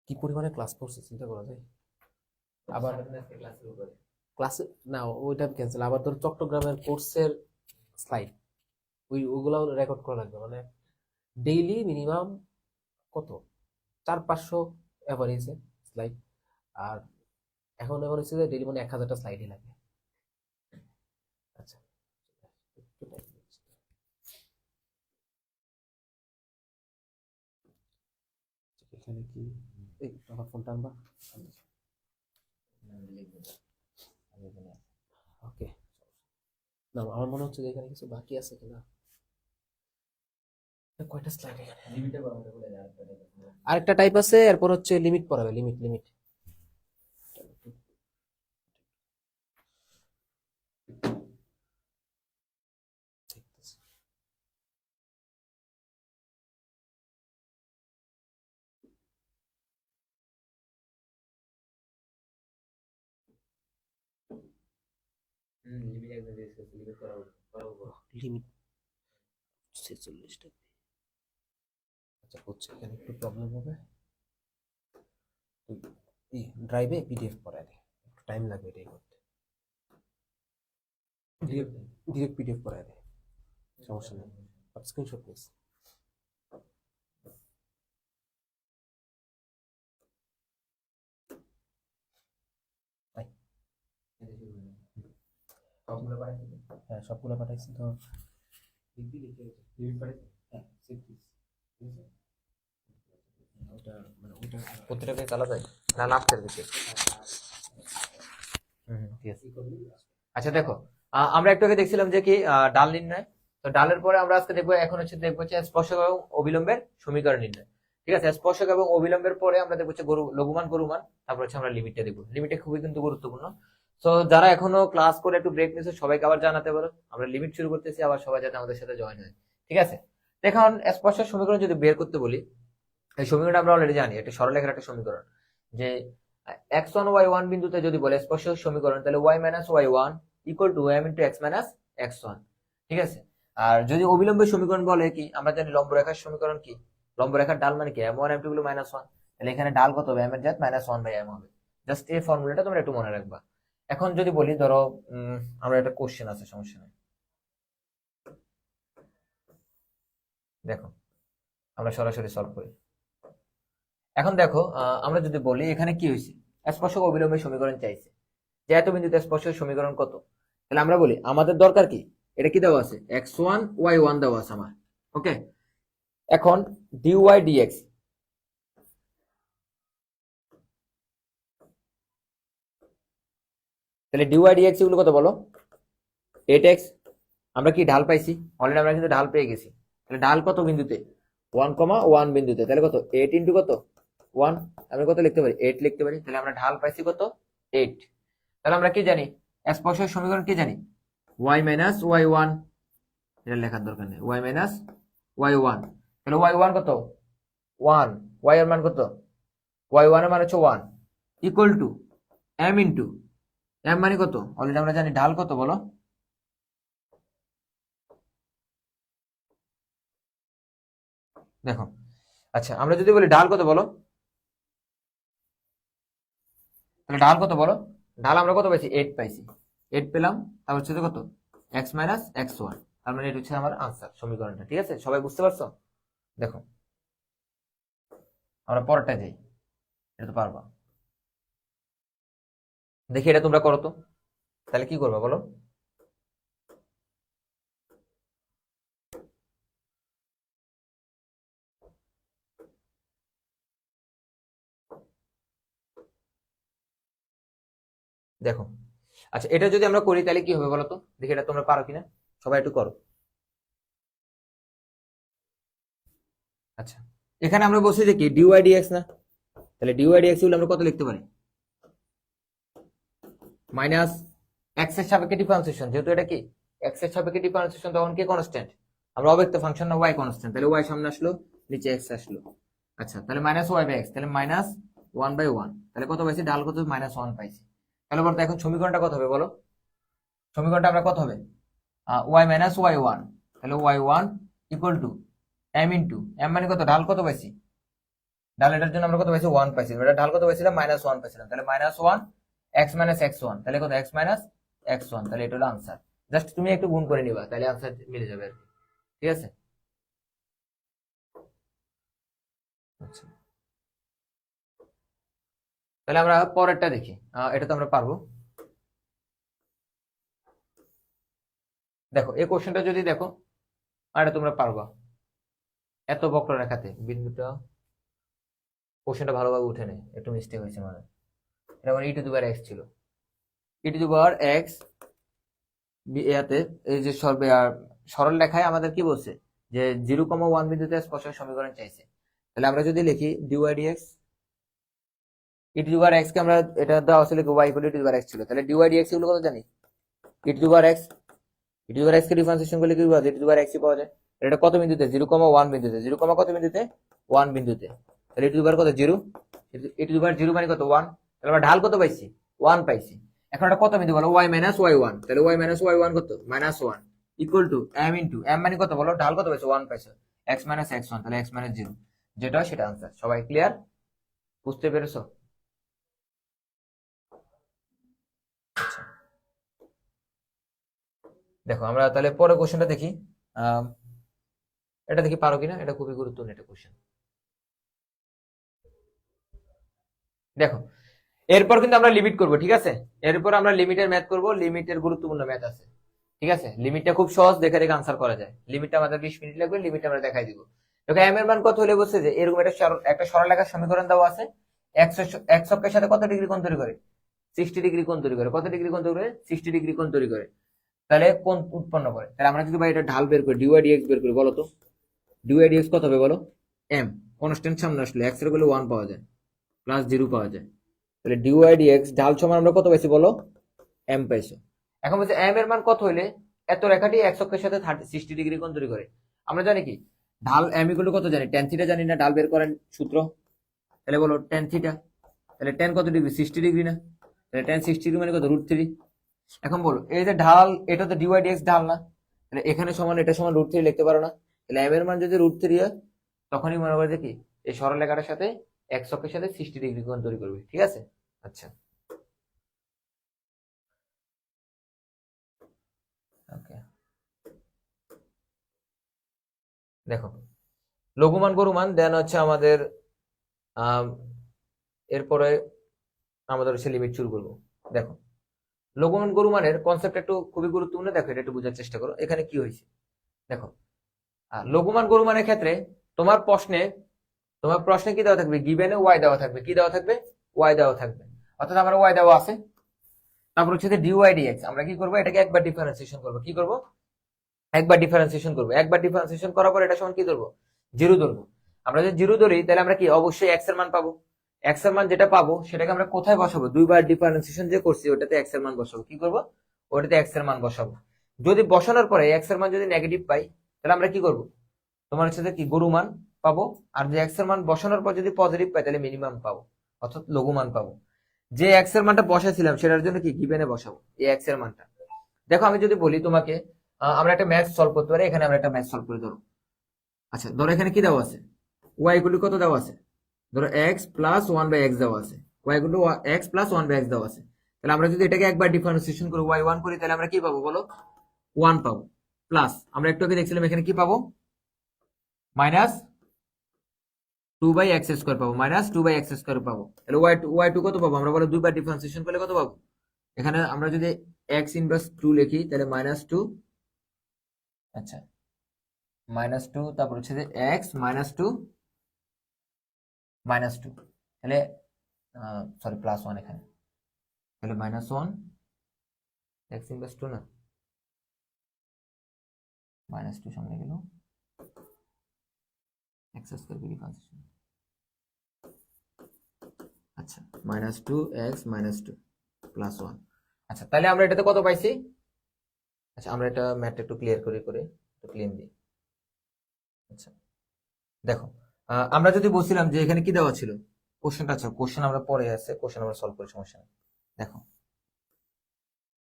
কি পরিমাণে ক্লাস করছে চিন্তা করা যায়। আবার ক্লাস শুরু করে। ক্লাসে না, ওইটা ক্যান্সেল। আবার ধর চট্টগ্রামের কোর্সের স্লাইড, ওইগুলো রেকর্ড করা লাগবে, মানে ডেইলি মিনিমাম কত 400-500 এভারেজে স্লাইড। আর এখন এবার হচ্ছে যে ডেইলি মানে 1000টা স্লাইডই লাগে। আচ্ছা, একটু time নিচ্ছি। এখানে কি এই আমার ফোনটা আনবা? ওকে, না আমার মনে হচ্ছে যে এখানে কিছু বাকি আছে কিনা। কয়টা স্লাইড? আরেকটা টাইপ আছে, এরপর হচ্ছে লিমিট পড়াবে, লিমিট লিমিট। লিমিট 46টা। আচ্ছা হচ্ছে, এখানে একটু প্রবলেম হবে। এই ড্রাইভে পিডিএফ পড়ায় দেয়, একটু টাইম লাগবে এটাই করতে। ডিরেক্ট পিডিএফ পড়ায় দেয়, সমস্যা নেই। Screenshot please. হ্যাঁ সবগুলো পাঠাইছি তো। হ্যাঁ ওটা মানে ওটা প্রত্যেকটা পেজ আলাদা না লাস্টের দিকে? ঠিক আছে। আচ্ছা দেখো, আমরা একটু আগে দেখছিলাম যে কি ডাল নির্ণয়। তো ডালের পরে আমরা আজকে দেখবো, এখন হচ্ছে দেখবো যে স্পর্শক এবং অবিলম্বের সমীকরণ নির্ণয়। ঠিক আছে, স্পর্শক এবং অবিলম্বের পরে আমরা দেখবো হচ্ছে লঘুমান গরুমান, তারপর হচ্ছে আমরা লিমিটটা দেখবো। লিমিটটা খুবই কিন্তু গুরুত্বপূর্ণ। তো যারা এখনো ক্লাস করে একটু ব্রেক নিচ্ছে সবাইকে আবার জানাতে পারো, আমরা লিমিট শুরু করতেছি, আবার সবাই যাতে আমাদের সাথে জয়েন হয়। ঠিক আছে, এখন স্পর্শক সমীকরণ যদি বের করতে বলি, এই সমীকরণটা আমরা অলরেডি জানি, একটা সরলরেখার একটা সমীকরণ, যে x1 y1 বিন্দুতে যদি বলে স্পর্শক সমীকরণ, তাহলে y minus y1 equal to m into x minus x1। ঠিক আছে, আর যদি অবিলম্বের সমীকরণ বলে কি, আমরা জানি লম্ব রেখার সমীকরণ কি, লম্ব রেখার ডাল মানে কি m1 m2 গুলো -1, তাহলে এখানে ডাল কত হবে, m এর জাত -1/m হবে। জাস্ট এই ফর্মুলাটা তোমরা একটু মনে রাখবা। এখন যদি বলি ধরো আমরা একটা কোশ্চেন আছে, সমস্যা নেই, দেখো আমরা সরাসরি সলভ করি। এখন দেখো আমরা যদি বলি এখানে কি হয়েছে, স্পর্শক অবিলম্বের সমীকরণ চাইছে, যে এত বিন্দুতে স্পর্শক সমীকরণ কত, তাহলে আমরা বলি আমাদের দরকার কি, এটা কি দেওয়া আছে, x1 y1 দেওয়া আছে আমার। ওকে, এখন dy dx, তাহলে dy dx এগুলো কত বলো, 8x। আমরা কি ঢাল পাইছি অলরেডি, আমরা কিন্তু ঢাল পেয়ে গেছি। তাহলে ঢাল কত বিন্দুতে, 1,1 বিন্দুতে, তাহলে কত 8 ইন্টু কত 1, আমি কত লিখতে পারি 8 লিখতে পারি। তাহলে আমরা ঢাল পাইছি কত 8। তাহলে আমরা কি জানি, স্পর্শক সমীকরণ কি জানি, y মাইনাস y1, এটা লেখার দরকার নেই, y মাইনাস y1। তাহলে y1 কত 1, y এর মান কত, y1 এর মান হচ্ছে 1 equal to m into m মানে কত, অলরেডি আমরা জানি ঢাল কত বলো, দেখো। আচ্ছা আমরা যদি বলি ঢাল কত বলো, তাহলে ঢাল কত বলো, ঢাল আমরা কত পাইছি 8 পাইছি, 8 পেলাম, তারপর হচ্ছে কত x মাইনাস x1, তার মানে এটা হচ্ছে আমার আনসার সমীকরণটা। ঠিক আছে, সবাই বুঝতে পারছো? দেখো আমরা পরেরটা যাই, এটা তো পারবা, দেখি এটা তোমরা করো তো। তাহলে কি করবা বলো, দেখো। আচ্ছা এটা যদি আমরা করি তাহলে কি হবে বলো তো, দেখি এটা তোমরা পারো কিনা, সবাই একটু করো। আচ্ছা এখানে আমরা বলছি যে কি ডিওয়াই ডিএক্স না, তাহলে ডিওয়াই ডিএক্স গুলো আমরা কত লিখতে পারি, মাইনাস এক্স এর সাপেক্ষে ডিফারেন্সিয়েশন, যেহেতু এটা কি এক্স এর সাপেক্ষে ডিফারেন্সিয়েশন, তখন কি কনস্ট্যান্ট, আমরা অব্যক্ত ফাংশন না ওয়াই কনস্ট্যান্ট, তাহলে ওয়াই সামনে আসলো, নিচে এক্স আসলো। আচ্ছা তাহলে মাইনাস ওয়াই বাই এক্স, তাহলে মাইনাস 1/1, তাহলে কত পাইছি, ডাল কত -1 পাইছি। তাহলে বলতো এখন সমীকরণটা কত হবে বলো, সমীকরণটা আমরা কত হবে, ওয়াই মাইনাস y1, তাহলে y1 equal to m into m মানে কত, ঢাল কত পাইছি, ঢাল এটার জন্য আমরা কত পাইছি 1 পাইছি, এটা ঢাল কত পাইছিলাম -1 পাইছিলাম, তাহলে -1 x মাইনাস x1, তাহলে কত x মাইনাস x1, তাহলে এটা হলো আনসার। জাস্ট তুমি একটু গুণ করে নিবা, তাহলে আনসার মিলে যাবে আর কি। ঠিক আছে, আচ্ছা তাহলে আমরা পরেরটা দেখি, এটা তো আমরা পারবো। দেখো এই কোশ্চেনটা যদি দেখো, আর এটা তোমরা পারবা, এত বক্ররেখাতে বিন্দুটা, কোশ্চেনটা ভালোভাবে উঠে নেই, একটু মিস্টেক হয়েছে মানে, এটা মানে e⁻x ছিল, e⁻x ইয়াতে এই যে সরল রেখায় আমাদের কি বলছে, যে 0,1 বিন্দুতে স্পর্শক সমীকরণ চাইছে। তাহলে আমরা যদি লিখি d y d x e to the power x কে আমরা এটা দেওয়া ছিল কি y equal to e to the power x ছিল, তাহলে ডিওয়াই ডিএক্স এগুলো কত জানি e to the power x, e to the power x কে ডিফারেন্সিয়েশন করলে কি পাওয়া যায় ই টু দি পাওয়ার এক্স পাওয়া যায়। এটা কত বিন্দুতে 0,1 বিন্দুতে, 0, কত বিন্দুতে 1 বিন্দুতে, তাহলে ই টু দি পাওয়ার কত 0, ই টু দি পাওয়ার 0 মানে কত 1, তাহলে আমরা ঢাল কত পাইছি 1 পাইছি। এখন এটা কত বিন্দু বলো y মাইনাস y1, তাহলে y মাইনাস y1 কত -1 equal to m into m মানে কত বলো ঢাল কত পাইছো 1 পাইছো x মাইনাস x1, তাহলে x মাইনাস 0, যেটা সেটা आंसर। সবাই ক্লিয়ার, বুঝতে পেরেছো? আচ্ছা, দেখো আমরা তাহলে পরের কোশ্চেনটা দেখি। এটা দেখি পারো কিনা, এটা খুবই গুরুত্বপূর্ণ একটা কোশ্চেন। দেখো এরপর কিন্তু আমরা লিমিট করব, ঠিক আছে? এরপর আমরা লিমিটের ম্যাথ করব, লিমিটের গুরুত্বপূর্ণ ম্যাথ আছে, ঠিক আছে? লিমিটটা খুব সহজ, দেখে দেখে আনসার করা যায়। লিমিটটা আমাদের 20 মিনিট লাগবে, লিমিটটা আমরা দেখাই দিব। দেখো m এর মান কত হলে বলছে যে এরকম একটা সরলরেখার সমীকরণ দেওয়া আছে, x অক্ষের সাথে কত ডিগ্রি কোণ তৈরি করে 60 ডিগ্রি কোণ তৈরি করে, কত ডিগ্রি কোণ তৈরি করে 60 ডিগ্রি কোণ তৈরি করে, তাহলে কোণ উৎপন্ন করে। তাহলে আমরা যদি ভাই এটা ঢাল বের করি dy dx বের করি, বলো তো dy dx কত হবে বলো, m কনস্ট্যান্ট সামনে আসলে x এর ভ্যালু 1 পাওয়া যায় প্লাস 0 পাওয়া যায়, তাহলে dy dx ঢাল সমান আমরা কত পাইছি বলো m পাইছো। এখন বলছে m এর মান কত হইলে এত রেখাটি x অক্ষের সাথে 60 ডিগ্রি কোণ তৈরি করে। আমরা জানি কি ঢাল m ইকুয়াল টু কত জানি, tan থিটা জানি না, ঢাল বের করেন সূত্র, তাহলে বলো tan থিটা, তাহলে tan কত ডিগ্রি 60 ডিগ্রি না, তাহলে tan 60 ডিগ্রি মানে কত √3। এখন বলো এই যে ঢাল, এটা তো dy dx ঢাল না, তাহলে এখানে সমান এটা সমান √3 লিখতে পারো না, তাহলে m এর মান যদি √3 হয় তখনই মনে করে যে কি এই সরলরেখাটার সাথে x অক্ষের সাথে 60 ডিগ্রি কোণ তৈরি করবে, ঠিক আছে? আচ্ছা ওকে, দেখো লঘুমান গরুমান দেন হচ্ছে আমাদের এরপরে আমাদের হচ্ছে লিমিট শুরু করবো। দেখো লঘুমান গরুমানের কনসেপ্ট একটু খুবই গুরুত্বপূর্ণ, দেখো এটা একটু বোঝার চেষ্টা করো এখানে কি হয়েছে। দেখো লঘুমান গরুমানের ক্ষেত্রে তোমার প্রশ্নে কি দেওয়া থাকবে, গিভেনে y দেওয়া থাকবে, কি দেওয়া থাকবে y দেওয়া থাকবে, অর্থাৎ আমার y দেওয়া আছে। তারপর হচ্ছে dy dx আমরা কি করবো, এটাকে একবার ডিফারেন্সিয়েশন করবো, কি করবো একবার ডিফারেন্সিয়েশন করবো, একবার ডিফারেন্সিয়েশন করার পর এটা সমান কি ধরবো 0 ধরবো। আমরা যদি 0 ধরি তাহলে আমরা কি অবশ্যই x এর মান পাবো, x এর মান যেটা পাবো সেটাকে আমরা কোথায় বসাবো, দুইবার ডিফারেন্সিয়েশন যে করছি ওটাতে x এর মান বসাবো, কি করবো ওটাতে x এর মান বসাবো। যদি বসানোর পরে x এর মান যদি নেগেটিভ পাই তাহলে আমরা কি করবো, তোমার হচ্ছে কি গরুমান পাবো, আর যে x এর মান বসানোর পর যদি পজিটিভ পাই তাহলে মিনিমাম পাবো, অর্থাৎ লঘুমান পাবো। যে x এর মানটা বসাইছিলাম সেটার জন্য কি গিভেনে বসাবো এই x এর মানটা। দেখো আমি যদি বলি তোমাকে আমরা একটা ম্যাথ সলভ করতে পারি, এখানে আমরা একটা ম্যাথ সলভ করে ধরো। আচ্ছা ধরো এখানে কি দেওয়া আছে, y ইকুয়াল টু কত দেওয়া আছে, ধরো x প্লাস 1/x দেওয়া আছে, y equal to x plus 1/x দেওয়া আছে। তাহলে আমরা যদি এটাকে একবার ডিফারেন্সিয়েশন করি y1 করি তাহলে আমরা কি পাবো বলো 1 পাবো, প্লাস আমরা একটু আগে দেখছিলাম এখানে কি পাবো মাইনাস 2/x স্কয়ার পাবো, মাইনাস 2/x স্কয়ার পাবো। তাহলে y2 কত পাবো আমরা বলো দুইবার ডিফারেন্সিয়েশন করলে কত পাবো, এখানে আমরা যদি x ইনভার্স 2 লিখি তাহলে -2, আচ্ছা -2, তারপর হচ্ছে যে x -2 -2, তাহলে সরি +1 এখানে, তাহলে -1 x ইনভার্স 2 না -2 সামনে গেল x স্কয়ার ডিফারেন্সিয়েশন, আচ্ছা -2x -2 +1। আচ্ছা তাহলে আমরা এটাতে কত পাইছি, আচ্ছা আমরা এটা ম্যাথটা একটু ক্লিয়ার করে একটু ক্লিন দিই। আচ্ছা দেখো আমরা যদি বলছিলাম যে এখানে কি দেওয়া ছিল কোশ্চেনটা, আচ্ছা কোশ্চেন আমরা পরে আছে, কোশ্চেন আমরা সলভ করি সমস্যা নেই। দেখো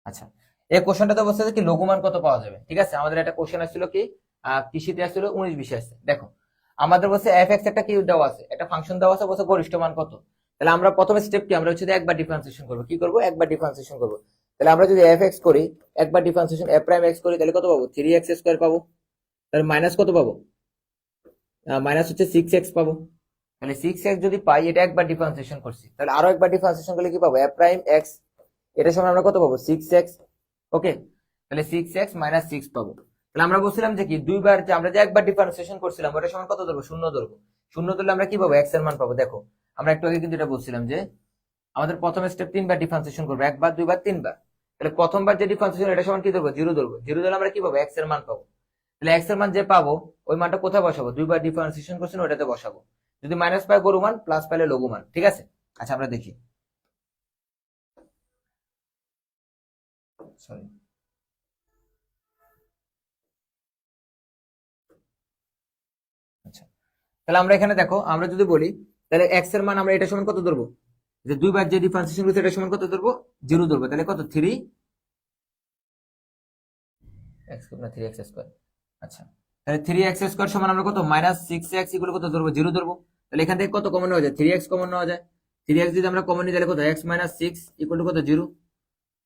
আচ্ছা এই কোশ্চেনটাতে বলছে যে কি লঘুমান কত পাওয়া যাবে, ঠিক আছে? আমাদের একটা কোশ্চেন আসছিল কি কৃষিতে আসছিল 19-20 আসছে। দেখো আমাদের বলছে f(x) একটা কি দেওয়া আছে, একটা ফাংশন দেওয়া আছে, বলছে গরিষ্ঠ মান কত। তাহলে আমরা প্রথমে স্টেপ কি আমরা হচ্ছে একবার ডিফারেন্সিয়েশন করব, কি করব একবার ডিফারেন্সিয়েশন করব। তাহলে আমরা যদি f(x) করি একবার ডিফারেন্সিয়েশন f'(x) করি তাহলে কত পাবো 3x স্কয়ার পাবো, তাহলে মাইনাস কত পাবো মাইনাস হচ্ছে 6x পাবো। তাহলে 6x যদি পাই এটা একবার ডিফারেন্সিয়েশন করছি, তাহলে আরো একবার ডিফারেন্সিয়েশন করলে কি পাবো f'(x), এটা সমান আমরা কত পাবো 6x, ওকে তাহলে 6x - 6 পাবো। তাহলে আমরা বলছিলাম যে কি দুইবার যে আমরা যে একবার ডিফারেন্সিয়েশন করছিলাম ওটা সমান কত ধরবো 0 ধরবো, 0 ধরলে আমরা কি পাবো x এর মান পাবো। দেখো আমরা একটু আগে কিন্তু এটা বলছিলাম যে আমাদের প্রথম স্টেপ 3বার ডিফারেন্সিয়েশন করবো, একবার দুইবার তিনবার, তাহলে প্রথমবার যে ডিফারেন্সিয়েশন এটা সমান কি ধরবো 0 ধরবো, 0 ধরলে আমরা কি পাবো x এর মান পাবো। তাহলে এক্স এর মান যে পাবো ওই মানটা কোথায় বসাবো, দুইবার ডিফারেন্সিয়েশন করছেন ওটাতে বসাবো। যদি মাইনাস পাই গরু মান, প্লাস পাইলে লঘু মান, ঠিক আছে। আচ্ছা আমরা দেখি, সরি, আচ্ছা তাহলে আমরা এখানে দেখো, আমরা যদি বলি তাহলে এক্স এর মান আমরা এটা সমান কত ধরবো, যে দুইবার যে ডিফারেন্সিয়েশন করছে এটা সমান কত ধরবো, জিরো ধরবো। তাহলে কত, থ্রি এক্স না থ্রি এক্স স্কোয়ার। আচ্ছা তাহলে থ্রি এক্স স্কোয়ার সমান আমরা কত, মাইনাস সিক্স এক্স এগুলো কত ধরবো, জিরো ধরবো। তাহলে এখান থেকে কত কমন নেওয়া যায়, থ্রি এক্স কমন নেওয়া যায়। থ্রি এক্স যদি আমরা কমন নিই তাহলে কত, x minus six equal to কত, জিরো।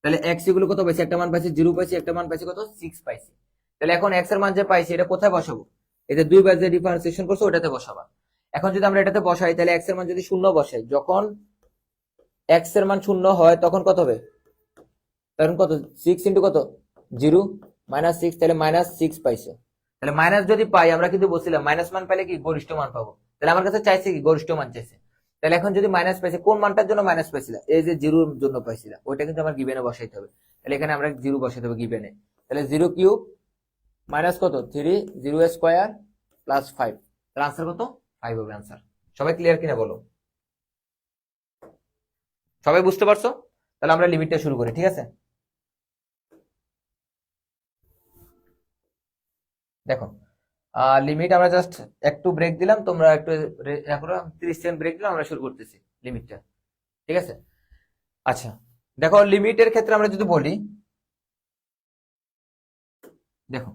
তাহলে এক্স এগুলো কত পাইছি, একটা মান পাইছি জিরো পাইছি, একটা মান পাইছি কত, সিক্স পাইছি। তাহলে এখন এক্স এর মান যে পাইছি এটা কোথায় বসাবো, এটা দুইবার যে ডিফারেন্সিয়েশন করছো ওটাতে বসাবা। এখন যদি আমরা এটাতে বসাই তাহলে এক্স এর মান যদি শূন্য বসাই, যখন এক্স এর মান শূন্য হয় তখন কত হবে, তখন কত, সিক্স ইন্টু কত, জিরো মাইনাস সিক্স, তাহলে মাইনাস সিক্স পাইছো। তাহলে মাইনাস যদি পাই, আমরা কিন্তু বলছিলাম মাইনাস মান পাইলে কি গরিষ্ঠ মান পাবো, তাহলে আমার কাছে চাইছে কি, গরিষ্ঠ মান চাইছে। তাহলে এখন যদি মাইনাস পাইছে, কোন মানটার জন্য মাইনাস পাইছিলাম, এই যে জিরোর জন্য পাইছিলাম, ওইটা কিন্তু আমার গিভেনে বসাইতে হবে। তাহলে এখানে আমরা জিরো বসাইতে হবে গিভেনে। তাহলে জিরো কিউব মাইনাস কত, three, zero square plus five, তাহলে আনসার কত, ফাইভ হবে আনসার। সবাই ক্লিয়ার কিনা বলো, সবাই বুঝতে পারছো? তাহলে আমরা লিমিটটা শুরু করি, ঠিক আছে। দেখো লিমিট আমরা জাস্ট একটু ব্রেক দিলাম, তোমরা একটু এখন 30 সেকেন্ড ব্রেক দিলাম, আমরা শুরু করতেছি লিমিটটা, ঠিক আছে। আচ্ছা দেখো লিমিটের ক্ষেত্রে আমরা যদি বলি, দেখো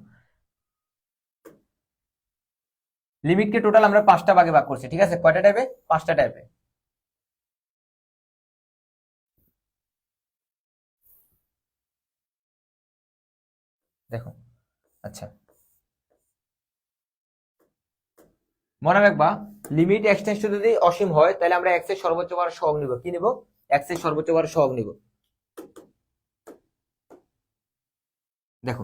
লিমিটকে টোটাল আমরা 5টা ভাগে ভাগ করছি, ঠিক আছে। কয়টা টাইপে, 5টা টাইপে। দেখো আচ্ছা মনে রাখবা, লিমিট এক্সটেন্স যদি অসীম হয় তাহলে আমরা এক্স এর সর্বোচ্চ বার সহগ নিব, কি নিব, এক্স এর সর্বোচ্চ বার সহগ নিব। দেখো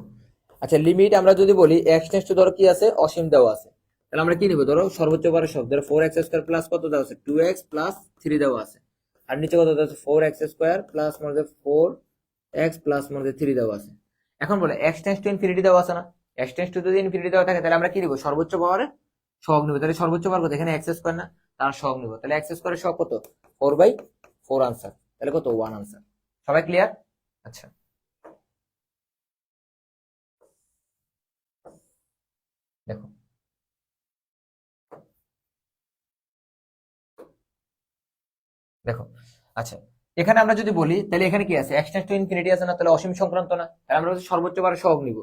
আচ্ছা লিমিট আমরা যদি বলি এক্সটেন্স টু ধরো কি আছে, অসীম দেওয়া আছে, তাহলে আমরা কি নিব, ধরো সর্বোচ্চ বার সহগ, ধরো ফোর এক্স স্কোয়ার প্লাস কত দেওয়া আছে, টু এক্স প্লাস থ্রি দেওয়া আছে, আর নিচে কত দেওয়া আছে, ফোর এক্স স্কোয়ার প্লাস মধ্যে ফোর এক্স প্লাস মধ্যে থ্রি দেওয়া আছে। এখন বলে এক্সটেন্স টু ইনফিনিটি দেওয়া আছে না, এক্সটেন্স টু যদি ইনফিনিটি দেওয়া থাকে তাহলে আমরা কি নিব, সর্বোচ্চ পাওয়ারের সহগ নিব। তাহলে সর্বোচ্চ বার কত, এখানে এক্স স্কোয়ার না, তার সহগ নিব। তাহলে এক্স স্কোয়ারের সহগ কত, 4/4 আনসার, তাহলে কত, 1 আনসার। সবাই ক্লিয়ার? আচ্ছা দেখো দেখো আচ্ছা এখানে আমরা যদি বলি তাহলে এখানে কি আছে, এক্সটেন্স টু ইনফিনিটি আছে না, তাহলে অসীম সংক্রান্ত না, তাহলে আমরা সর্বোচ্চ বার সহগ নিব।